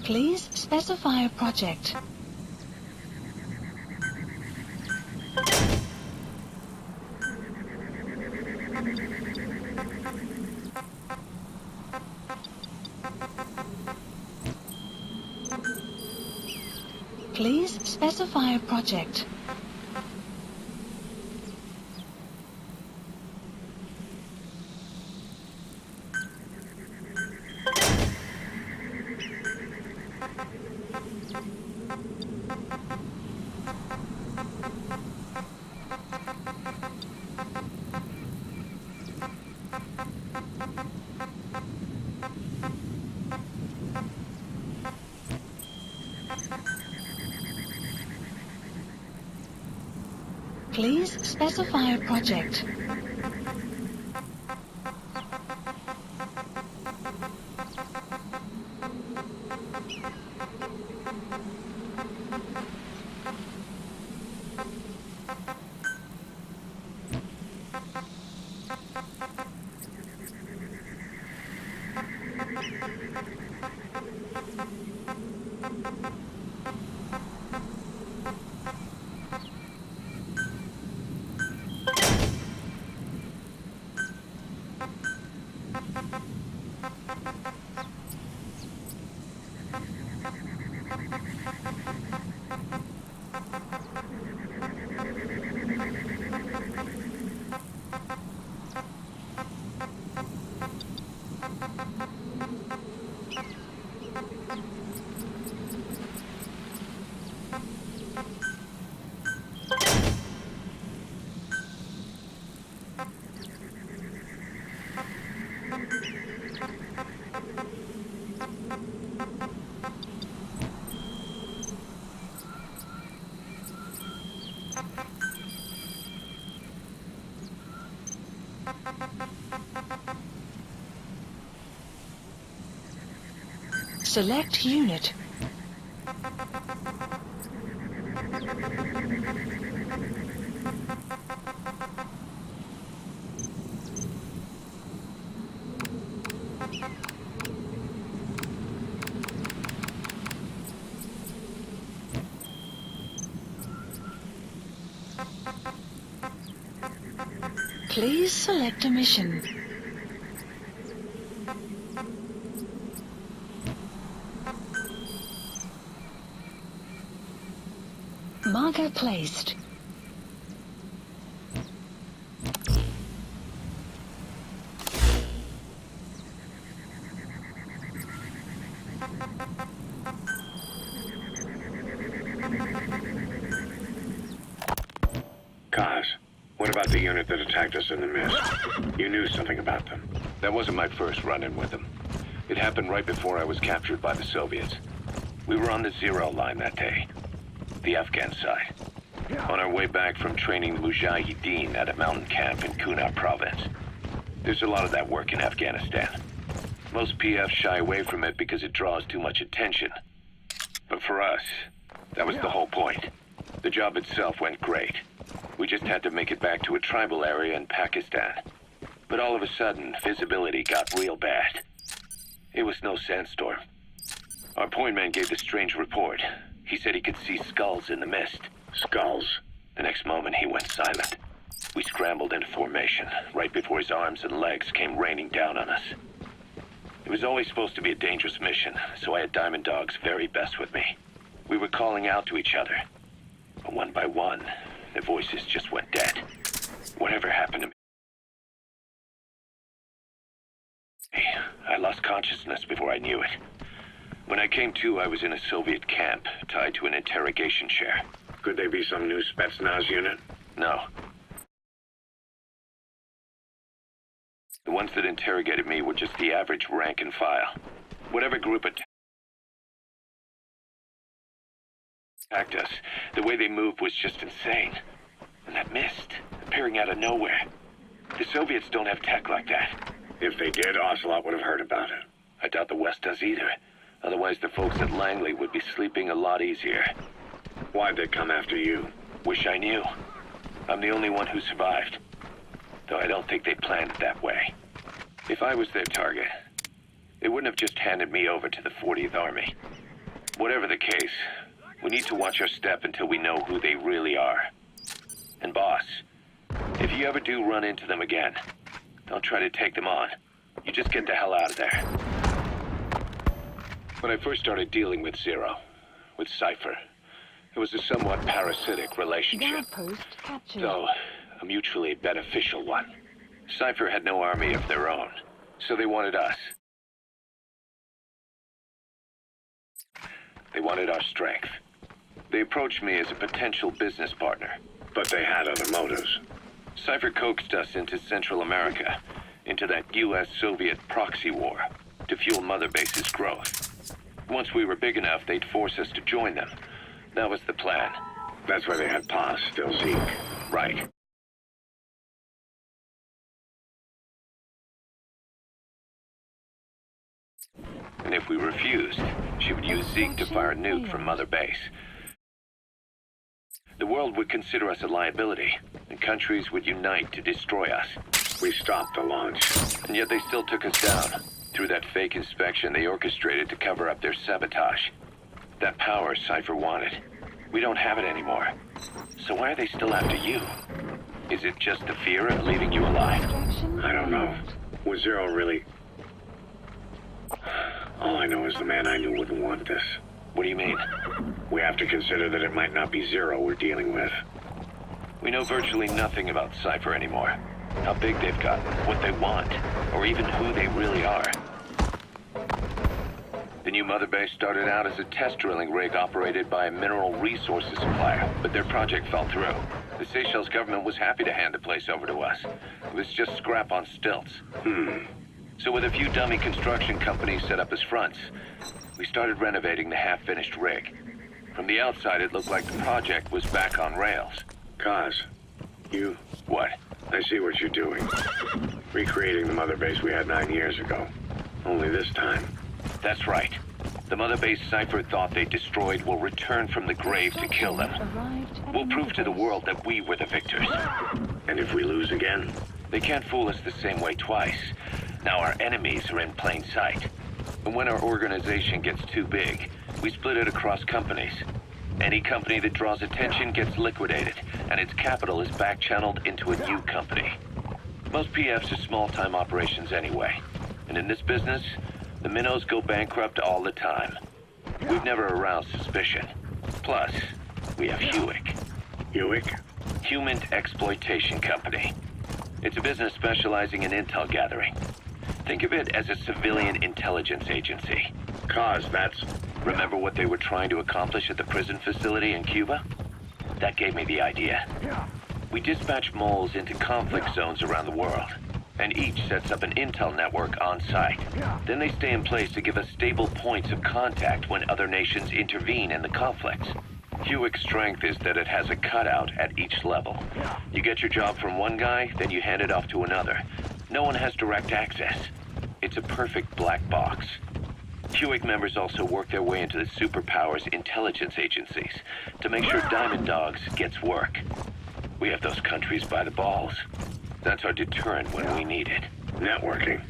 Speaker 6: Please specify a project. Please specify a project. Please specify a project. Select unit. Please select a mission. Marker placed.
Speaker 5: about the unit that attacked us in the mist? You knew something about them.
Speaker 15: That wasn't my first run-in with them. It happened right before I was captured by the Soviets. We were on the Zero line that day, the Afghan side. On our way back from training the Mujahideen at a mountain camp in Kunar province. There's a lot of that work in Afghanistan. Most PFs shy away from it because it draws too much attention. But for us, that was the whole point. The job itself went great. We just had to make it back to a tribal area in Pakistan. But all of a sudden, visibility got real bad. It was no sandstorm. Our point man gave this strange report. He said he could see skulls in the mist.
Speaker 5: Skulls?
Speaker 15: The next moment, he went silent. We scrambled into formation, right before his arms and legs came raining down on us. It was always supposed to be a dangerous mission, so I had Diamond Dog's very best with me. We were calling out to each other. But one by one, their voices just went dead. Whatever happened to me? I lost consciousness before I knew it. When I came to, I was in a Soviet camp, tied to an interrogation chair.
Speaker 5: Could they be some new Spetsnaz unit?
Speaker 15: No. The ones that interrogated me were just the average rank and file. Whatever group attacked us, the way they moved was just insane. And that mist, appearing out of nowhere. The Soviets don't have tech like that.
Speaker 5: If they did, Ocelot would have heard about it.
Speaker 15: I doubt the West does either. Otherwise, the folks at Langley would be sleeping a lot easier.
Speaker 5: Why'd they come after you?
Speaker 15: Wish I knew. I'm the only one who survived. Though I don't think they planned it that way. If I was their target, they wouldn't have just handed me over to the 40th Army. Whatever the case, we need to watch our step until we know who they really are. And boss, if you ever do run into them again, don't try to take them on. You just get the hell out of there. When I first started dealing with Zero, with Cypher, it was a somewhat parasitic relationship. Though, a mutually beneficial one. Cypher had no army of their own, so they wanted us. They wanted our strength. They approached me as a potential business partner.
Speaker 5: But they had other motives.
Speaker 15: Cypher coaxed us into Central America, into that US-Soviet proxy war, to fuel Mother Base's growth. Once we were big enough, they'd force us to join them. That was the plan.
Speaker 5: That's why they had Paz still Zeke.
Speaker 15: Right. And if we refused, she would use Zeke to fire a nuke from Mother Base. The world would consider us a liability, and countries would unite to destroy us.
Speaker 5: We stopped the launch.
Speaker 15: And yet they still took us down. Through that fake inspection they orchestrated to cover up their sabotage. That power Cypher wanted. We don't have it anymore. So why are they still after you? Is it just the fear of leaving you alive?
Speaker 5: I don't know. Was Zero really... All I know is the man I knew wouldn't want this.
Speaker 15: What do you mean?
Speaker 5: We have to consider that it might not be Zero we're dealing with.
Speaker 15: We know virtually nothing about Cypher anymore. How big they've gotten, what they want, or even who they really are. The new Mother Base started out as a test drilling rig operated by a mineral resources supplier, but their project fell through. The Seychelles government was happy to hand the place over to us. It was just scrap on stilts. So with a few dummy construction companies set up as fronts, we started renovating the half-finished rig. From the outside, it looked like the project was back on rails.
Speaker 5: Kaz, you...
Speaker 15: What?
Speaker 5: I see what you're doing. Recreating the Mother Base we had 9 years ago. Only this time.
Speaker 15: That's right. The Mother Base Cypher thought they destroyed will return from the grave to kill them. We'll prove to the world that we were the victors.
Speaker 5: And if we lose again?
Speaker 15: They can't fool us the same way twice. Now our enemies are in plain sight. And when our organization gets too big, we split it across companies. Any company that draws attention gets liquidated, and its capital is back-channeled into a new company. Most PFs are small-time operations anyway. And in this business, the minnows go bankrupt all the time. We've never aroused suspicion. Plus, we have Hewick.
Speaker 5: Hewick?
Speaker 15: Human Exploitation Company. It's a business specializing in intel gathering. Think of it as a civilian intelligence agency.
Speaker 5: Kaz, that's...
Speaker 15: Remember what they were trying to accomplish at the prison facility in Cuba? That gave me the idea.
Speaker 16: We dispatch moles into conflict zones around the world, and each sets up an intel network on site. Then they stay in place to give us stable points of contact when other nations intervene in the conflicts. Hewick's strength is that it has a cutout at each level. You get your job from one guy, then you hand it off to another. No one has direct access. It's a perfect black box. Hewick members also work their way into the superpowers intelligence agencies to make sure Diamond Dogs gets work. We have those countries by the balls. That's our deterrent when we need it.
Speaker 5: Networking?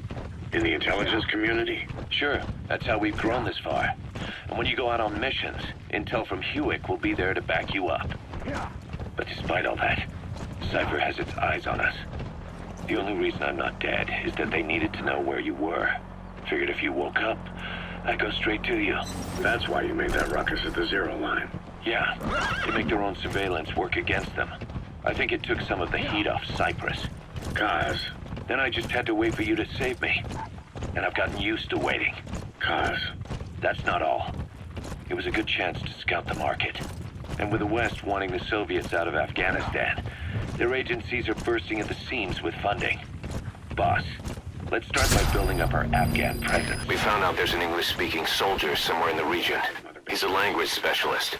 Speaker 5: In the intelligence community?
Speaker 16: Sure, that's how we've grown this far. And when you go out on missions, intel from Hewick will be there to back you up. But despite all that, Cypher has its eyes on us. The only reason I'm not dead is that they needed to know where you were. Figured if you woke up, I'd go straight to you.
Speaker 5: That's why you made that ruckus at the Zero Line.
Speaker 16: Yeah, they make their own surveillance work against them. I think it took some of the heat off Cyprus.
Speaker 5: Kaz.
Speaker 16: Then I just had to wait for you to save me. And I've gotten used to waiting.
Speaker 5: Kaz.
Speaker 16: That's not all. It was a good chance to scout the market. And with the West wanting the Soviets out of Afghanistan, their agencies are bursting at the seams with funding. Boss, let's start by building up our Afghan presence.
Speaker 4: We found out there's an English-speaking soldier somewhere in the region. He's a language specialist.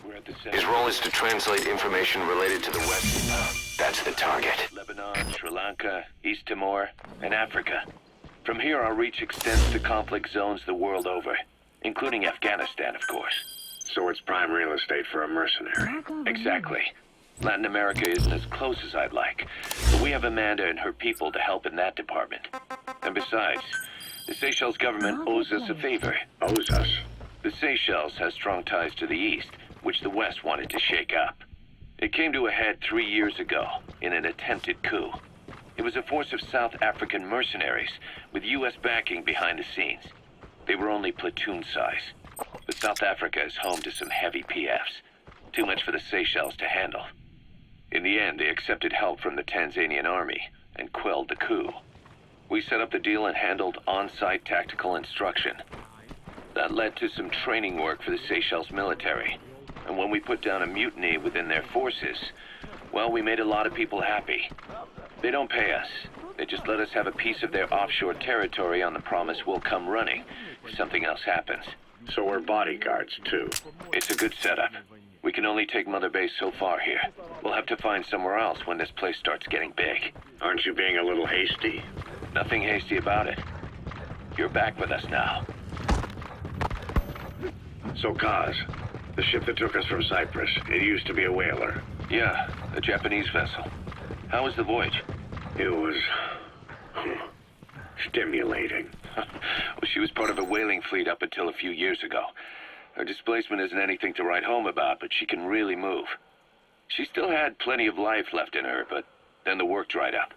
Speaker 4: His role is to translate information related to the West. That's the target.
Speaker 16: Lebanon, Sri Lanka, East Timor, and Africa. From here, our reach extends to conflict zones the world over, including Afghanistan, of course.
Speaker 5: So it's prime real estate for a mercenary.
Speaker 16: Exactly. Latin America isn't as close as I'd like, but we have Amanda and her people to help in that department. And besides, the Seychelles government owes us a favor.
Speaker 5: Owes us?
Speaker 16: The Seychelles has strong ties to the East, which the West wanted to shake up. It came to a head 3 years ago in an attempted coup. It was a force of South African mercenaries with U.S. backing behind the scenes. They were only platoon size. But South Africa is home to some heavy PFs. Too much for the Seychelles to handle. In the end, they accepted help from the Tanzanian army and quelled the coup. We set up the deal and handled on-site tactical instruction. That led to some training work for the Seychelles military. And when we put down a mutiny within their forces, well, we made a lot of people happy. They don't pay us. They just let us have a piece of their offshore territory on the promise we'll come running if something else happens.
Speaker 5: So we're bodyguards, too.
Speaker 16: It's a good setup. We can only take Mother Base so far here. We'll have to find somewhere else when this place starts getting big.
Speaker 5: Aren't you being a little hasty?
Speaker 16: Nothing hasty about it. You're back with us now.
Speaker 5: So, Kaz, the ship that took us from Cyprus, it used to be a whaler.
Speaker 16: Yeah, a Japanese vessel. How was the voyage?
Speaker 5: It was... stimulating.
Speaker 16: Well, she was part of a whaling fleet up until a few years ago. Her displacement isn't anything to write home about, but she can really move. She still had plenty of life left in her, but then the work dried up.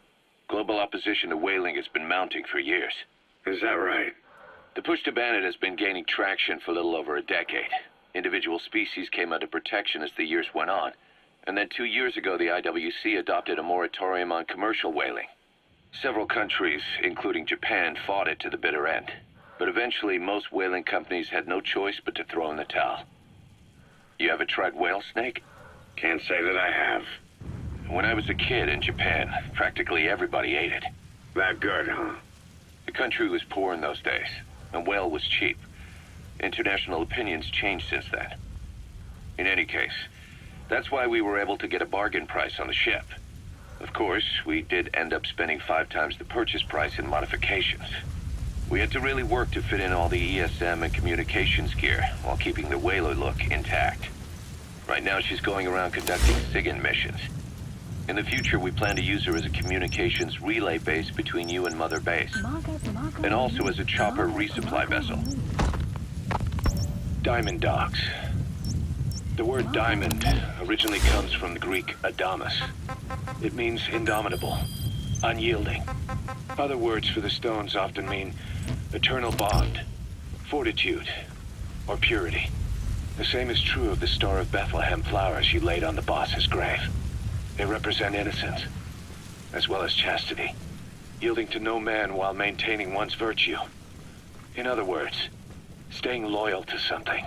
Speaker 16: Global opposition to whaling has been mounting for years.
Speaker 5: Is that right?
Speaker 16: The push to ban it has been gaining traction for a little over a decade. Individual species came under protection as the years went on. And then 2 years ago, the IWC adopted a moratorium on commercial whaling. Several countries, including Japan, fought it to the bitter end. But eventually, most whaling companies had no choice but to throw in the towel. You ever tried whale snake?
Speaker 5: Can't say that I have.
Speaker 16: When I was a kid in Japan, practically everybody ate it.
Speaker 5: That good, huh?
Speaker 16: The country was poor in those days, and whale was cheap. International opinions changed since then. In any case, that's why we were able to get a bargain price on the ship. Of course, we did end up spending 5 times the purchase price in modifications. We had to really work to fit in all the ESM and communications gear while keeping the whaler look intact. Right now, she's going around conducting SIGINT missions. In the future, we plan to use her as a communications relay base between you and Mother Base, and also as a chopper resupply vessel. Diamond Dogs. The word diamond originally comes from the Greek adamas. It means indomitable, unyielding. Other words for the stones often mean eternal bond, fortitude, or purity. The same is true of the Star of Bethlehem flowers you laid on the boss's grave. They represent innocence, as well as chastity, yielding to no man while maintaining one's virtue. In other words, staying loyal to something.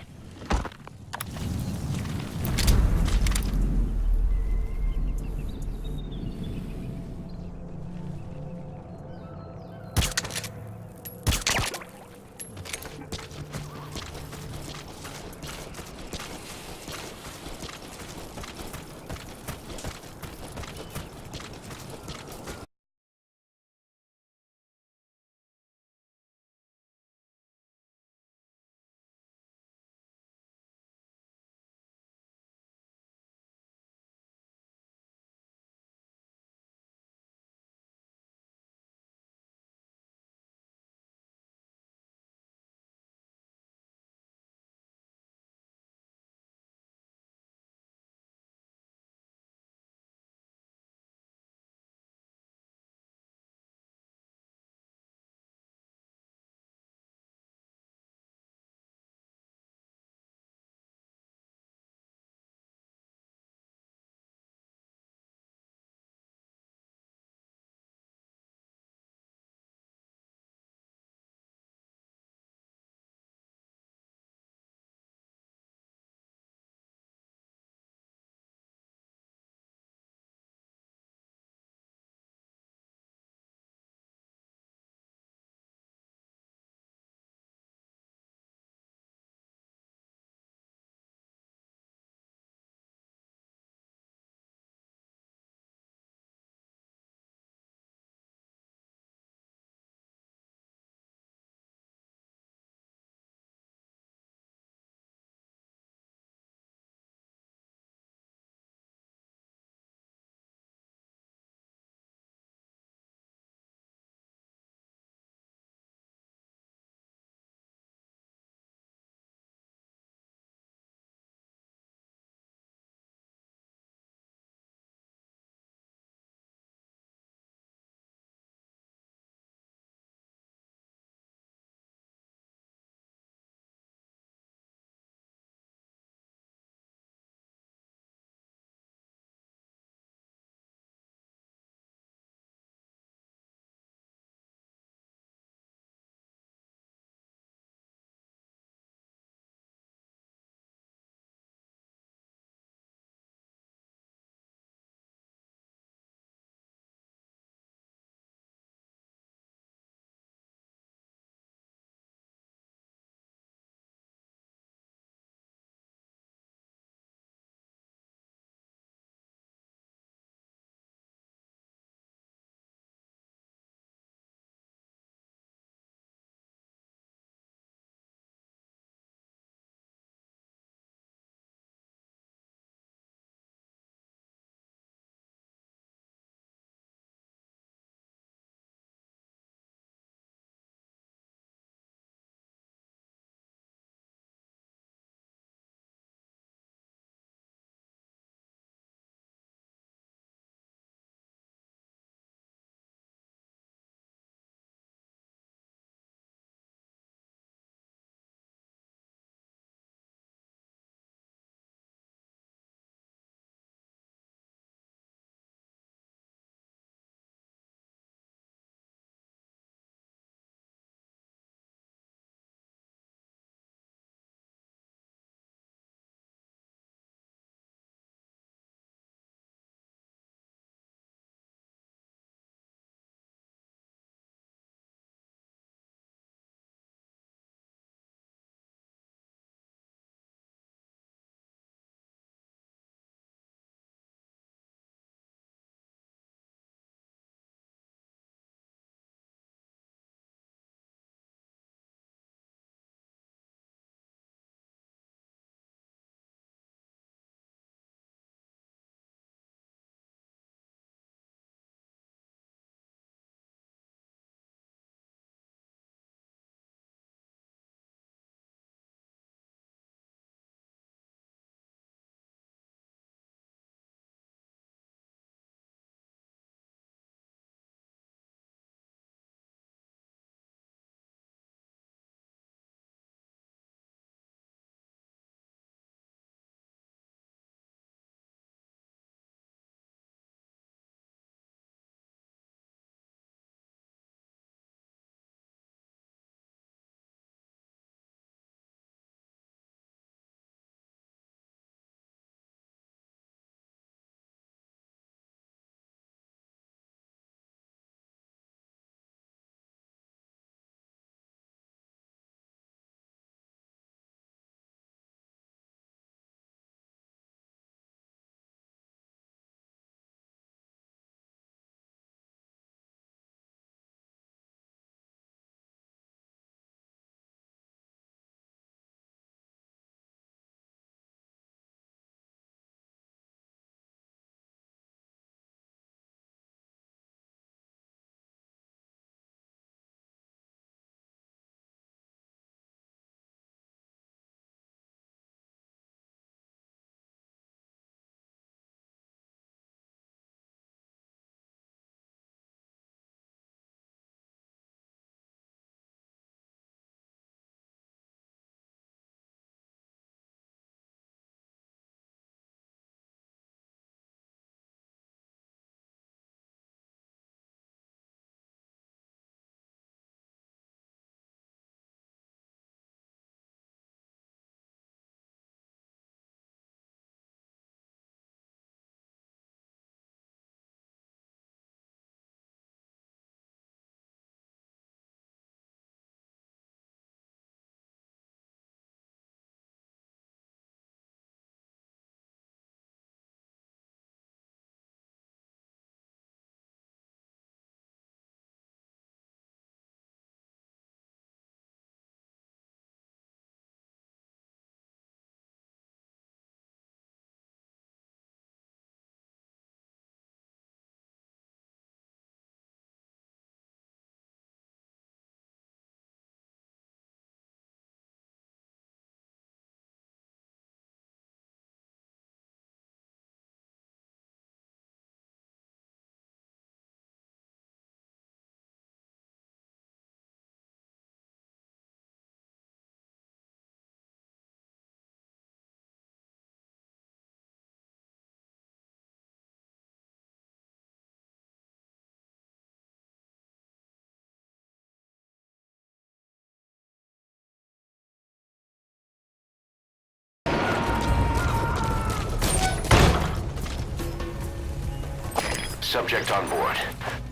Speaker 9: Subject on board.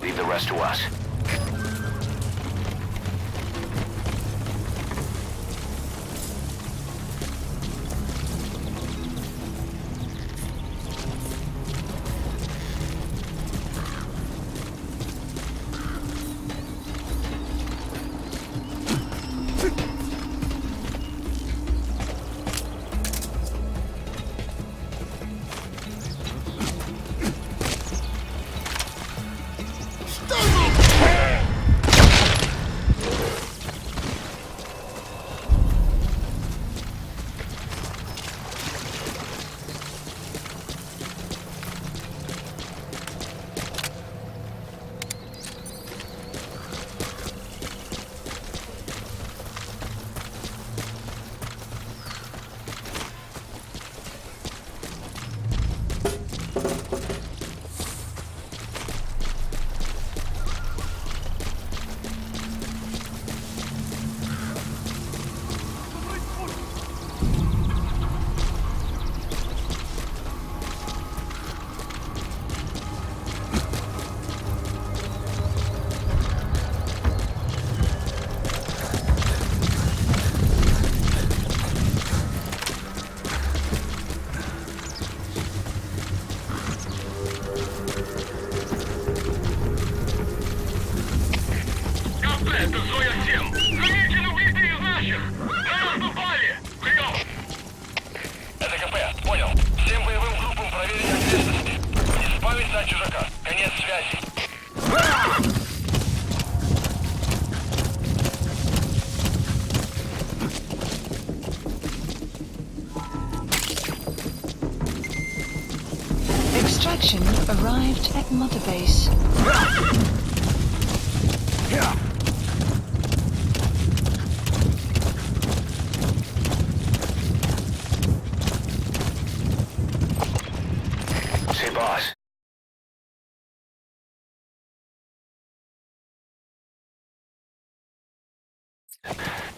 Speaker 9: Leave the rest to us.
Speaker 6: Extraction arrived at Mother Base.
Speaker 9: Say, boss.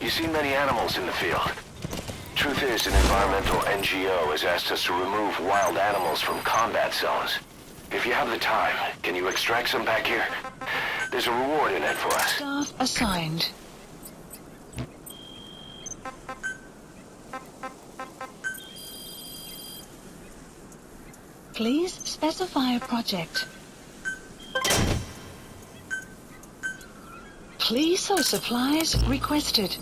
Speaker 9: You see many animals in the field. Truth is, an environmental NGO has asked us to remove wild animals from combat zones. If you have the time, can you extract some back here? There's a reward in it for us.
Speaker 6: Staff assigned. Please specify a project. Please sow supplies requested.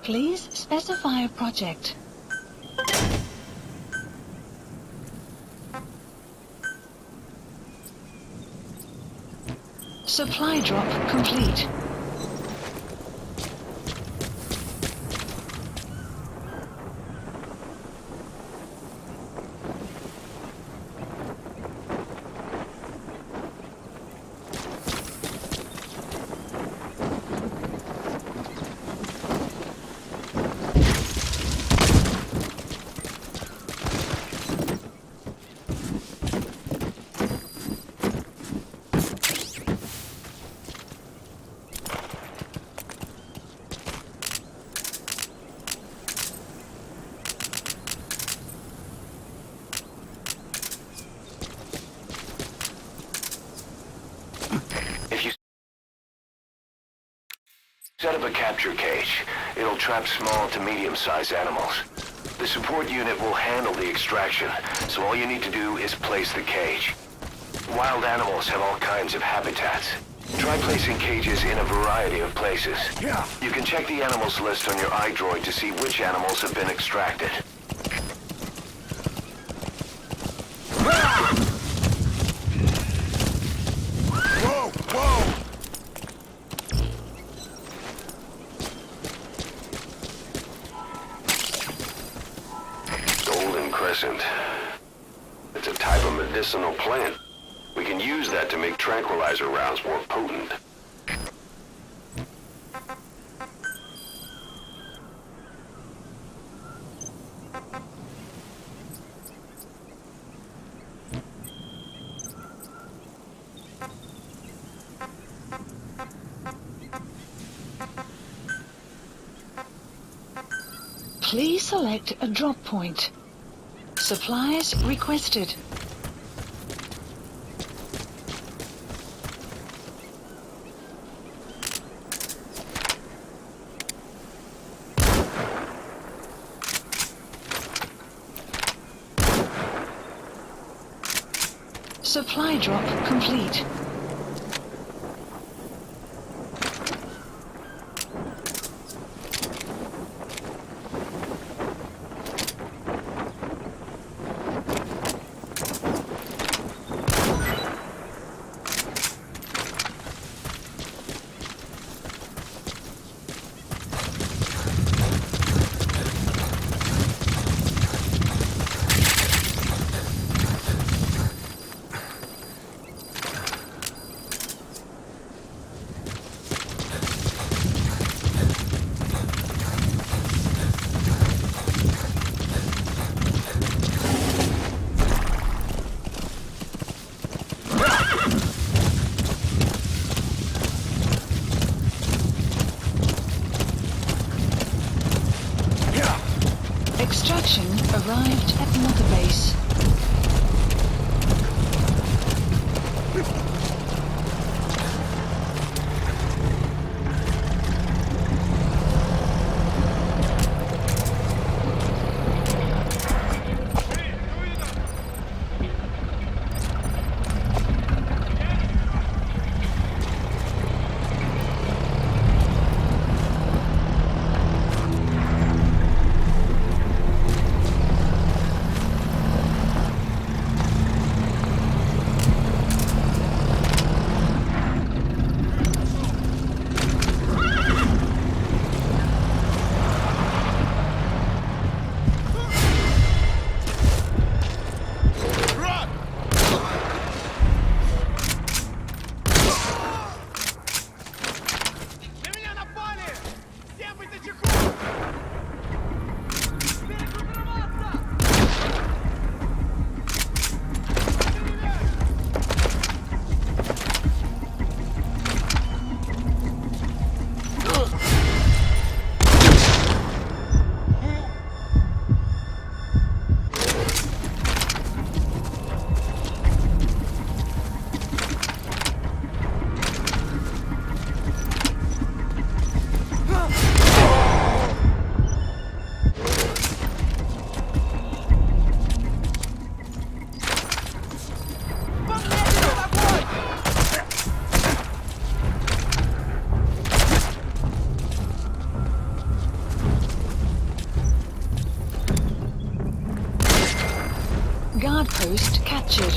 Speaker 6: Please specify a project. Supply drop complete.
Speaker 9: Set up a capture cage. It'll trap small to medium-sized animals. The support unit will handle the extraction, so all you need to do is place the cage. Wild animals have all kinds of habitats. Try placing cages in a variety of places. You can check the animals list on your iDroid to see which animals have been extracted.
Speaker 3: Whoa! Whoa!
Speaker 9: It's a type of medicinal plant. We can use that to make tranquilizer rounds more potent.
Speaker 6: Please select a drop point. Supplies requested. Supply drop complete. Extraction arrived at Mother Base. Guard post captured.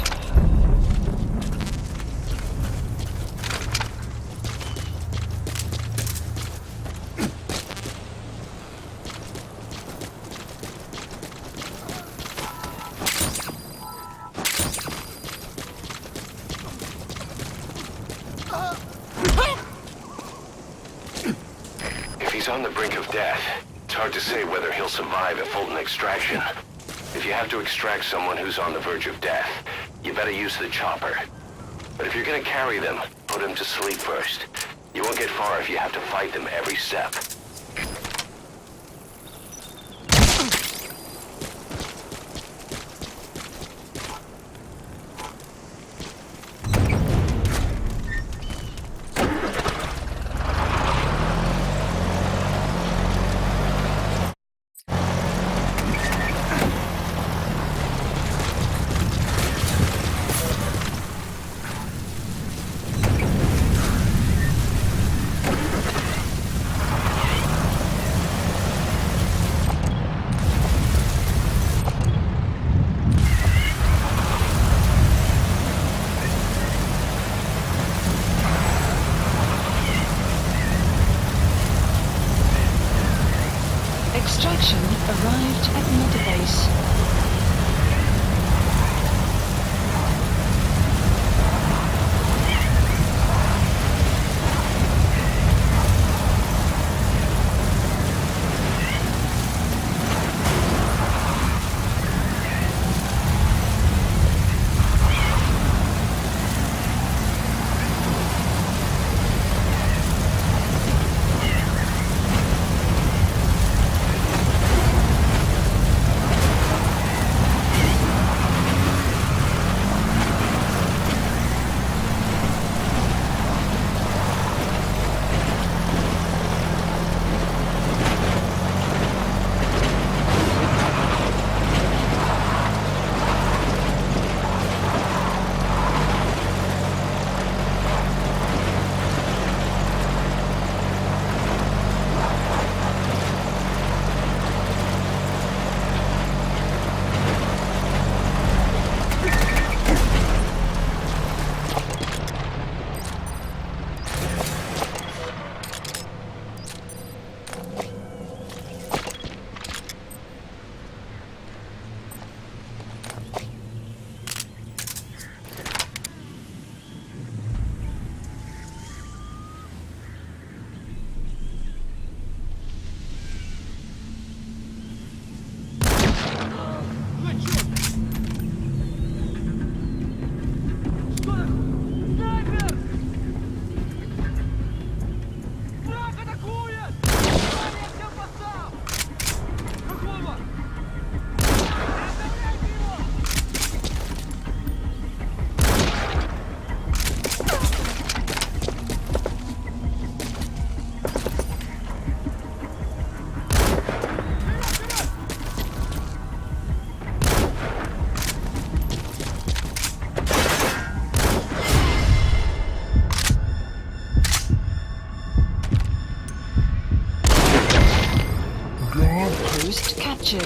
Speaker 4: If he's on the brink of death, it's hard to say whether he'll survive a Fulton extraction. If you have to extract someone who's on the verge of death, you better use the chopper. But if you're gonna carry them, put them to sleep first. You won't get far if you have to fight them every step.
Speaker 6: Extraction arrived at Mother Base. Outpost captured.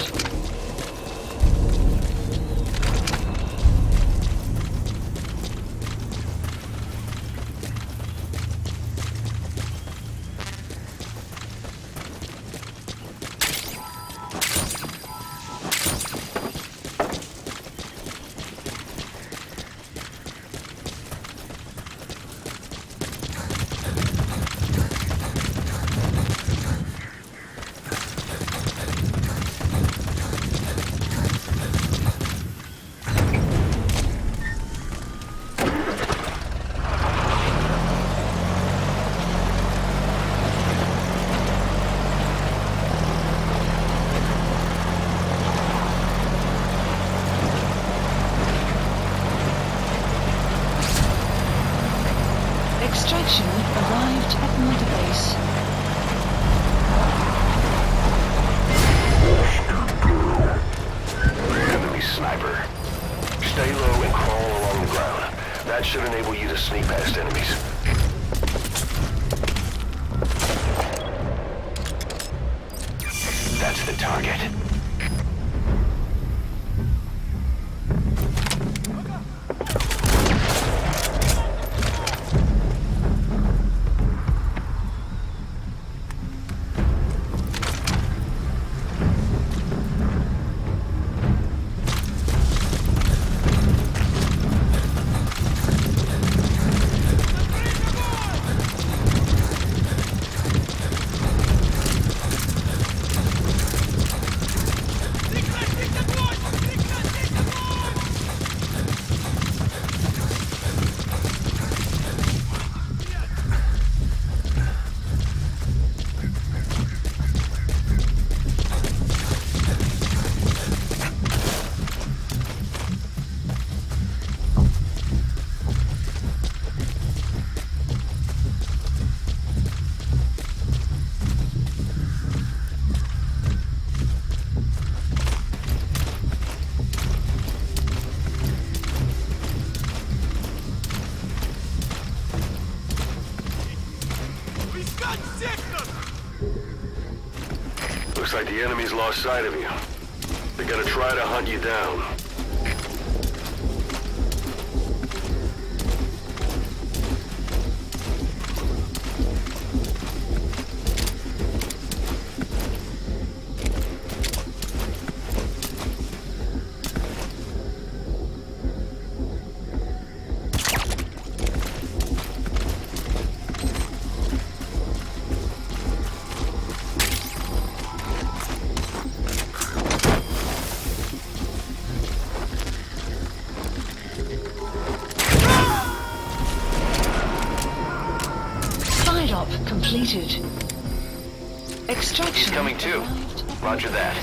Speaker 6: Extraction arrived at Mother Base.
Speaker 4: Enemy sniper. Stay low and crawl along the ground. That should enable you to sneak past enemies. That's the target. Looks like the enemy's lost sight of you. They're gonna try to hunt you down.
Speaker 6: Completed. Extraction.
Speaker 4: Coming too. Roger that.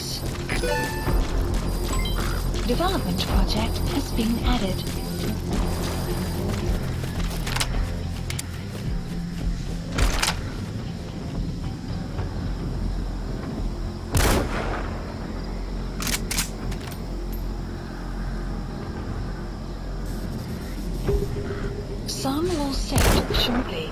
Speaker 6: Development project has been added. Some will set shortly.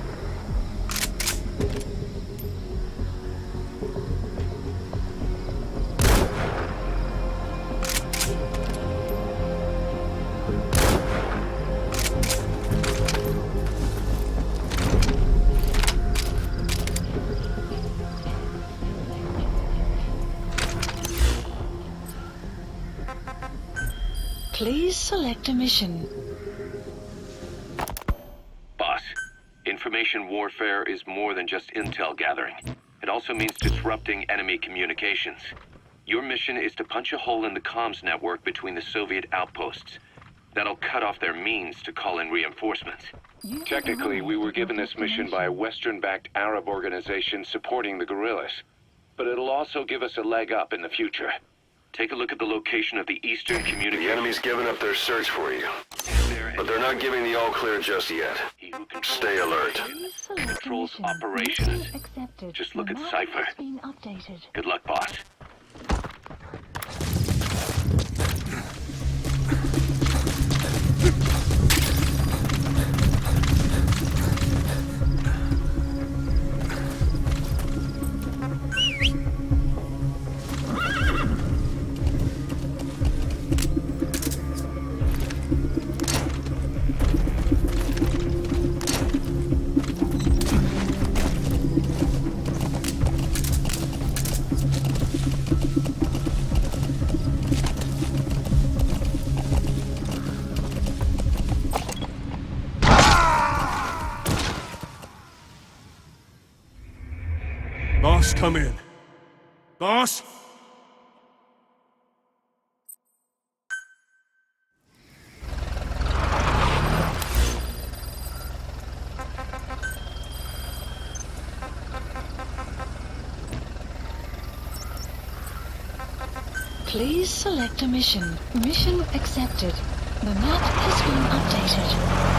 Speaker 6: Please select a mission.
Speaker 16: Boss, information warfare is more than just intel gathering. It also means disrupting enemy communications. Your mission is to punch a hole in the comms network between the Soviet outposts. That'll cut off their means to call in reinforcements. Technically, we were given this mission by a Western-backed Arab organization supporting the guerrillas. But it'll also give us a leg up in the future. Take a look at the location of the Eastern communication.
Speaker 4: The enemy's given up their search for you. But they're not giving the all-clear just yet. Stay alert.
Speaker 16: Controls operations. Just look at Cypher. Good luck, boss.
Speaker 2: Boss, come in. Boss?
Speaker 6: Please select a mission. Mission accepted. The map has been updated.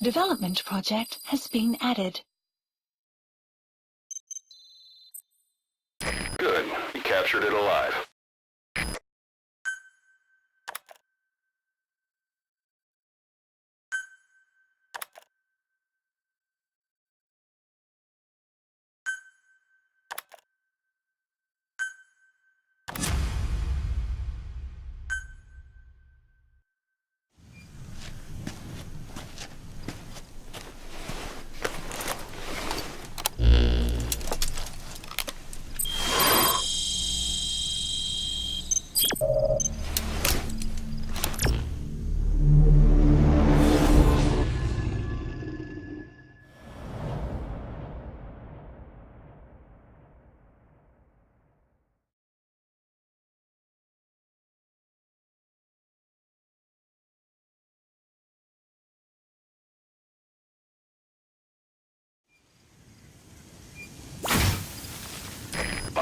Speaker 6: Development project has been added.
Speaker 4: Good. You captured it alive.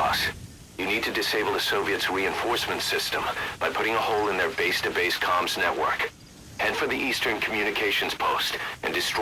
Speaker 4: boss. You need to disable the Soviets' reinforcement system by putting a hole in their base-to-base comms network. Head for the Eastern Communications Post and destroy